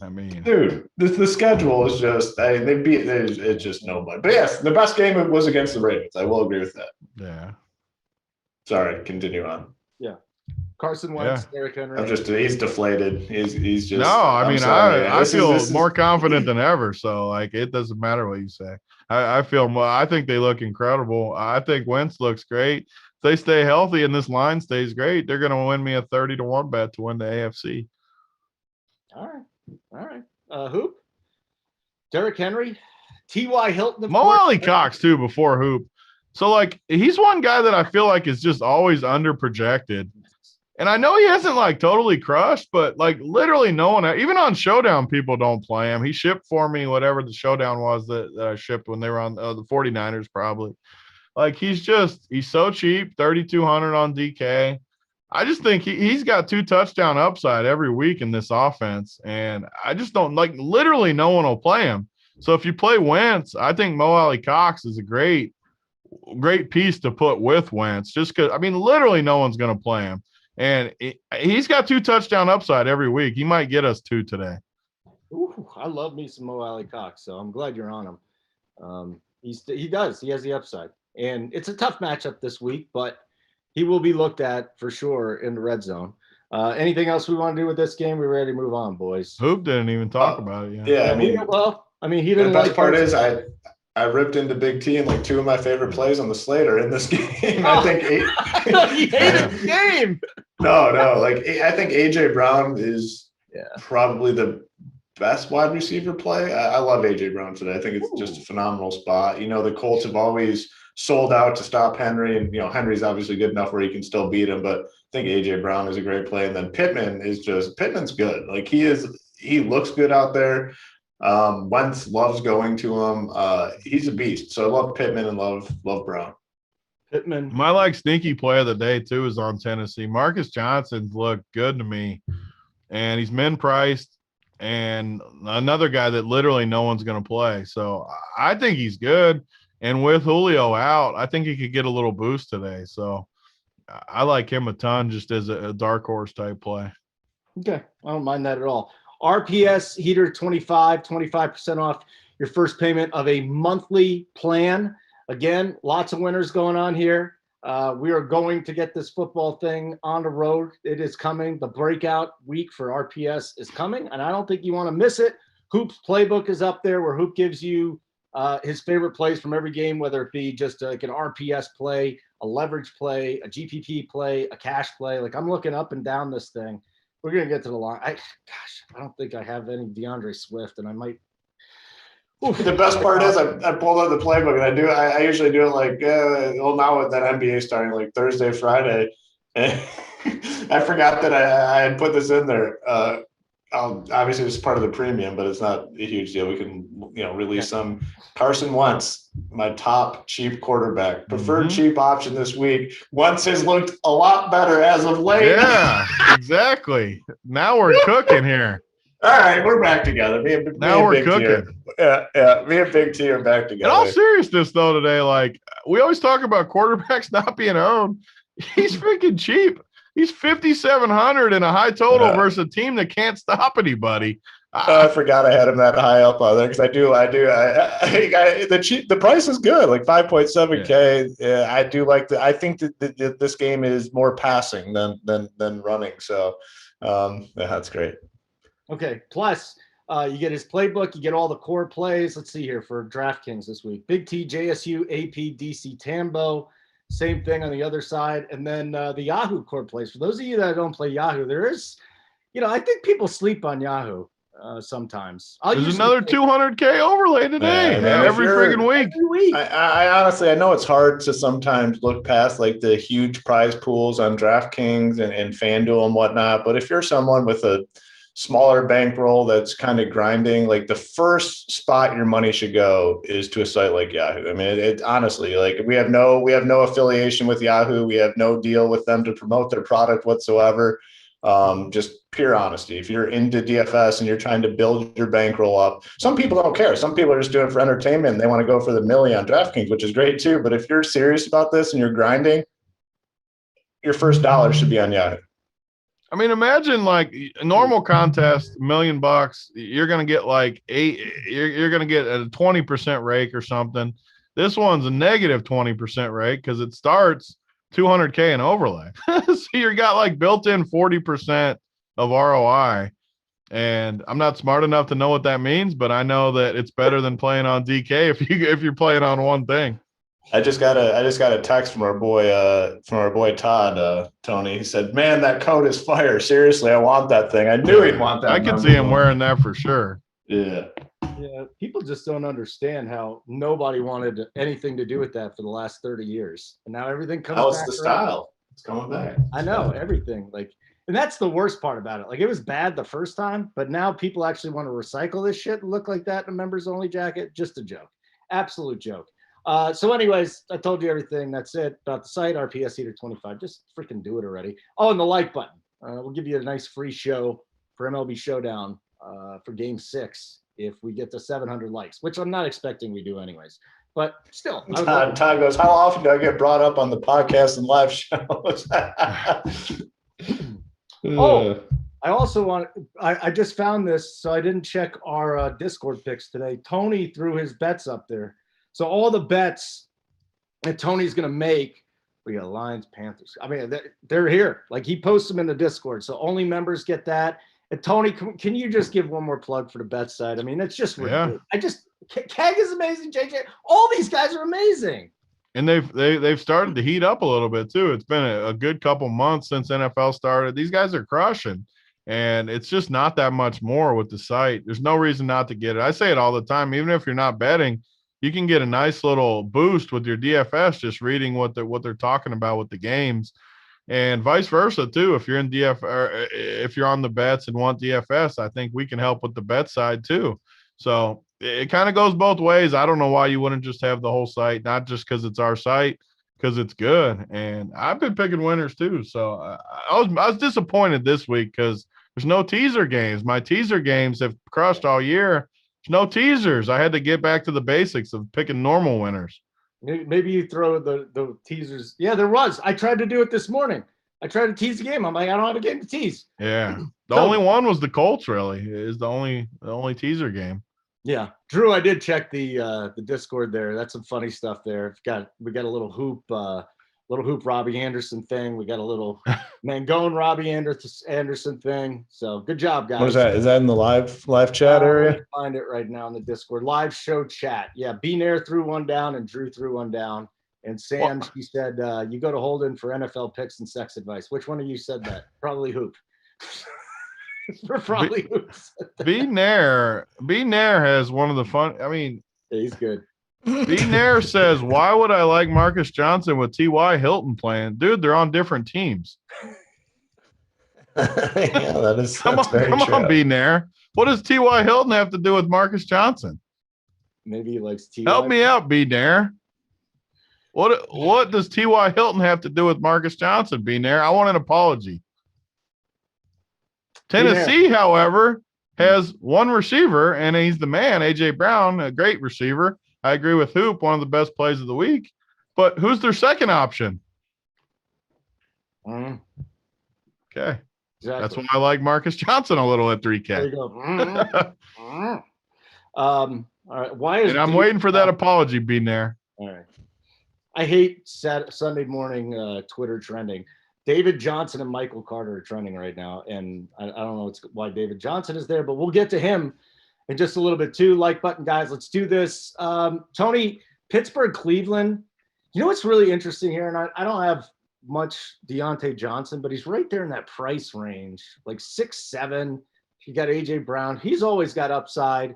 I mean, dude, the schedule is just. It's just nobody. But yes, the best game was against the Ravens. I will agree with that. Yeah. Sorry, continue on. Yeah. Carson Wentz, Derrick Henry. He's deflated. He's just. No, I feel more confident than. than ever. So it doesn't matter what you say. I think they look incredible. I think Wentz looks great. If they stay healthy and this line stays great, they're going to win me a 30-1 bet to win the AFC. All right. Hoop. Derrick Henry, T.Y. Hilton. Mo Alley Cox too before Hoop. So he's one guy that I feel like is just always underprojected. And I know he hasn't totally crushed, but literally no one, even on Showdown, people don't play him. He shipped for me whatever the Showdown was that I shipped when they were on the 49ers probably. He's so cheap, 3,200 on DK. I just think he's got 2 touchdown upside every week in this offense. And I just don't literally no one will play him. So if you play Wentz, I think Mo Alley Cox is a great piece to put with Wentz just because, literally no one's going to play him. And he's got 2 touchdown upside every week. He might get us 2 today. Ooh, I love me some Mo Alley Cox, so I'm glad you're on him. He does. He has the upside. And it's a tough matchup this week, but he will be looked at for sure in the red zone. Anything else we want to do with this game? We're ready to move on, boys. Hoop didn't even talk about it yet. Yeah, he didn't. The best part is I ripped into Big T, and 2 of my favorite plays on the slate are in this game. I think he hated the game. No. I think AJ Brown is probably the best wide receiver play. I love AJ Brown today. I think it's just a phenomenal spot. The Colts have always sold out to stop Henry, and Henry's obviously good enough where he can still beat him. But I think AJ Brown is a great play, and then Pittman's good. He looks good out there. Wentz loves going to him. He's a beast. So I love Pittman and love Brown. Pittman. My sneaky play of the day too is on Tennessee. Marcus Johnson's looked good to me, and he's min priced, and another guy that literally no one's going to play. So I think he's good. And with Julio out, I think he could get a little boost today. So I like him a ton just as a dark horse type play. Okay. I don't mind that at all. RPS Heater 25% off your first payment of a monthly plan. Again, lots of winners going on here. We are going to get this football thing on the road. It is coming. The breakout week for RPS is coming, and I don't think you want to miss it. Hoop's playbook is up there where Hoop gives you his favorite plays from every game, whether it be just an RPS play, a leverage play, a GPP play, a cash play. I'm looking up and down this thing. We're going to get to the line. I don't think I have any DeAndre Swift, and I might. The best part is I pulled out the playbook, and I usually do it now with that NBA starting Thursday, Friday. And I forgot that I had put this in there. Obviously, it's part of the premium, but it's not a huge deal. We can, release some. Carson Wentz, my top cheap quarterback, preferred cheap option this week. Wentz has looked a lot better as of late. Yeah, exactly. Now we're cooking here. All right, we're back together. Now we're cooking. Yeah. Me and Big T are back together. In all seriousness, though, today, we always talk about quarterbacks not being owned. He's freaking cheap. He's 5,700 in a high total versus a team that can't stop anybody. I forgot I had him that high up on there because I do. The price is good, like 5.7K. Yeah, I do like I think that this game is more passing than running. So, that's great. Okay. Plus, you get his playbook. You get all the core plays. Let's see here for DraftKings this week. Big T, JSU, AP, DC, Tambo. Same thing on the other side. And then the Yahoo core plays. For those of you that don't play Yahoo, there is, I think people sleep on Yahoo sometimes. There's another 200K overlay today. Every friggin' week. Every week. I honestly, I know it's hard to sometimes look past like the huge prize pools on DraftKings and FanDuel and whatnot. But if you're someone with a smaller bankroll that's kind of grinding, like the first spot your money should go is to a site like Yahoo. I mean, it honestly, like we have no affiliation with Yahoo. We have no deal with them to promote their product whatsoever. Just pure honesty. If you're into DFS and you're trying to build your bankroll up, some people don't care. Some people are just doing it for entertainment. They want to go for the milli on DraftKings, which is great too. But if you're serious about this and you're grinding, your first dollar should be on Yahoo. I mean, imagine like a normal contest, $1 million. You're going to get like you're going to get a 20% rake or something. This one's a negative 20% rake because it starts 200K in overlay. So you got like built in 40% of ROI. And I'm not smart enough to know what that means, but I know that it's better than playing on DK if you're playing on one thing. I just got a text from our boy Todd, Tony. He said, "Man, that coat is fire. Seriously, I want that thing. I knew he'd want that." I could see him wearing that for sure. Yeah. Yeah, people just don't understand how nobody wanted anything to do with that for the last 30 years. And now everything comes back. Now it's the style. It's coming back. I know, everything. And that's the worst part about it. Like, it was bad the first time, but now people actually want to recycle this shit and look like that in a members only jacket. Just a joke. Absolute joke. So anyways, I told you everything. That's it about the site, RPS Heater 25. Just freaking do it already. Oh, and the like button. We'll give you a nice free show for MLB Showdown for Game 6 if we get to 700 likes, which I'm not expecting we do anyways. But still. Todd goes, "How often do I get brought up on the podcast and live shows?" Oh, I also I just found this, so I didn't check our Discord picks today. Tony threw his bets up there. So all the bets that Tony's going to make, we got Lions, Panthers. I mean, they're here. Like, he posts them in the Discord. So only members get that. And Tony, can you just give one more plug for the bet side? I mean, it's just ridiculous. Keg is amazing, JJ. All these guys are amazing. And they've started to heat up a little bit too. It's been a good couple months since NFL started. These guys are crushing. And it's just not that much more with the site. There's no reason not to get it. I say it all the time. Even if you're not betting, you can get a nice little boost with your DFS just reading what they're talking about with the games, and vice versa too. If you're in DF or if you're on the bets and want DFS, I think we can help with the bet side too. So it kind of goes both ways. I don't know why you wouldn't just have the whole site, not just because it's our site, because it's good. And I've been picking winners too. So I was disappointed this week because there's no teaser games. My teaser games have crushed all year. There's no teasers. I had to get back to the basics of picking normal winners. Maybe you throw the teasers. Yeah, there was. I tried to do it this morning. I tried to tease the game. I'm like, I don't have a game to tease. Yeah. The only one was the Colts, really, is the only teaser game. Yeah. Drew, I did check the Discord there. That's some funny stuff there. We got a little hoop Robbie Anderson thing. We got a little Mangone Robbie Anderson thing. So good job, guys. What is that? Is that in the live chat area? Find it right now in the Discord live show chat. Yeah, B Nair threw one down and Drew threw one down. And Sam, she said, you go to Holden for NFL picks and sex advice. Which one of you said that? Probably Hoop. Probably Hoop. B Nair has one of the fun. I mean, yeah, he's good. B Nair says, "Why would I like Marcus Johnson with T.Y. Hilton playing? Dude, they're on different teams." Yeah, that's come on, B Nair. What does T.Y. Hilton have to do with Marcus Johnson? Maybe he likes T.Y. Help me out, B Nair. What does T.Y. Hilton have to do with Marcus Johnson, B Nair? I want an apology. Tennessee, however, has one receiver, and he's the man, A.J. Brown, a great receiver. I agree with Hoop, one of the best plays of the week. But who's their second option? Mm. Okay. Exactly. That's why I like Marcus Johnson a little at 3K. There you go. All right. Why is And I'm waiting for that apology being there. All right. I hate Sunday morning Twitter trending. David Johnson and Michael Carter are trending right now, and I don't know why David Johnson is there, but we'll get to him in just a little bit too. Like button, guys. Let's do this. Tony, Pittsburgh, Cleveland. You know what's really interesting here, and I don't have much Deontay Johnson, but he's right there in that price range, like 6'7". You got AJ Brown. He's always got upside.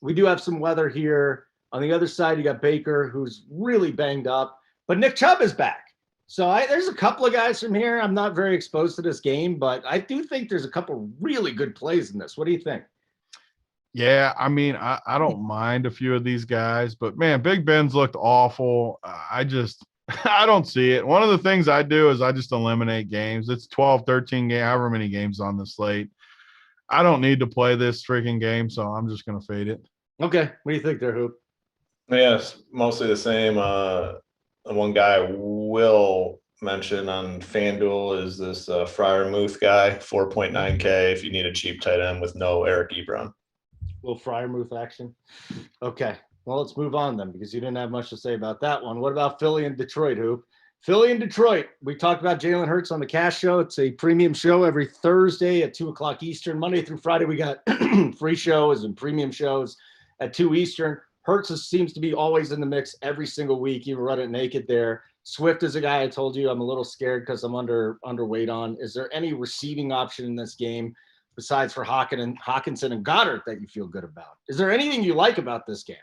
We do have some weather here. On the other side, you got Baker, who's really banged up, but Nick Chubb is back. So there's a couple of guys from here. I'm not very exposed to this game, but I do think there's a couple really good plays in this. What do you think? Yeah, I mean, I don't mind a few of these guys, but man, Big Ben's looked awful. I don't see it. One of the things I do is I just eliminate games. It's 12, 13 games, however many games on the slate. I don't need to play this freaking game, so I'm just going to fade it. Okay. What do you think there, Hoop? Yes, mostly the same. One guy I will mention on FanDuel is this Freiermuth guy, 4.9K if you need a cheap tight end with no Eric Ebron. Little Freiermuth action. Okay. Well, let's move on then because you didn't have much to say about that one. What about Philly and Detroit, Hoop? Philly and Detroit. We talked about Jalen Hurts on the Cash Show. It's a premium show every Thursday at 2 o'clock Eastern. Monday through Friday, we got free shows and premium shows at 2 Eastern. Hurts seems to be always in the mix every single week. You run it naked there. Swift is a guy I told you I'm a little scared because I'm underweight on. Is there any receiving option in this game besides for Hawkinson and Goddard that you feel good about? Is there anything you like about this game?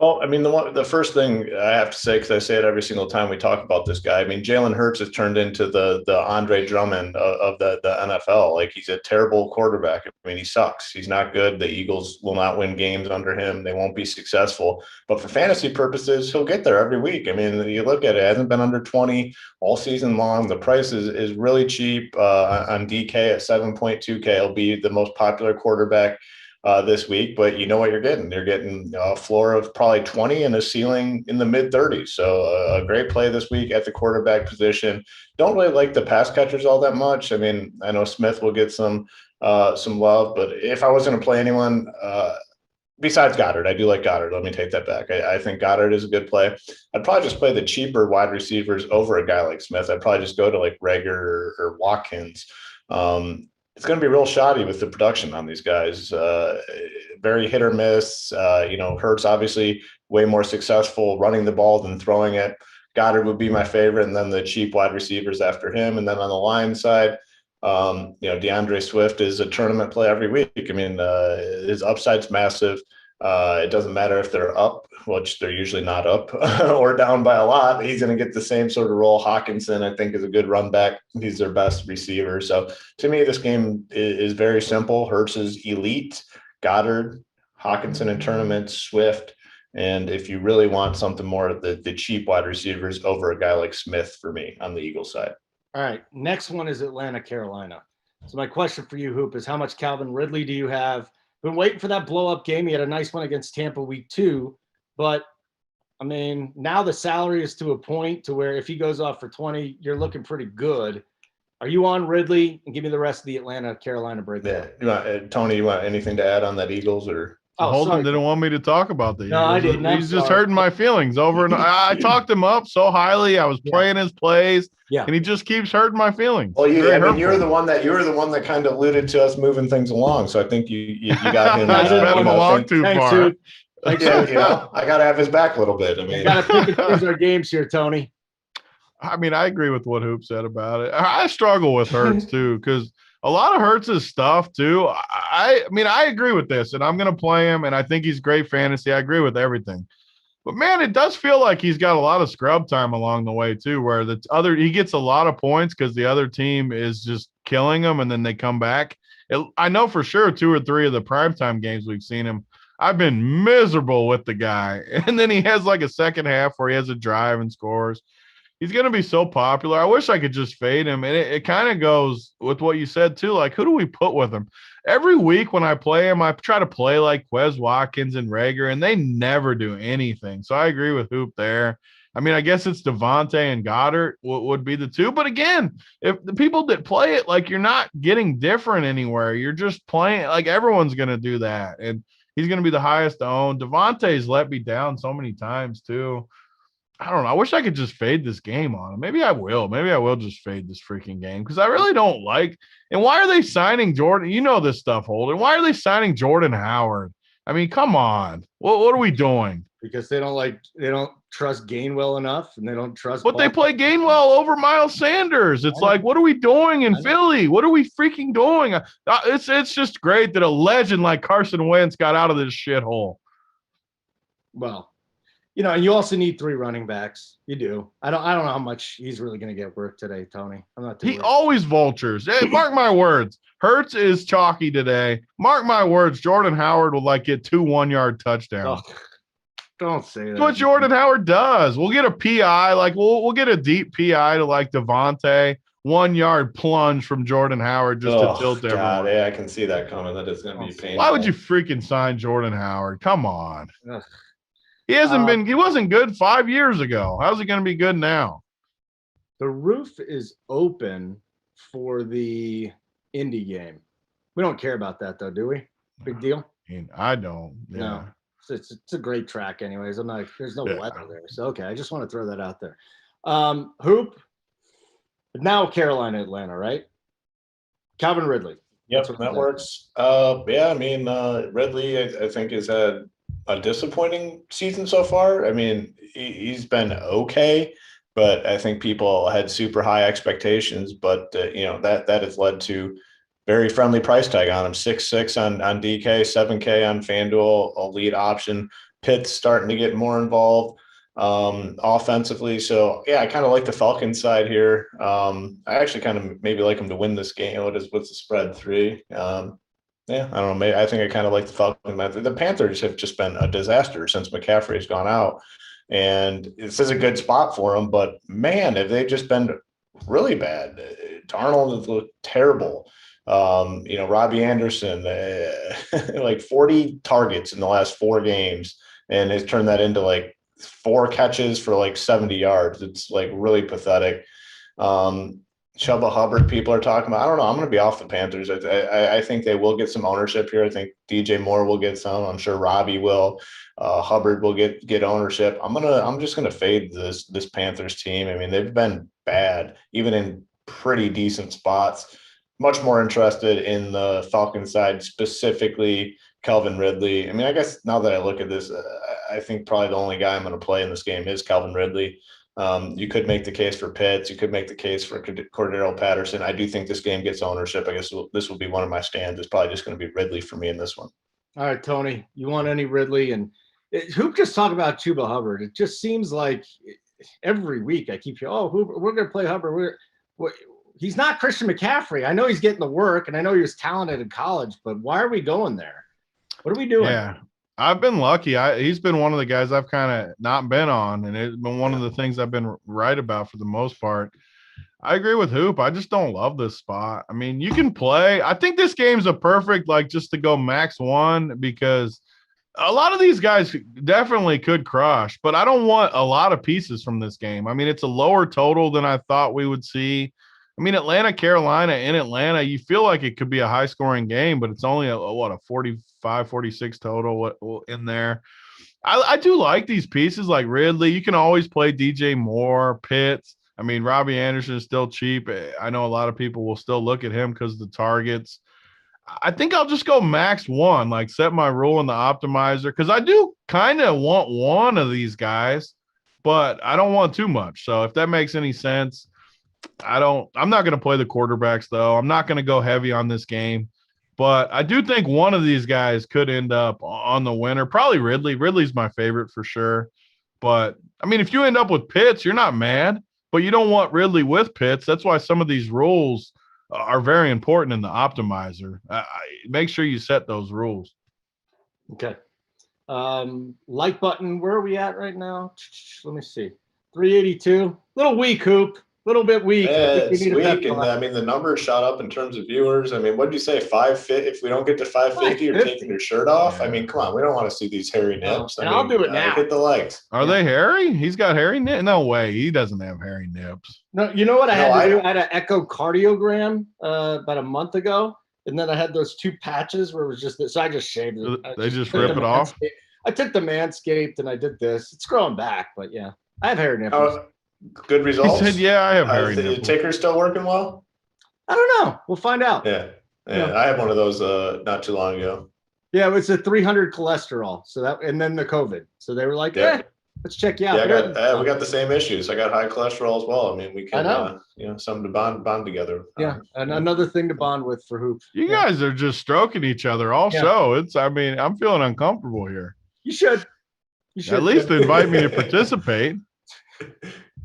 Well, I mean, the first thing I have to say, because I say it every single time we talk about this guy, I mean, Jalen Hurts has turned into the Andre Drummond of the NFL. Like, he's a terrible quarterback. I mean, he sucks. He's not good. The Eagles will not win games under him. They won't be successful. But for fantasy purposes, he'll get there every week. I mean, you look at it, hasn't been under 20 all season long. The price is really cheap on DK at 7.2K. He'll be the most popular quarterback this week, but you know what you're getting. You're getting a floor of probably 20 and a ceiling in the mid 30s. So a great play this week at the quarterback position. Don't really like the pass catchers all that much. I mean, I know Smith will get some love, but if I was going to play anyone besides Goddard, I do like Goddard. Let me take that back. I think Goddard is a good play. I'd probably just play the cheaper wide receivers over a guy like Smith. I'd probably just go to like Rager or Watkins. It's going to be real shoddy with the production on these guys. Very hit or miss. Hurts obviously way more successful running the ball than throwing it. Goddard would be my favorite, and then the cheap wide receivers after him. And then on the line side, DeAndre Swift is a tournament play every week. I mean, his upside's massive. It doesn't matter if they're up, which they're usually not up, or down by a lot. He's going to get the same sort of role. Hawkinson, I think, is a good run back. He's their best receiver. So to me, this game is very simple. Hurts is elite. Goddard, Hawkinson in tournaments, Swift. And if you really want something more, the cheap wide receivers over a guy like Smith for me on the Eagles side. All right. Next one is Atlanta, Carolina. So my question for you, Hoop, is how much Calvin Ridley do you have? Been waiting for that blow-up game. He had a nice one against Tampa week 2. But, I mean, now the salary is to a point to where if he goes off for 20, you're looking pretty good. Are you on Ridley? And give me the rest of the Atlanta-Carolina breakdown. Yeah. Tony, you want anything to add on that Eagles? Or Holden didn't want me to talk about the Eagles. No, I didn't. He's just hurting my feelings over and I talked him up so highly. I was playing his plays. Yeah. And he just keeps hurting my feelings. Well, you were the one that kind of alluded to us moving things along. So I think you got him. I sped him along too far. I got to have his back a little bit. I mean, got to pick and choose our games here, Tony. I mean, I agree with what Hoop said about it. I struggle with Hurts too because a lot of Hurts' stuff too. I mean, I agree with this, and I'm going to play him, and I think he's great fantasy. I agree with everything. But, man, it does feel like he's got a lot of scrub time along the way, too, where he gets a lot of points because the other team is just killing him, and then they come back. I know for sure 2 or 3 of the primetime games we've seen him, I've been miserable with the guy. And then he has like a second half where he has a drive and scores. He's going to be so popular. I wish I could just fade him. And it kind of goes with what you said, too. Like, who do we put with him? Every week when I play him, I try to play like Quez Watkins and Rager, and they never do anything. So I agree with Hoop there. I mean, I guess it's Devontae and Goddard would be the two. But again, if the people that play it, like, you're not getting different anywhere. You're just playing, like, everyone's going to do that. And he's going to be the highest owned. Devontae's let me down so many times too. I don't know. I wish I could just fade this game on him. Maybe I will. Maybe I will just fade this freaking game because I really don't like. And why are they signing Jordan? You know this stuff, Holden. Why are they signing Jordan Howard? I mean, come on. What are we doing? Because they don't trust Gainwell enough, and they don't trust. But they play Gainwell over Miles Sanders. It's like, what are we doing in Philly? What are we freaking doing? It's just great that a legend like Carson Wentz got out of this shithole. Well, and you also need 3 running backs. You do. I don't know how much he's really going to get work today, Tony. I'm not. He always vultures. Hey, mark my words. Hurts is chalky today. Mark my words. Jordan Howard will get 2 1-yard touchdowns. Oh, don't say that. That's what Jordan Howard does. We'll get a PI. We'll get a deep PI to Devontae. 1-yard plunge from Jordan Howard just to tilt everyone. Yeah, I can see that coming. That is going to be painful. Why would you freaking sign Jordan Howard? Come on. He hasn't he wasn't good 5 years ago. How's he going to be good now? The roof is open for the Indy game. We don't care about that though, do we? Big deal? I don't. Yeah. No. It's a great track anyways. There's no weather there. So, okay. I just want to throw that out there. Hoop. Now Carolina, Atlanta, right? Calvin Ridley. Yep, that works. Yeah, I mean, Ridley, I think, has had a disappointing season so far. I mean, he's been okay, but I think people had super high expectations. But that has led to very friendly price tag on him. 6.6 on DK, 7K on FanDuel, elite option. Pitt's starting to get more involved offensively. So yeah, I kind of like the Falcons side here. I actually kind of maybe like them to win this game. What's the spread? 3? Yeah, I don't know. Maybe I think I kind of like the Falcons. The Panthers have just been a disaster since McCaffrey's gone out, and this is a good spot for them. But man, have they just been really bad? Darnold has looked terrible. Robbie Anderson, 40 targets in the last 4 games, and has turned that into 4 catches for 70 yards. It's really pathetic. Chuba Hubbard, people are talking about. I don't know. I'm going to be off the Panthers. I think they will get some ownership here. I think DJ Moore will get some. I'm sure Robbie will. Hubbard will get ownership. I'm just gonna fade this Panthers team. I mean, they've been bad, even in pretty decent spots. Much more interested in the Falcons side, specifically Calvin Ridley. I mean, I guess now that I look at this, I think probably the only guy I'm going to play in this game is Calvin Ridley. You could make the case for Pitts. You could make the case for Cordero Patterson. I do think this game gets ownership. I guess this will be one of my stands. It's probably just going to be Ridley for me in this one. All right, Tony, you want any Ridley? And Hoop just talk about Chuba Hubbard. It just seems like every week I keep hearing, we're going to play Hubbard. He's not Christian McCaffrey. I know he's getting the work, and I know he was talented in college, but why are we going there? What are we doing? Yeah. I've been lucky. He's been one of the guys I've kind of not been on, and it's been one of the things I've been right about for the most part. I agree with Hoop. I just don't love this spot. I mean, you can play. I think this game's a perfect, just to go max 1 because a lot of these guys definitely could crush, but I don't want a lot of pieces from this game. I mean, it's a lower total than I thought we would see. I mean, Atlanta, Carolina, in Atlanta, you feel like it could be a high-scoring game, but it's only a 45, 46 total in there. I do like these pieces like Ridley. You can always play DJ Moore, Pitts. I mean, Robbie Anderson is still cheap. I know a lot of people will still look at him because of the targets. I think I'll just go max 1, set my rule in the optimizer because I do kind of want one of these guys, but I don't want too much. So if that makes any sense, I'm not going to play the quarterbacks though. I'm not going to go heavy on this game, but I do think one of these guys could end up on the winner. Probably Ridley. Ridley's my favorite for sure. But I mean, if you end up with Pitts, you're not mad, but you don't want Ridley with Pitts. That's why some of these rules are very important in the optimizer. Make sure you set those rules. Okay. Like button, where are we at right now? Let me see. 382. Little weak, Hoop. little bit weak. Yeah, I think we it's need a weak, pep and talk. I mean the numbers shot up in terms of viewers. I mean, what did you say? 550? If we don't get to 550, you're 550. taking your shirt off. Yeah. I mean, come on, we don't want to see these hairy nips. And I I'll mean, do it now. Hit the likes. Are they hairy? He's got hairy nips. No way. He doesn't have hairy nips. No, you know what I had No, to do? I had an echocardiogram about a month ago, and then I had those 2 patches where it was just this. So I just shaved it. They just took rip the it off? I took the Manscaped and I did this. It's growing back, but yeah, I have hair nipples. Good He results. said, "Yeah, I have hairy Is the nipples." ticker still working well? I don't know. We'll find out. Yeah. Yeah. I had one of those not too long ago. Yeah, it was a 300 cholesterol. So that, and then the COVID. So they were like, Yeah. let's check you out. Yeah, we got the same issues. I got high cholesterol as well. I mean, we can, know. something to bond together. Yeah, and another thing to bond with for hoop. You guys are just stroking each other all Yeah. show. I mean, I'm feeling uncomfortable here. You should. You should. At least invite me to participate.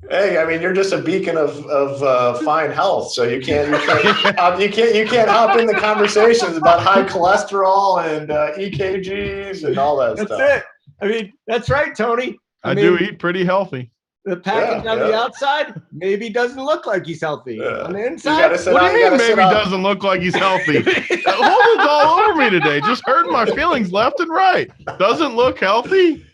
Hey, I mean, you're just a beacon of fine health, so you can't hop in the conversations about high cholesterol and EKGs and all that That's stuff. it. I mean, that's right, Tony. I do eat pretty healthy. The package on the yeah. outside maybe doesn't look like he's healthy. Yeah. On the You inside, gotta sit What do out- you mean gotta sit maybe out- doesn't look like he's healthy? Holden's all over me today, just hurting my feelings left and right. Doesn't look healthy?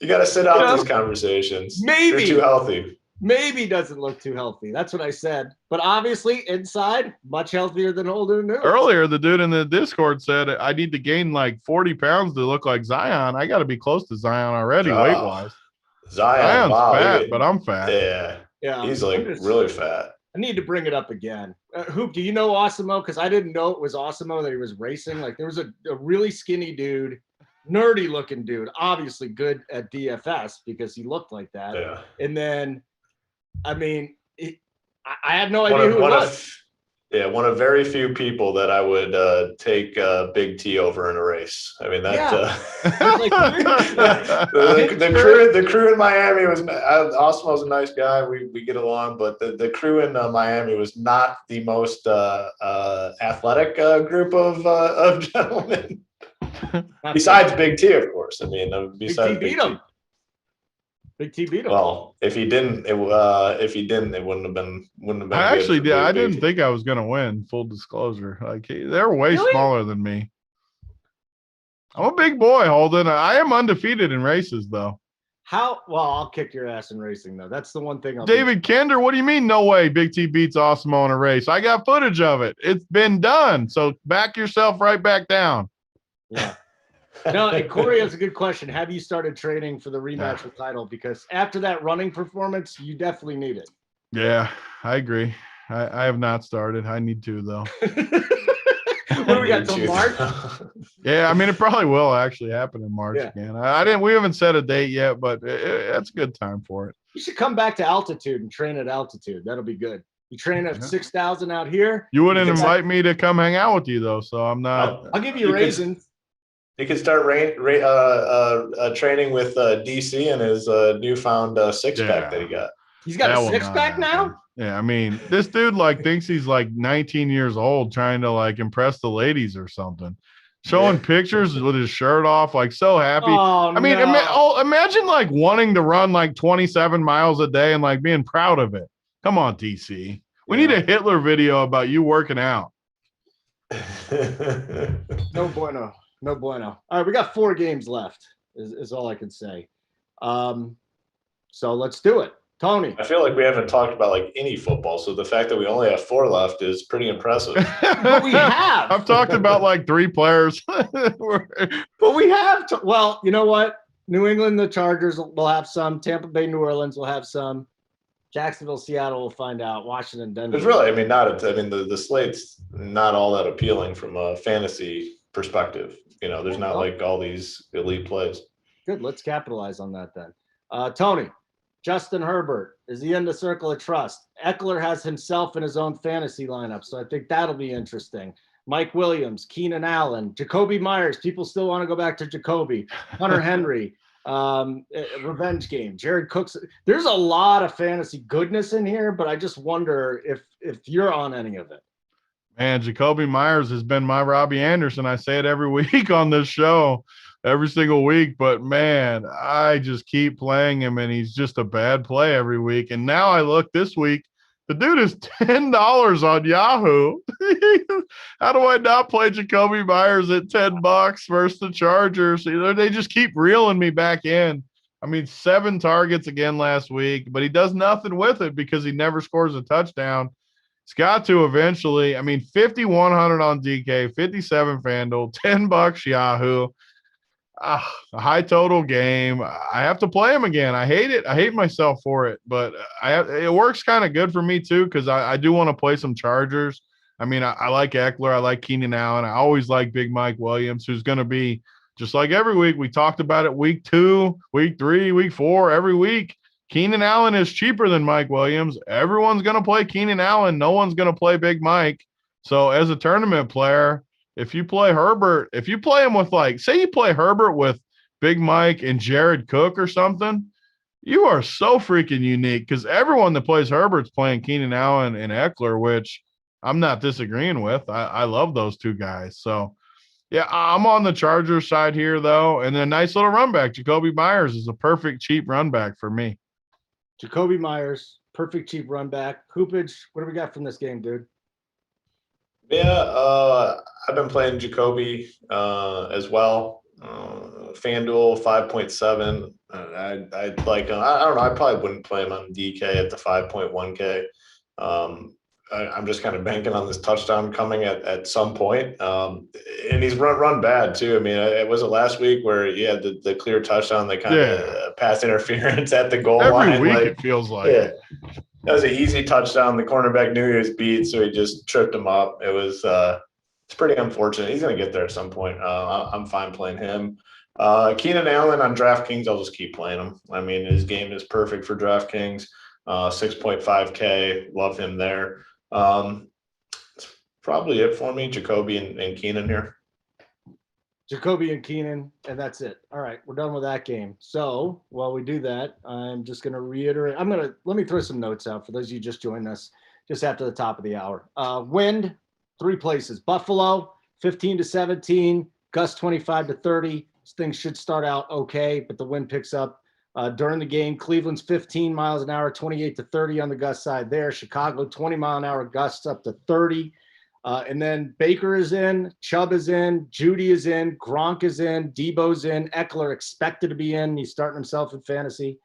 You got to sit out You know, these conversations. maybe. You're too healthy. maybe doesn't look too healthy. That's what I said. But obviously, inside, much healthier than Holden knew. Earlier, the dude in the Discord said I need to gain like 40 pounds to look like Zion. I got to be close to Zion already, Oh, weight-wise. Zion, Zion's wow, fat, but I'm fat. yeah, Yeah, he's like really fat. I need to bring it up again. Hoop, do you know Osimo? Because I didn't know it was Osimo that he was racing. Like there was a really skinny dude, nerdy looking dude, obviously good at DFS because he looked like that. Yeah. And then, I mean, I had no idea who it was. One of very few people that I would take Big T over in a race. I mean, that the crew in Miami was Osmo's a nice guy. We get along, but the crew in Miami was not the most athletic group of gentlemen. Besides Big T, of course. I mean, besides Big T beat him. Big T beat him. Well, if he didn't, it wouldn't have been. I actually good did. for I Big didn't T. think I was going to win, full disclosure. Like they're way Really? smaller than me. I'm a big boy, Holden. I am undefeated in races, though. Well, I'll kick your ass in racing, though. That's the one thing I'll David Kender, what do you mean? No way Big T beats Osmo in a race. I got footage of it. It's been done. So back yourself right back down. Yeah. No, and Corey has a good question. Have you started training for the rematch with title? Because after that running performance, you definitely need it. Yeah, I agree. I have not started. I need to, though. What do we got till March? Yeah, I mean, it probably will actually happen in March Yeah. again. We haven't set a date yet, but that's a good time for it. You should come back to altitude and train at altitude. That'll be good. You train at 6,000 out here. You wouldn't invite me to come hang out with you, though, so I'm not. I'll give you raisins. You could start training with DC and his newfound six-pack that he got. He's got That a will not six-pack now? Yeah, I mean, this dude thinks he's 19 years old trying to impress the ladies or something. Showing pictures with his shirt off, so happy. Oh, I mean, no. imagine wanting to run 27 miles a day and being proud of it. Come on, DC. We need a Hitler video about you working out. No bueno. No bueno. All right, we got 4 games left, is all I can say. So let's do it. Tony. I feel like we haven't talked about any football, so the fact that we only have 4 left is pretty impressive. But we have. I've talked about 3 players. But we have. Well, you know what? New England, the Chargers will have some. Tampa Bay, New Orleans will have some. Jacksonville, Seattle will find out. Washington, Denver. There's really, the slate's not all that appealing from a fantasy perspective. There's not all these elite plays. Good. Let's capitalize on that then. Tony, Justin Herbert, is he in the circle of trust? Eckler has himself in his own fantasy lineup, so I think that'll be interesting. Mike Williams, Keenan Allen, Jacoby Myers. People still want to go back to Jacoby. Hunter Henry, revenge game. Jared Cooks. There's a lot of fantasy goodness in here, but I just wonder if you're on any of it. Man, Jacoby Myers has been my Robbie Anderson. I say it every week on this show. every single week. But man, I just keep playing him, and he's just a bad play every week. And now I look this week, the dude is $10 on Yahoo. How do I not play Jacoby Myers at $10 versus the Chargers? They just keep reeling me back in. I mean, 7 targets again last week, but he does nothing with it because he never scores a touchdown. He's got to eventually. I mean, 5,100 on DK, 57 FanDuel, $10 Yahoo. A high total game. I have to play him again. I hate it. I hate myself for it, but it works kind of good for me too because I do want to play some Chargers. I mean, I like Eckler. I like Keenan Allen. I always like Big Mike Williams, who's going to be just like every week. We talked about it week 2, week 3, week 4, every week. Keenan Allen is cheaper than Mike Williams. Everyone's going to play Keenan Allen. No one's going to play Big Mike. So as a tournament player, if you play Herbert, if you play him with say you play Herbert with Big Mike and Jared Cook or something, you are so freaking unique because everyone that plays Herbert's playing Keenan Allen and Eckler, which I'm not disagreeing with. I love those 2 guys. So, yeah, I'm on the Chargers side here, though. And then a nice little run back. Jacoby Myers is a perfect cheap run back for me. Jacoby Myers, perfect cheap run back. Hoopage, what do we got from this game, dude? Yeah, I've been playing Jacoby as well. FanDuel 5.7. I'd like him. I don't know. I probably wouldn't play him on DK at the 5.1K. I'm just kind of banking on this touchdown coming at some point. And he's run bad too. I mean, it was last week where he had the clear touchdown, they kind of pass interference at the goal line. Every week it feels like it. That was an easy touchdown. The cornerback knew he was beat, so he just tripped him up. It was it's pretty unfortunate. He's going to get there at some point. I'm fine playing him. Keenan Allen on DraftKings, I'll just keep playing him. I mean, his game is perfect for DraftKings. 6.5K, love him there. That's probably it for me. Jacoby and Keenan here. Jacoby and Keenan, and that's it. All right, we're done with that game. So while we do that, I'm just going to reiterate. Let me throw some notes out for those of you just joined us just after the top of the hour. Wind, 3 places. Buffalo, 15-17, gust 25-30. Things should start out okay, but the wind picks up during the game. Cleveland's 15 miles an hour, 28-30 on the gust side there. Chicago, 20 mile an hour gusts up to 30. And then Baker is in, Chubb is in, Judy is in, Gronk is in, Debo's in, Eckler expected to be in. He's starting himself in fantasy.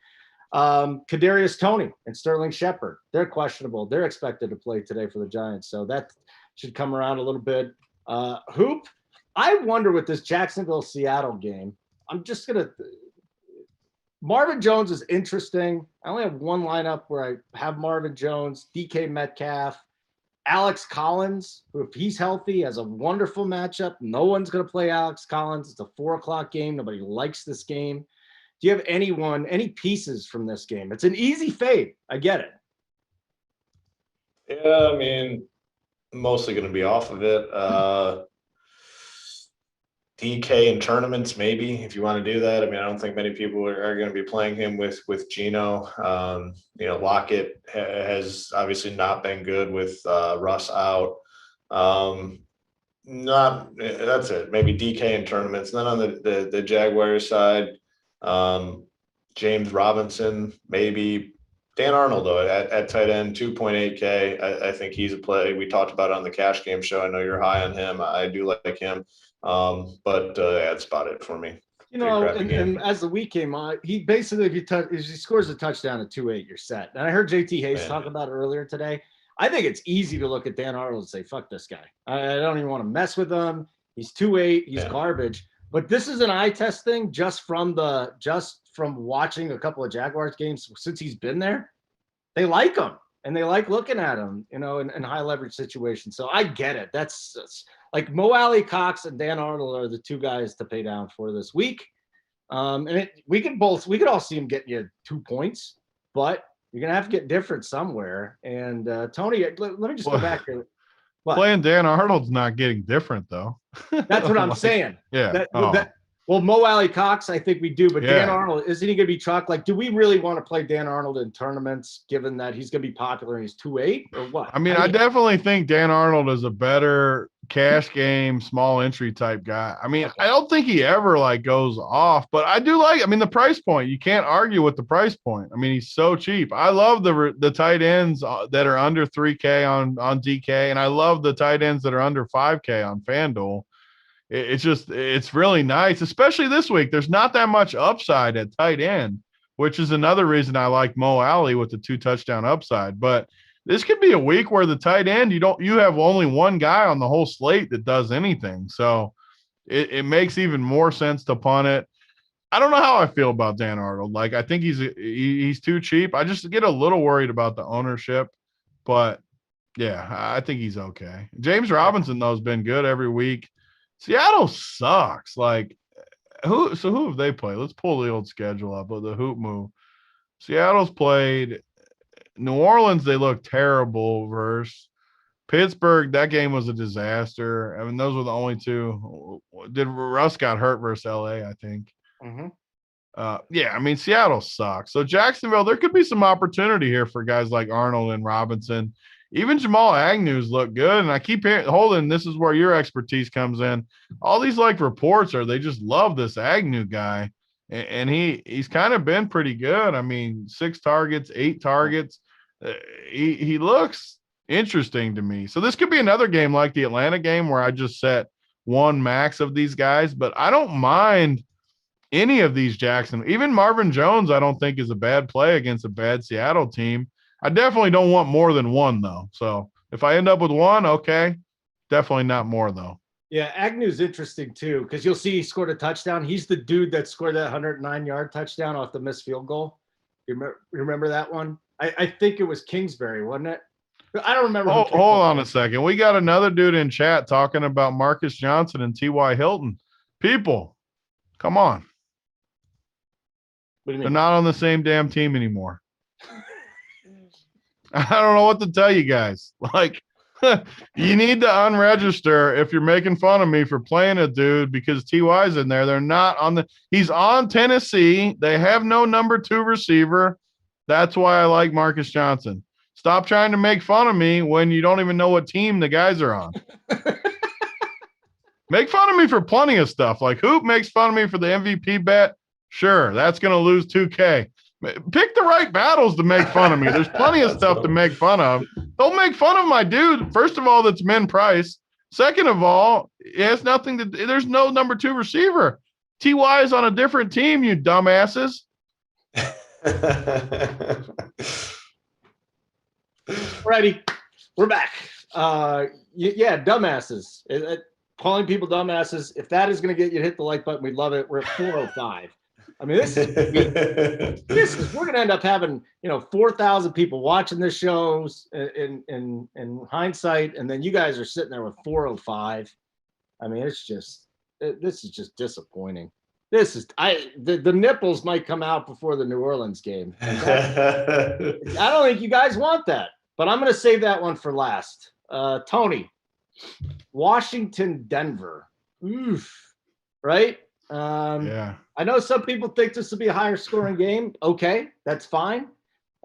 Kadarius Toney and Sterling Shepard, they're questionable. They're expected to play today for the Giants, so that should come around a little bit. Hoop, I wonder with this Jacksonville-Seattle game, I'm just going to – Marvin Jones is interesting. I only have one lineup where I have Marvin Jones, DK Metcalf, Alex Collins, who if he's healthy, has a wonderful matchup. No one's going to play Alex Collins. It's a 4:00 game. Nobody likes this game. Do you have any pieces from this game? It's an easy fade. I get it. Yeah, I mean, mostly going to be off of it. DK in tournaments, maybe, if you want to do that. I mean, I don't think many people are going to be playing him with Geno. Lockett has obviously not been good with Russ out. That's it. Maybe DK in tournaments. And then on the Jaguars side, James Robinson, maybe. Dan Arnold, though, at tight end, 2.8K. I think he's a play. We talked about it on the Cash Game show. I know you're high on him. I do like him. But that's about it for me. And as the week came on, he basically, if he scores a touchdown at 2.8, you're set. And I heard JT Hayes talk about it earlier today. I think it's easy to look at Dan Arnold and say, fuck this guy. I don't even want to mess with him. He's 2.8. He's garbage. But this is an eye test thing just from watching a couple of Jaguars games since he's been there. They like him and they like looking at him, in high leverage situations. So I get it. That's like Mo Alley Cox and Dan Arnold are the 2 guys to pay down for this week. We could all see him getting you 2 points, but you're going to have to get different somewhere. And Tony, let me just go back here. What? Playing Dan Arnold's not getting different, though. That's what I'm saying. Yeah. Well, Mo Alley Cox, I think we do, but Yeah. Dan Arnold, isn't he going to be chalked? Like, do we really want to play Dan Arnold in tournaments, given that he's going to be popular and he's 2.8 or what? I mean, I definitely think Dan Arnold is a better cash game, small entry type guy. I mean, I don't think he ever like goes off, but I do like, I mean, the price point, you can't argue with the price point. I mean, he's so cheap. I love the tight ends that are under 3K on DK, and I love the tight ends that are under 5K on FanDuel. It's really nice, especially this week. There's not that much upside at tight end, which is another reason I like Mo Alley with the 2 touchdown upside. But this could be a week where the tight end, you have only one guy on the whole slate that does anything. So it makes even more sense to punt it. I don't know how I feel about Dan Arnold. Like, I think he's too cheap. I just get a little worried about the ownership, but yeah, I think he's okay. James Robinson, though, has been good every week. Seattle sucks. Like, who have they played? Let's pull the old schedule up of the hoop move. Seattle's played New Orleans. They look terrible versus Pittsburgh. That game was a disaster. I mean, those were the only two. Russ got hurt versus LA, I think. Mm-hmm. Yeah, I mean, Seattle sucks. So Jacksonville, there could be some opportunity here for guys like Arnold and Robinson. Even Jamal Agnew's look good. And I keep hearing, Holden, this is where your expertise comes in. All these like reports they just love this Agnew guy. And he's kind of been pretty good. I mean, 6 targets, 8 targets. He looks interesting to me. So this could be another game like the Atlanta game where I just set one max of these guys, but I don't mind any of these Jackson. Even Marvin Jones, I don't think is a bad play against a bad Seattle team. I definitely don't want more than one, though. So if I end up with one, okay. Definitely not more, though. Yeah, Agnew's interesting, too, because you'll see he scored a touchdown. He's the dude that scored that 109-yard touchdown off the missed field goal. You remember that one? I think it was Kingsbury, wasn't it? I don't remember. Hold on a second. We got another dude in chat talking about Marcus Johnson and T.Y. Hilton. People, come on. What do you mean? They're not on the same damn team anymore. I don't know what to tell you guys. Like, you need to unregister if you're making fun of me for playing a dude because T.Y.'s in there. They're not on he's on Tennessee. They have no number 2 receiver. That's why I like Marcus Johnson. Stop trying to make fun of me when you don't even know what team the guys are on. Make fun of me for plenty of stuff. Like Hoop makes fun of me for the MVP bet. Sure, that's going to lose 2K. Pick the right battles to make fun of me. There's plenty of stuff to make fun of. Don't make fun of my dude. First of all, that's min price. Second of all, it has nothing to – there's no number 2 receiver. T.Y. is on a different team, you dumbasses. Alrighty, we're back. Yeah, dumbasses. Calling people dumbasses. If that is going to get you to hit the like button, we'd love it. We're at 405. I mean, this is we're going to end up having 4,000 people watching this show in hindsight, and then you guys are sitting there with 405. I mean, this is just disappointing. The nipples might come out before the New Orleans game. I don't think you guys want that, but I'm going to save that one for last. Tony, Washington, Denver. Oof. Right? Yeah. I know some people think this will be a higher scoring game. Okay, that's fine.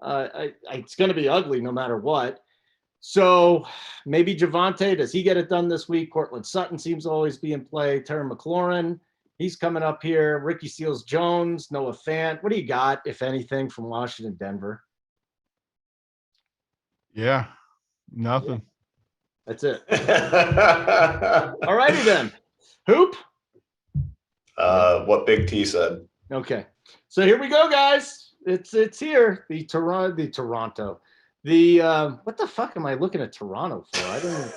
It's going to be ugly no matter what. So maybe Javonte, does he get it done this week? Cortland Sutton seems to always be in play. Terry McLaurin, he's coming up here. Ricky Seals-Jones, Noah Fant. What do you got, if anything, from Washington, Denver? Yeah, nothing. That's it. All righty then. Hoop? What Big T said. Okay. So here we go, guys. It's here. The Toronto. What the fuck am I looking at Toronto for?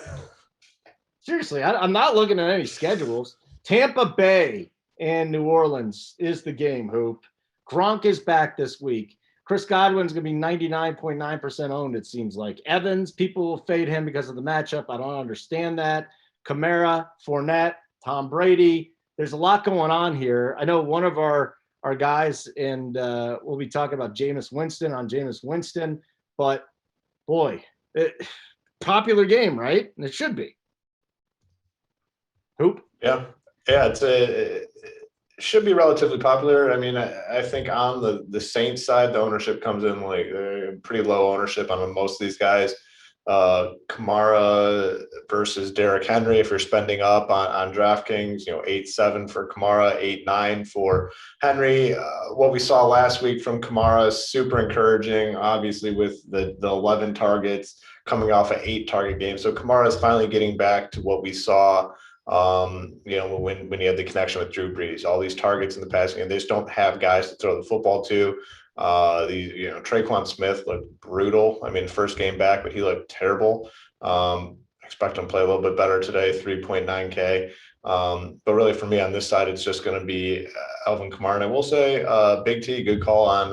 Seriously, I'm not looking at any schedules. Tampa Bay and New Orleans is the game, Hoop. Gronk is back this week. Chris Godwin's going to be 99.9% owned, it seems like. Evans, people will fade him because of the matchup. I don't understand that. Kamara, Fournette, Tom Brady. There's a lot going on here. I know one of our guys, and we'll be talking about Jameis Winston, but boy, popular game, right? And it should be. Hoop. Yeah. should be relatively popular. I mean, I think on the Saints side, the ownership comes in like pretty low ownership on most of these guys. Kamara versus Derrick Henry, if you're spending up on DraftKings, 8-7 for Kamara, 8-9 for Henry. What we saw last week from Kamara is super encouraging, obviously with the 11 targets coming off an 8-target game. So Kamara is finally getting back to what we saw when he had the connection with Drew Brees. All these targets in the passing game, they just don't have guys to throw the football to. Traquan Smith looked brutal. I mean, first game back, but he looked terrible. Expect him to play a little bit better today, 3.9K. But really for me on this side, it's just going to be Alvin Kamara. And I will say Big T, good call on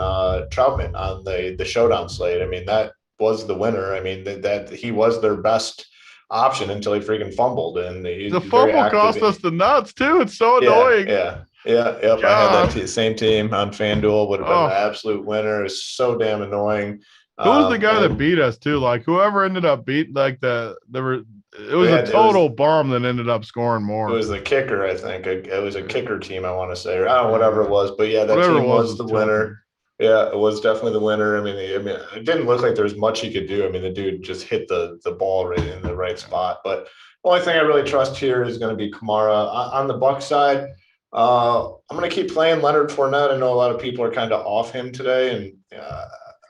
Troutman on the Showdown slate. I mean, that was the winner. I mean, that he was their best option until he freaking fumbled. And the fumble cost us the nuts too. It's so annoying. Yep. God. I had that same team on FanDuel. Would have been the absolute winner. It's so damn annoying. Who was the guy that beat us too? Like whoever ended up beating, like it was a total bomb that ended up scoring more. It was the kicker, I think. It was a kicker team, I want to say, or I don't know, whatever it was. But yeah, that team was the winner. Yeah, it was definitely the winner. I mean, it didn't look like there was much he could do. I mean, the dude just hit the ball right in the right spot. But the only thing I really trust here is going to be Kamara. On the Bucs side, I'm going to keep playing Leonard Fournette. I know a lot of people are kind of off him today, and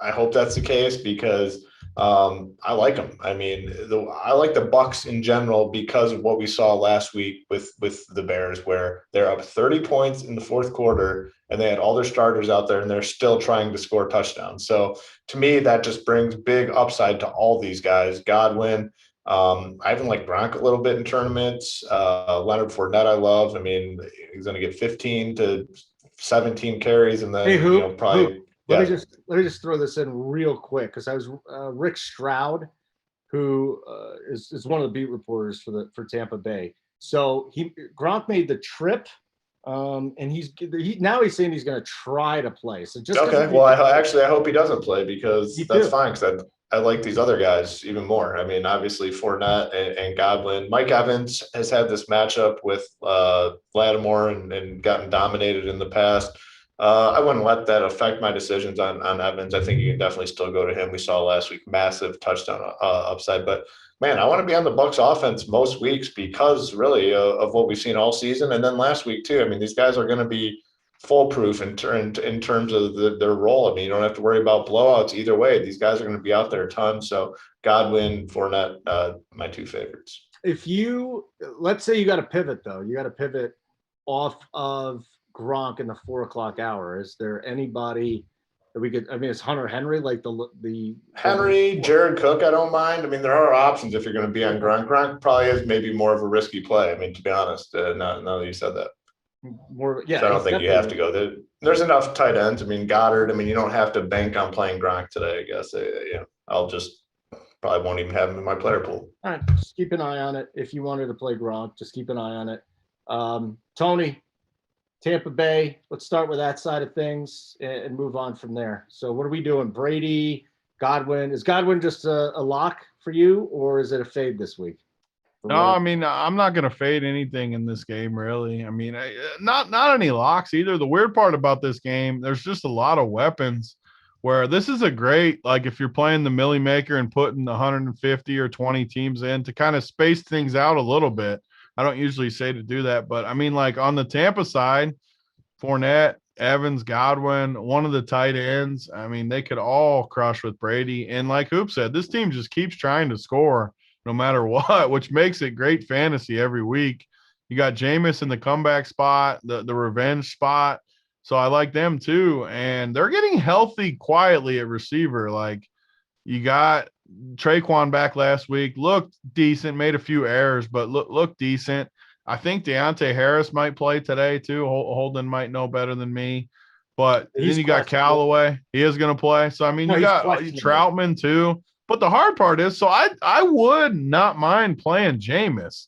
I hope that's the case because I like him. I mean, I like the Bucs in general because of what we saw last week with the Bears, where they're up 30 points in the fourth quarter and they had all their starters out there and they're still trying to score touchdowns. So to me, that just brings big upside to all these guys. Godwin, I even like Gronk a little bit in tournaments. Leonard Fournette, I love. I mean, he's going to get 15 to 17 carries and then probably. Let me just throw this in real quick because I was Rick Stroud, who is one of the beat reporters for Tampa Bay. So Gronk made the trip, and he's saying he's going to try to play. So just okay. Well, I hope he doesn't play because that's fine because I like these other guys even more. I mean, obviously Fournette and Godwin. Mike Evans has had this matchup with Lattimore and gotten dominated in the past. I wouldn't let that affect my decisions on Evans. I think you can definitely still go to him. We saw last week massive touchdown upside, but man, I want to be on the Bucs offense most weeks because really of what we've seen all season, and then last week too. I mean, these guys are going to be foolproof in terms of their role. I mean, you don't have to worry about blowouts either way. These guys are going to be out there a ton. So Godwin, Fournette, my two favorites. Let's say you got to pivot though, you got to pivot off of Gronk in the 4:00 hour. Is there anybody that we could? I mean, is Hunter Henry like the Henry, Jared Cook? I don't mind. I mean, there are options if you're going to be on Gronk. Gronk probably is maybe more of a risky play. I mean, to be honest, now that you said that, more yeah. So I don't think you have to go. There's enough tight ends. I mean, Goddard. I mean, you don't have to bank on playing Gronk today. I guess. I'll just probably won't even have him in my player pool. All right, just keep an eye on it. If you wanted to play Gronk, just keep an eye on it. Tony. Tampa Bay, let's start with that side of things and move on from there. So what are we doing? Brady, Godwin. Is Godwin just a lock for you, or is it a fade this week? No, I mean, I'm not going to fade anything in this game, really. I mean, not any locks either. The weird part about this game, there's just a lot of weapons where this is a great, like if you're playing the Millie Maker and putting 150 or 20 teams in to kind of space things out a little bit. I don't usually say to do that, but I mean, like on the Tampa side, Fournette, Evans, Godwin, one of the tight ends, I mean, they could all crush with Brady. And like Hoop said, this team just keeps trying to score no matter what, which makes it great fantasy every week. You got Jameis in the comeback spot, the revenge spot. So I like them too. And they're getting healthy quietly at receiver. Like you got Traquan back last week, looked decent, made a few errors, but looked decent. I think Deontay Harris might play today too. Holden might know better than me, but then you got Callaway. He is going to play. So, I mean, you got Troutman too. But the hard part is, so I would not mind playing Jameis.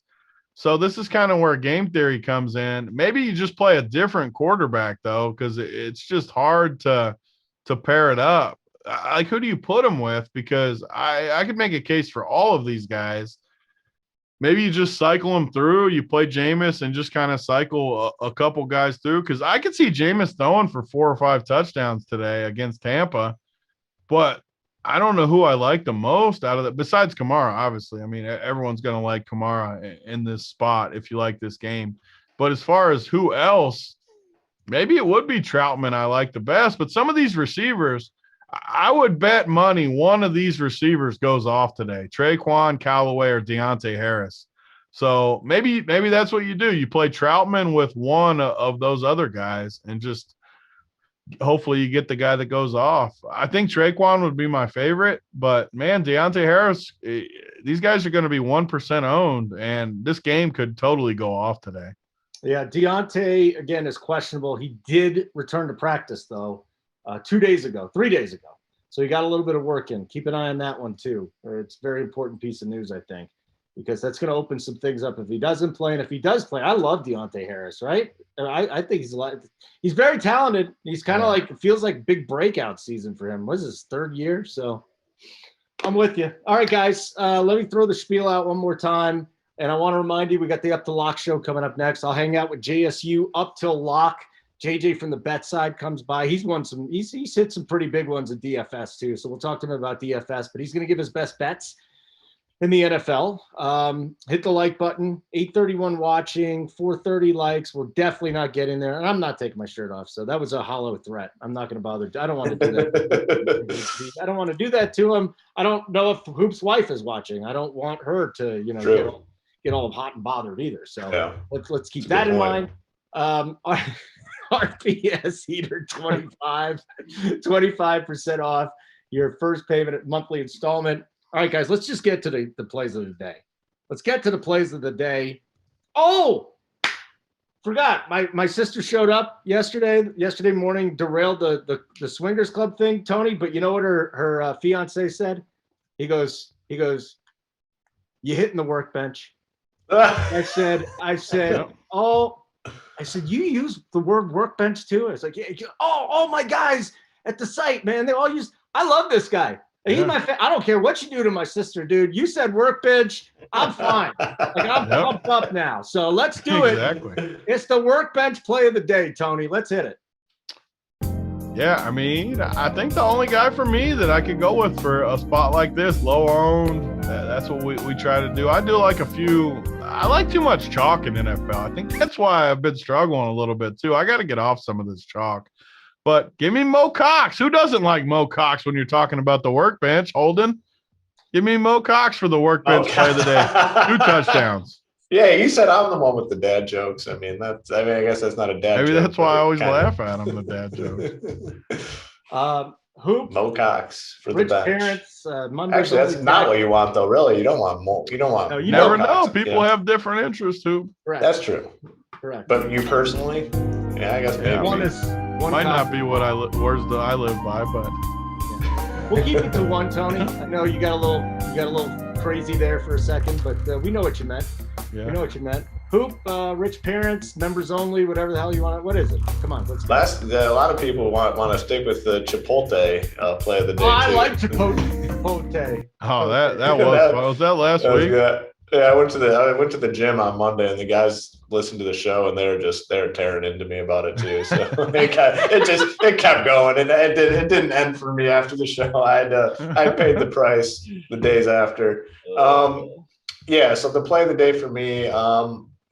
So this is kind of where game theory comes in. Maybe you just play a different quarterback though, because it's just hard to pair it up. Like, who do you put him with? Because I could make a case for all of these guys. maybe you just cycle them through. You play Jameis and just kind of cycle a couple guys through, because I could see Jameis throwing for 4 or 5 touchdowns today against Tampa, but I don't know who I like the most out of that, besides Kamara, obviously. I mean, everyone's going to like Kamara in this spot if you like this game. But as far as who else, maybe it would be Troutman I like the best. But some of these receivers, I would bet money one of these receivers goes off today. Traquan, Callaway, or Deontay Harris. So maybe that's what you do. You play Troutman with one of those other guys and just hopefully you get the guy that goes off. I think Traquan would be my favorite, but man, Deontay Harris, these guys are going to be 1% owned, and this game could totally go off today. Yeah, Deontay, again, is questionable. He did return to practice, though, 3 days ago. So he got a little bit of work in. Keep an eye on that one, too. It's a very important piece of news, I think, because that's going to open some things up if he doesn't play. And if he does play, I love Deontay Harris, right? I think he's very talented. He's kind of like, it feels like big breakout season for him. What is his 3rd year? So I'm with you. All right, guys, let me throw the spiel out one more time. And I want to remind you, we got the Up to Lock show coming up next. I'll hang out with JSU up till lock. JJ from the bet side comes by. He's hit some pretty big ones at DFS too. So we'll talk to him about DFS, but he's going to give his best bets in the NFL. Hit the like button. 831 watching, 430 likes. We'll definitely not get in there. And I'm not taking my shirt off. So that was a hollow threat. I'm not going to bother. I don't want to do that. I don't want to do that to him. I don't know if Hoop's wife is watching. I don't want her to, get all hot and bothered either. So let's keep that in mind. RPS Heater 25% off your first payment monthly installment. All right, guys, let's just get to the plays of the day. Let's get to the plays of the day. Oh, forgot. My sister showed up yesterday morning, derailed the Swingers Club thing, Tony. But you know what her fiance said? He goes, you hitting the workbench. I said, you use the word workbench too? It's like, all my guys at the site, man, they all use. I love this guy. He's I don't care what you do to my sister, dude. You said workbench, I'm fine. I'm pumped up now. So let's do it. Exactly. It's the workbench play of the day, Tony. Let's hit it. Yeah, I mean, I think the only guy for me that I could go with for a spot like this, low owned, that's what we try to do. I do like a few. I like too much chalk in NFL. I think that's why I've been struggling a little bit too. I got to get off some of this chalk. But give me Mo Cox. Who doesn't like Mo Cox when you're talking about the workbench, Holden? Give me Mo Cox for the workbench play of the day. 2 touchdowns. Yeah, you said I'm the one with the dad jokes. I guess that's not a dad joke. Maybe that's why I always laugh at him, the dad jokes. Hoop. Mo Cox for the bench. Parents, actually, that's not what you want, though. Really, you don't want Mo. You don't want. No, you never know. People have different interests, Hoop. Correct. That's true. Correct. But you personally, I guess maybe. One might not be what I live by, but we'll keep it to one, Tony. I know you got a little crazy there for a second, but we know what you meant. Yeah. We know what you meant. Hoop, rich parents, members only, whatever the hell you want. What is it? Come on, let's go. A lot of people want to stick with the Chipotle play of the day. I like Chipotle. Oh, that was that last week? Yeah, I went to the gym on Monday, and the guys listened to the show, and they're tearing into me about it too. So it kept going, and it didn't end for me after the show. I paid the price the days after. So the play of the day for me,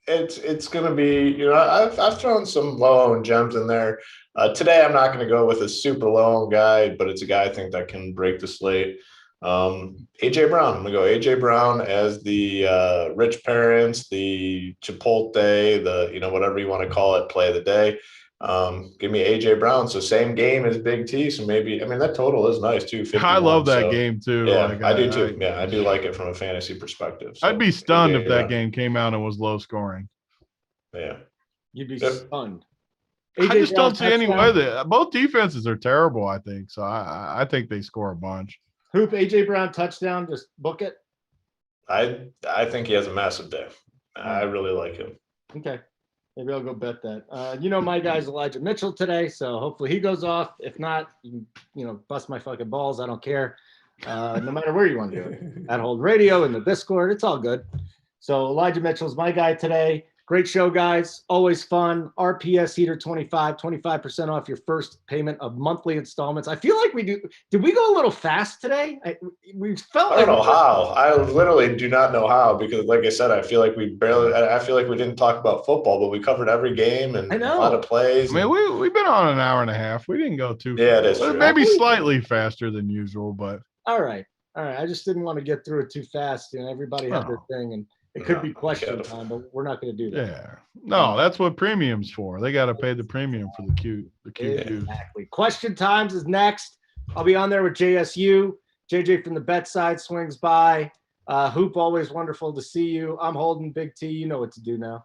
it's going to be, I've thrown some low-owned gems in there. Today I'm not going to go with a super low-owned guy, but it's a guy I think that can break the slate. AJ Brown. I'm gonna go AJ Brown as the rich parents, the Chipotle, the whatever you want to call it, play of the day. Give me AJ Brown. So same game as Big T. So maybe that total is nice too. 51, I love that game too. Yeah, I do too. I do like it from a fantasy perspective. So I'd be stunned if that game came out and was low scoring. Yeah, you'd be stunned. I just don't see any way that both defenses are terrible. I think so. I think they score a bunch. Hoop, AJ Brown touchdown, just book it. I think he has a massive day. I really like him. Okay. Maybe I'll go bet that. My guy's Elijah Mitchell today, so hopefully he goes off. If not, bust my fucking balls. I don't care. No matter where you want to do it. At Hold Radio, in the Discord, it's all good. So Elijah Mitchell's my guy today. Great show, guys. Always fun. RPS Heater 25% off your first payment of monthly installments. I feel like we do. Did we go a little fast today? We felt. I don't know how. I literally do not know how because, like I said, I feel like we didn't talk about football, but we covered every game and a lot of plays. I mean, we've been on an hour and a half. We didn't go too. Yeah, it is true. Maybe slightly faster than usual, but all right. I just didn't want to get through it too fast. Everybody had their thing, and it could be question time, but we're not going to do that. Yeah, no, that's what premium's for. They got to pay the premium for the cute. Exactly. Question times is next. I'll be on there with JSU. JJ from the bet side swings by. Hoop, always wonderful to see you. I'm holding Big T. You know what to do now.